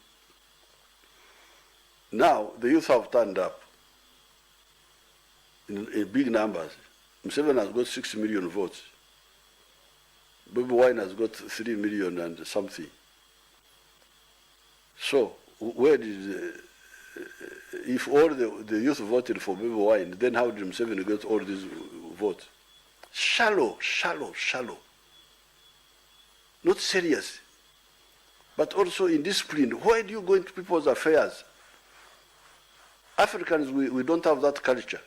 Now, the youth have turned up in big numbers. Museveni has got 6 million votes. Bobby Wine has got 3 million and something. So, where did, if all the youth voted for Bobby Wine, then how did Museveni get all these votes? Shallow. Not serious, but also indisciplined. Why do you go into people's affairs? Africans, we don't have that culture.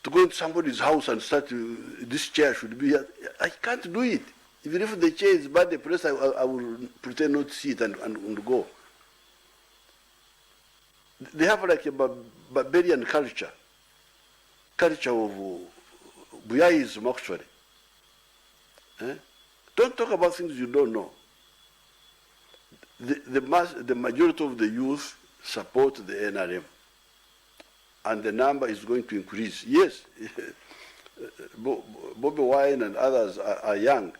To go into somebody's house and start, this chair should be here. I can't do it. Even if the chair is bad, the place, I will pretend not to see it and go. They have like a barbarian culture of Buyaism actually. Don't talk about things you don't know. The majority of the youth support the NRM. And the number is going to increase. Yes, Bobby Wine and others are young.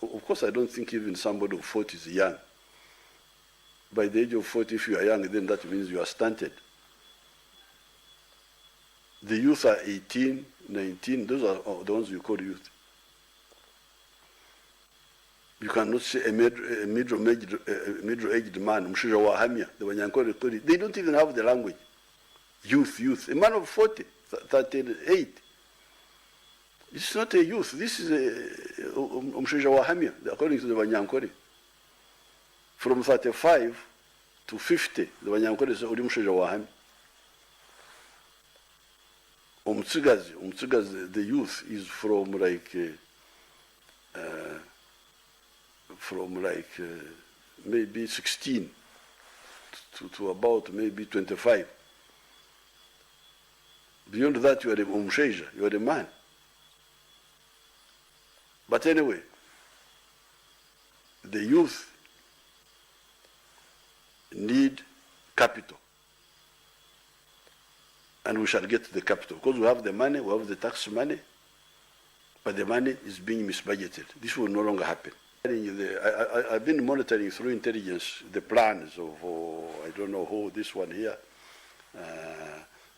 Of course, I don't think even somebody of 40 is young. By the age of 40, if you are young, then that means you are stunted. The youth are 18, 19, those are the ones you call youth. You cannot say a middle-aged man, Mshisha Wahamia, the Wanyankore, they don't even have the language. Youth. A man of 40, 38. It's not a youth. This is a Mshisha Wahamia, according to the Wanyankore. From 35 to 50, the Wanyankore is Mshisha Wahamia. Umtsigazi, the youth is from maybe 16 to about maybe 25. Beyond that, you are a umsheja, you are a man. But anyway, the youth need capital. And we shall get the capital. Because we have the money, we have the tax money, but the money is being misbudgeted. This will no longer happen. I've been monitoring through intelligence the plans of, I don't know who, this one here.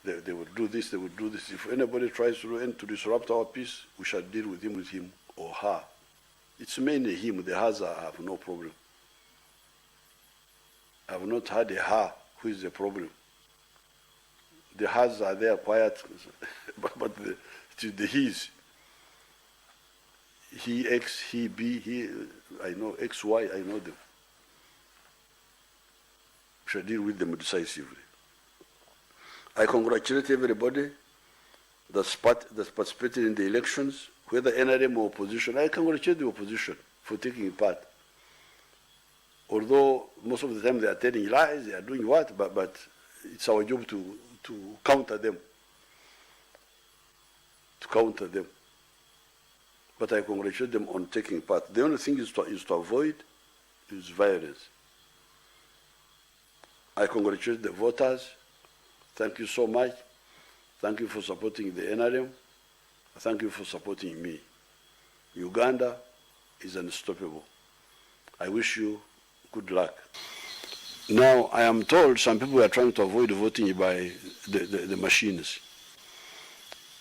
They would do this, they would do this. If anybody tries to disrupt our peace, we shall deal with him or her. It's mainly him, the hers I have no problem. I have not had a her who is the problem. The hers are there quiet, but the he's. He X, he B, I know X, Y, I know them. We shall deal with them decisively. I congratulate everybody that's participated in the elections, whether NRM or opposition. I congratulate the opposition for taking part. Although most of the time they are telling lies, they are doing what, but it's our job to counter them. But I congratulate them on taking part. The only thing is to avoid is violence. I congratulate the voters. Thank you so much. Thank you for supporting the NRM. Thank you for supporting me. Uganda is unstoppable. I wish you good luck. Now, I am told some people are trying to avoid voting by the machines.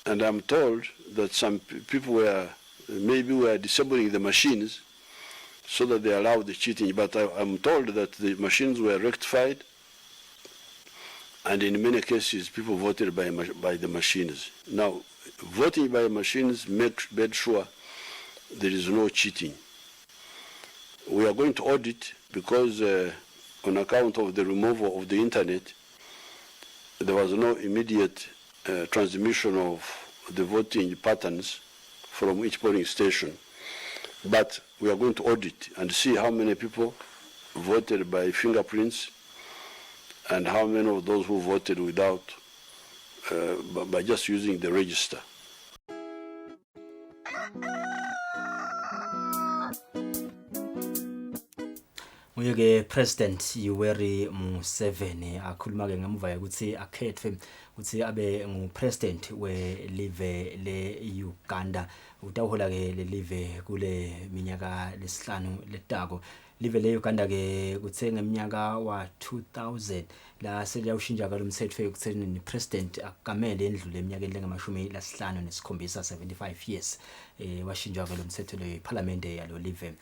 And I'm told that some people were disabling the machines so that they allow the cheating. But I'm told that the machines were rectified, and in many cases, people voted by the machines. Now, voting by machines made sure there is no cheating. We are going to audit because on account of the removal of the internet, there was no immediate transmission of the voting patterns from each polling station. But we are going to audit and see how many people voted by fingerprints and how many of those who voted without, by just using the register. Uyeke President Yoweri Museveni akhuluma ke ngemuva ukuthi akhethwe ukuthi abe ngupresident welive le Uganda. Utawuhola ke lelive kule minyaka lesihlanu letako. Live le Uganda ke kuthe ngeminyaka wa 2000 la seliyawushintsha ke lomthetho ekutheni ni president akamele endlule eminyakeni lengamashumi lasihlanu nesikhombisa 75 years. Washintsha ke lomthetho le parliament yalo live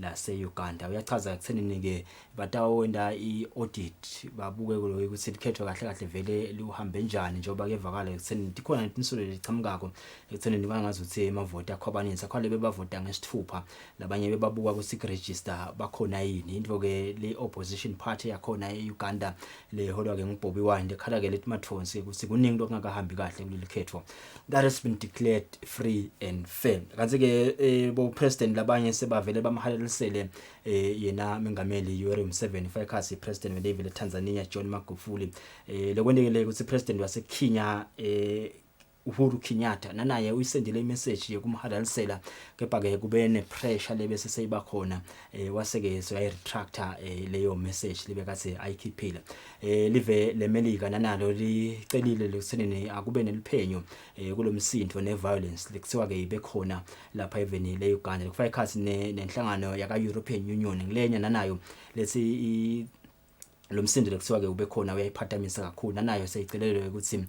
lase Uganda. Uyachaza ekutheni ke batawenda iaudit babuke ukuthi likhethwe kahle kahle vele liuhambe njani njengoba kevakala ekutheni dikhona insulo lichamukako ekutheni bangazuthi amavoti akho abaninzi akhole bebavota ngesithupha labanye bebabuka ku secret register bakhona yini into ke le opposition party yakhona eUganda le holwa ke nguBobby Wine ekhala ke lethi mathonsi ukuthi kuningi lokungakahambi kahle kuleli khetho. That has been declared free and fair. Kanti ke bo president labanye sebavele bamhalelisele yena mengameli Yoweri Museveni fakhasi president welive le Tanzania John Magufuli lekwendekele ukuthi president waseKenya Uhuru Kenyatta nanaye uyisendile imessage yokumhadalisela kepha ke kube ne pressure lebese seyiba khona waseke so ay retractor leyo message libe kathi ayikhiphile live leMelika nanalo licelile lekuthenini akube neliphenyo kulomsindo ne violence lekuthiwa ke ibe khona lapha even le Uganda kufakhasi nenhlangano yaka European Union ngilenya nanayo lethi lo msindile kuthiwa ke ube khona uyayiphathamisa kakhulu nanayo seyicelelwe ukuthi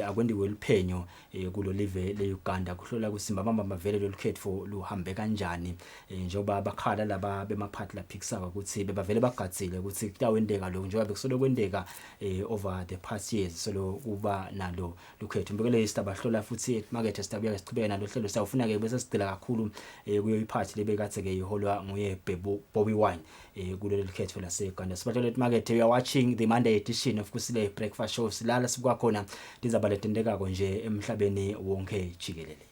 akwendiwe liphenyo kulo live leUganda kuhlola kusimba bamba vele lokhetho luhambe kanjani njengoba abakhala laba bemaphathi la Pixar ukuthi bebavele bagatsile ukuthi kutawendeka lokho njengoba bekusolo kwendeka over the past years solo kuba nalo lokhetho mbekele isitaba hlola futhi market sitabuya sichubeka nalo hlelo sawufuna ke bese sigcila kakhulu kuyo iphathi lebekathe ke iholwa nguye Bobby Wine kulelo likhetho laseGhana. Sibatshela market we are watching the Monday edition of Kusile breakfast show silala sikwa khona lizaba letendekako nje emhlabeni wonke jikelele.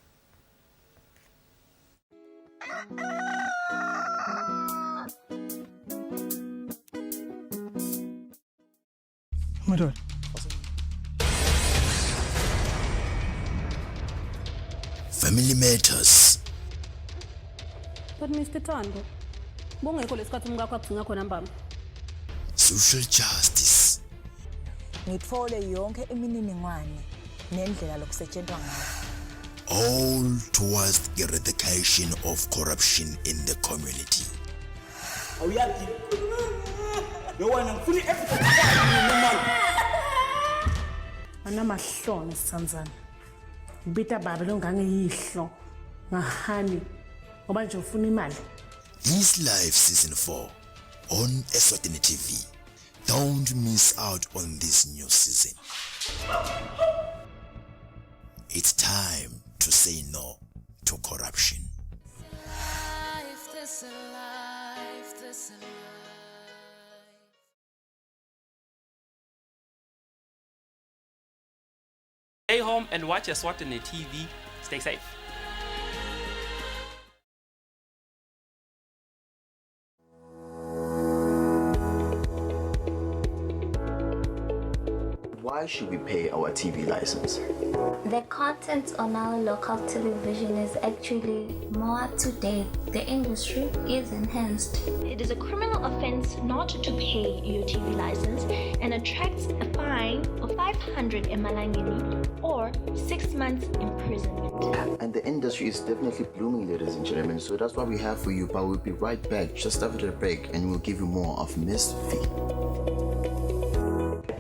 Madod. Family matters. But Mr. Tondo, bongekho lesikhathi umkakho akugcina khona mbamba. Social justice. Ngitfole yonke imininingwane nendlela lokusetshenzwa ngayo. All towards the eradication of corruption in the community. Awuyazi. No one ngifuna everything. Anamahloni sithanzana. Ngibita baba lo ngangeyihlo ngahani ngoba nje ufuna imali. This Life Season 4 on Eswatini TV. Don't miss out on this new season. It's time to say no to corruption. Stay home and watch Eswatini TV. Stay safe. Why should we pay our TV license? The content on our local television is actually more up to date. The industry is enhanced. It is a criminal offense not to pay your TV license and attracts a fine of 500 emalangeni or 6 months imprisonment. And the industry is definitely blooming, ladies and gentlemen. So that's what we have for you. But we'll be right back just after the break and we'll give you more of Miss V.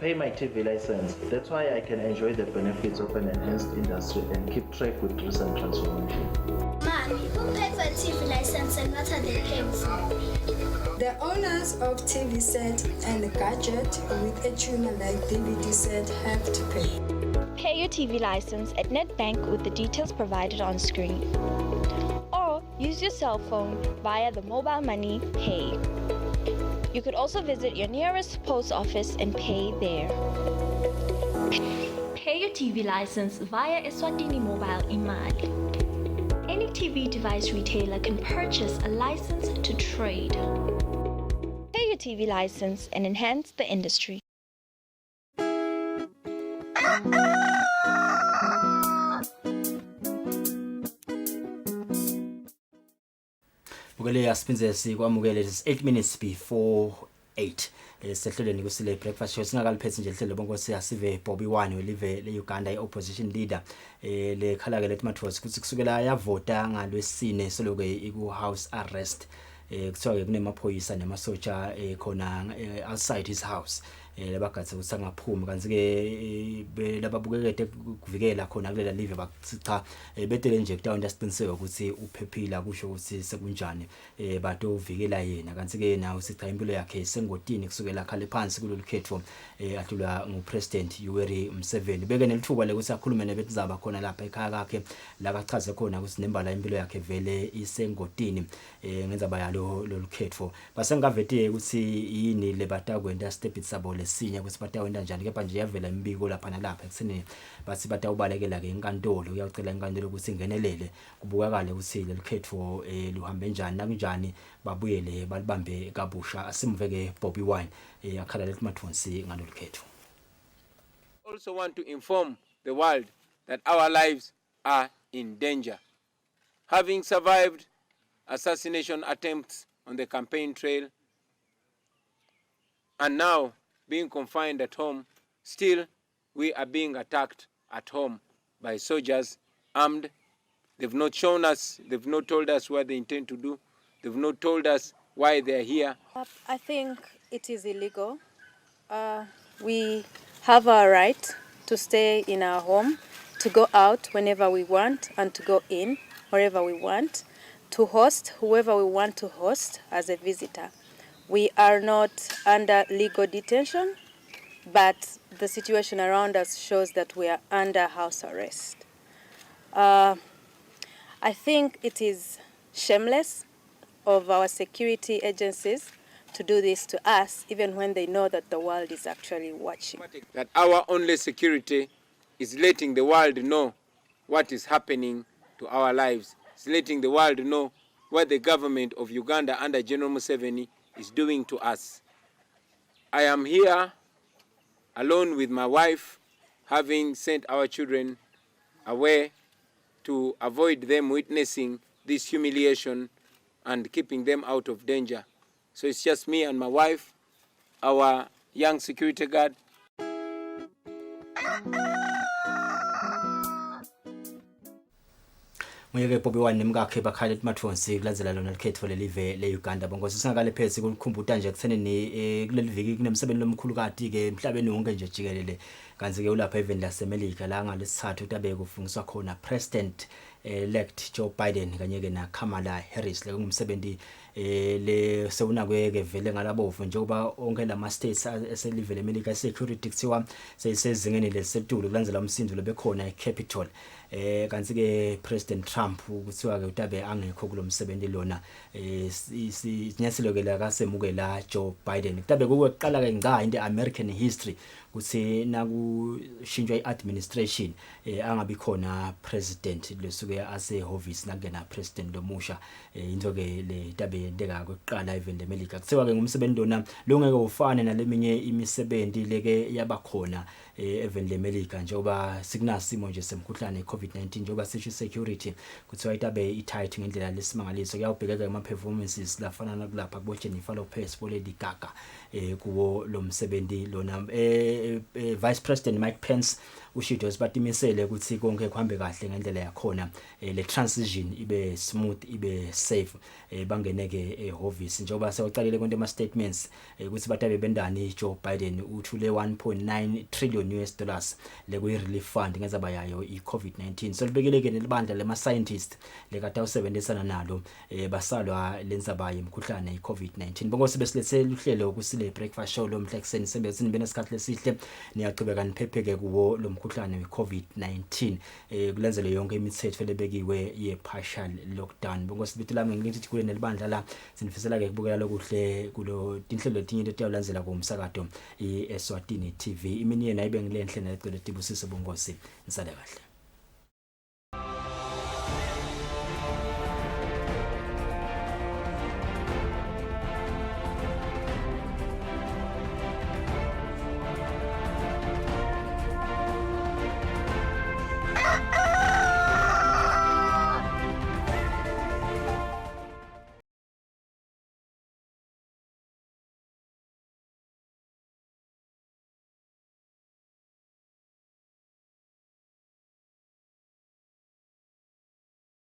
Pay my TV license. That's why I can enjoy the benefits of an enhanced industry and keep track with recent transformation. Mommy, who pays for a TV license and what are they paying for? The owners of TV set and a gadget with a tuner like DVD set have to pay. Pay your TV license at NetBank with the details provided on screen. Or use your cell phone via the mobile money pay. You could also visit your nearest post office and pay there. Pay your TV license via Eswatini Mobile Imali. Any TV device retailer can purchase a license to trade. Pay your TV license and enhance the industry. Bukele yasiphinze sikwamukele 8 minutes before 8. Sehlelweni kusile breakfast show singakaliphethe nje ihlelo bonke siyasive Bobby Wine olive leUganda iopposition leader lekhala ke lethi mathos kuthi kusukela yavota ngalwesine soloke iku house arrest kuthiwa ke kunemaphoyisa nemasotsha khona outside his house labagathe ukuthi angaphumi kanti ke lababukekede kuvikela khona kulela live bacha betele nje kutawo ndasiqiniseke ukuthi uphephile akusho ukuthi sekunjani bato uvikela yena kanti ke nawo sicha impilo yakhe sengotini kusukela khale phansi kulolu khetho ahlulwa ngupresident Yoweri Museveni beke nelithuba lekuthi akhulume nebetizaba khona lapha ekhaya kakhe la kachaze khona ukuthi nembala impilo yakhe vele isengotini ngenza bayalo lolu khetho basengavete ukuthi yini lebata kwenda step itsabo lesinya ukuthi batawenda njani kepha nje yavela imbiko lapha nalapha ekseni bathi batawubalekela ke inkantolo uyacela inkantolo ukuthi ingenelele kubukakale ukuthi lelu khetho luhambe njani nakunjani babuyele balibambe kabusha asimve ke Bobby Wine akhala lethi mathonsi ngalolu khetho. Also want to inform the world that our lives are in danger. Having survived assassination attempts on the campaign trail and now being confined at home, still we are being attacked at home by soldiers armed. They've not shown us, they've not told us what they intend to do. They've not told us why they're here. I think it is illegal We have our right to stay in our home, to go out whenever we want and to go in wherever we want, to host whoever we want to host as a visitor. We are not under legal detention, but the situation around us shows that we are under house arrest. I think it is shameless of our security agencies to do this to us, even when they know that the world is actually watching. That our only security is letting the world know what is happening to our lives. It's letting the world know what the government of Uganda under General Museveni is doing to us. I am here alone with my wife, having sent our children away to avoid them witnessing this humiliation and keeping them out of danger. So it's just me and my wife, our young security guard. Nguyeke Bobby Wine nemkakhe bakhalet mathonsi kulandzela lona likhetho lelive leUganda bonke sisingakale phezi kukhumbuta nje kuthenini kuleli viki kunemsebenzi lomkhulu kati ke emhlabeni wonke nje jikelele kanzi ke ulapha even laseMelika la ngalesithathu utabe kufungiswa khona President elect Joe Biden kanye ke na Kamala Harris le ngumsebenzi le sewuna kweke vele ngalabovu njengoba onke lama states eselive leMelika security kuthiwa seyisezingeni lesetulu kulandzela umsindo lebekhona eCapitol kanzi ke President Trump kuthiwa ke utabe angekho kulomsebenzi lona isinyathelo ke la kasemukela Joe Biden kutabe kuqala ke ngca into American history kuthi nakushintshwa iadministration angabi khona president lesuke ase office nakena president lomusha into ke le tabe yenteka kokuqala even leMelika kuthiwa ke ngumsebenzi lona longeke ufane naleminye imisebenzi leke yabakhona even leMelika njengoba sikunasimo nje semkhuhlane iCovid-19 njengoba sisho security kuthiwa itabe itight ngendlela lesimangaliso kuyawubhekeka ama performances lafana nakulapha kubo Jennifer Lopez bo Lady Gaga kuwo lo msebenzi lona Vice President Mike Pence ushido sibatimisele ukuthi konke kuhambe kahle ngendlela yakhona le transition ibe smooth ibe safe bangeneke ehovisi njengoba sewucalile konke ama statements ukuthi batabe bendani Joe Biden uthule 1.9 trillion US dollars lekuyi relief fund ngezaba yayo iCovid-19 so libekeleke nelibandla lema scientist lekade usebenzisana nalo basalwa lenzaba yemkhuhlane iCovid-19 bonke sibesiletse uhlelo kusile breakfast show lo mhlekuseni sembezini benesikhathi lesihle niyaqhubeka niphepheke kuwo lo mkhuhlane weCovid-19 kulandzele yonke imithetho lebekiwe ye partial lockdown bonke sibitela ngithi kule nelibandla la sinifisela ke kubukela lokuhle kulo tinhlelo letinye letiyawulandzela kumsakato iEswatini TV imini yena ibe ngilenhle nelicele tibusise bongosi nisale kahle.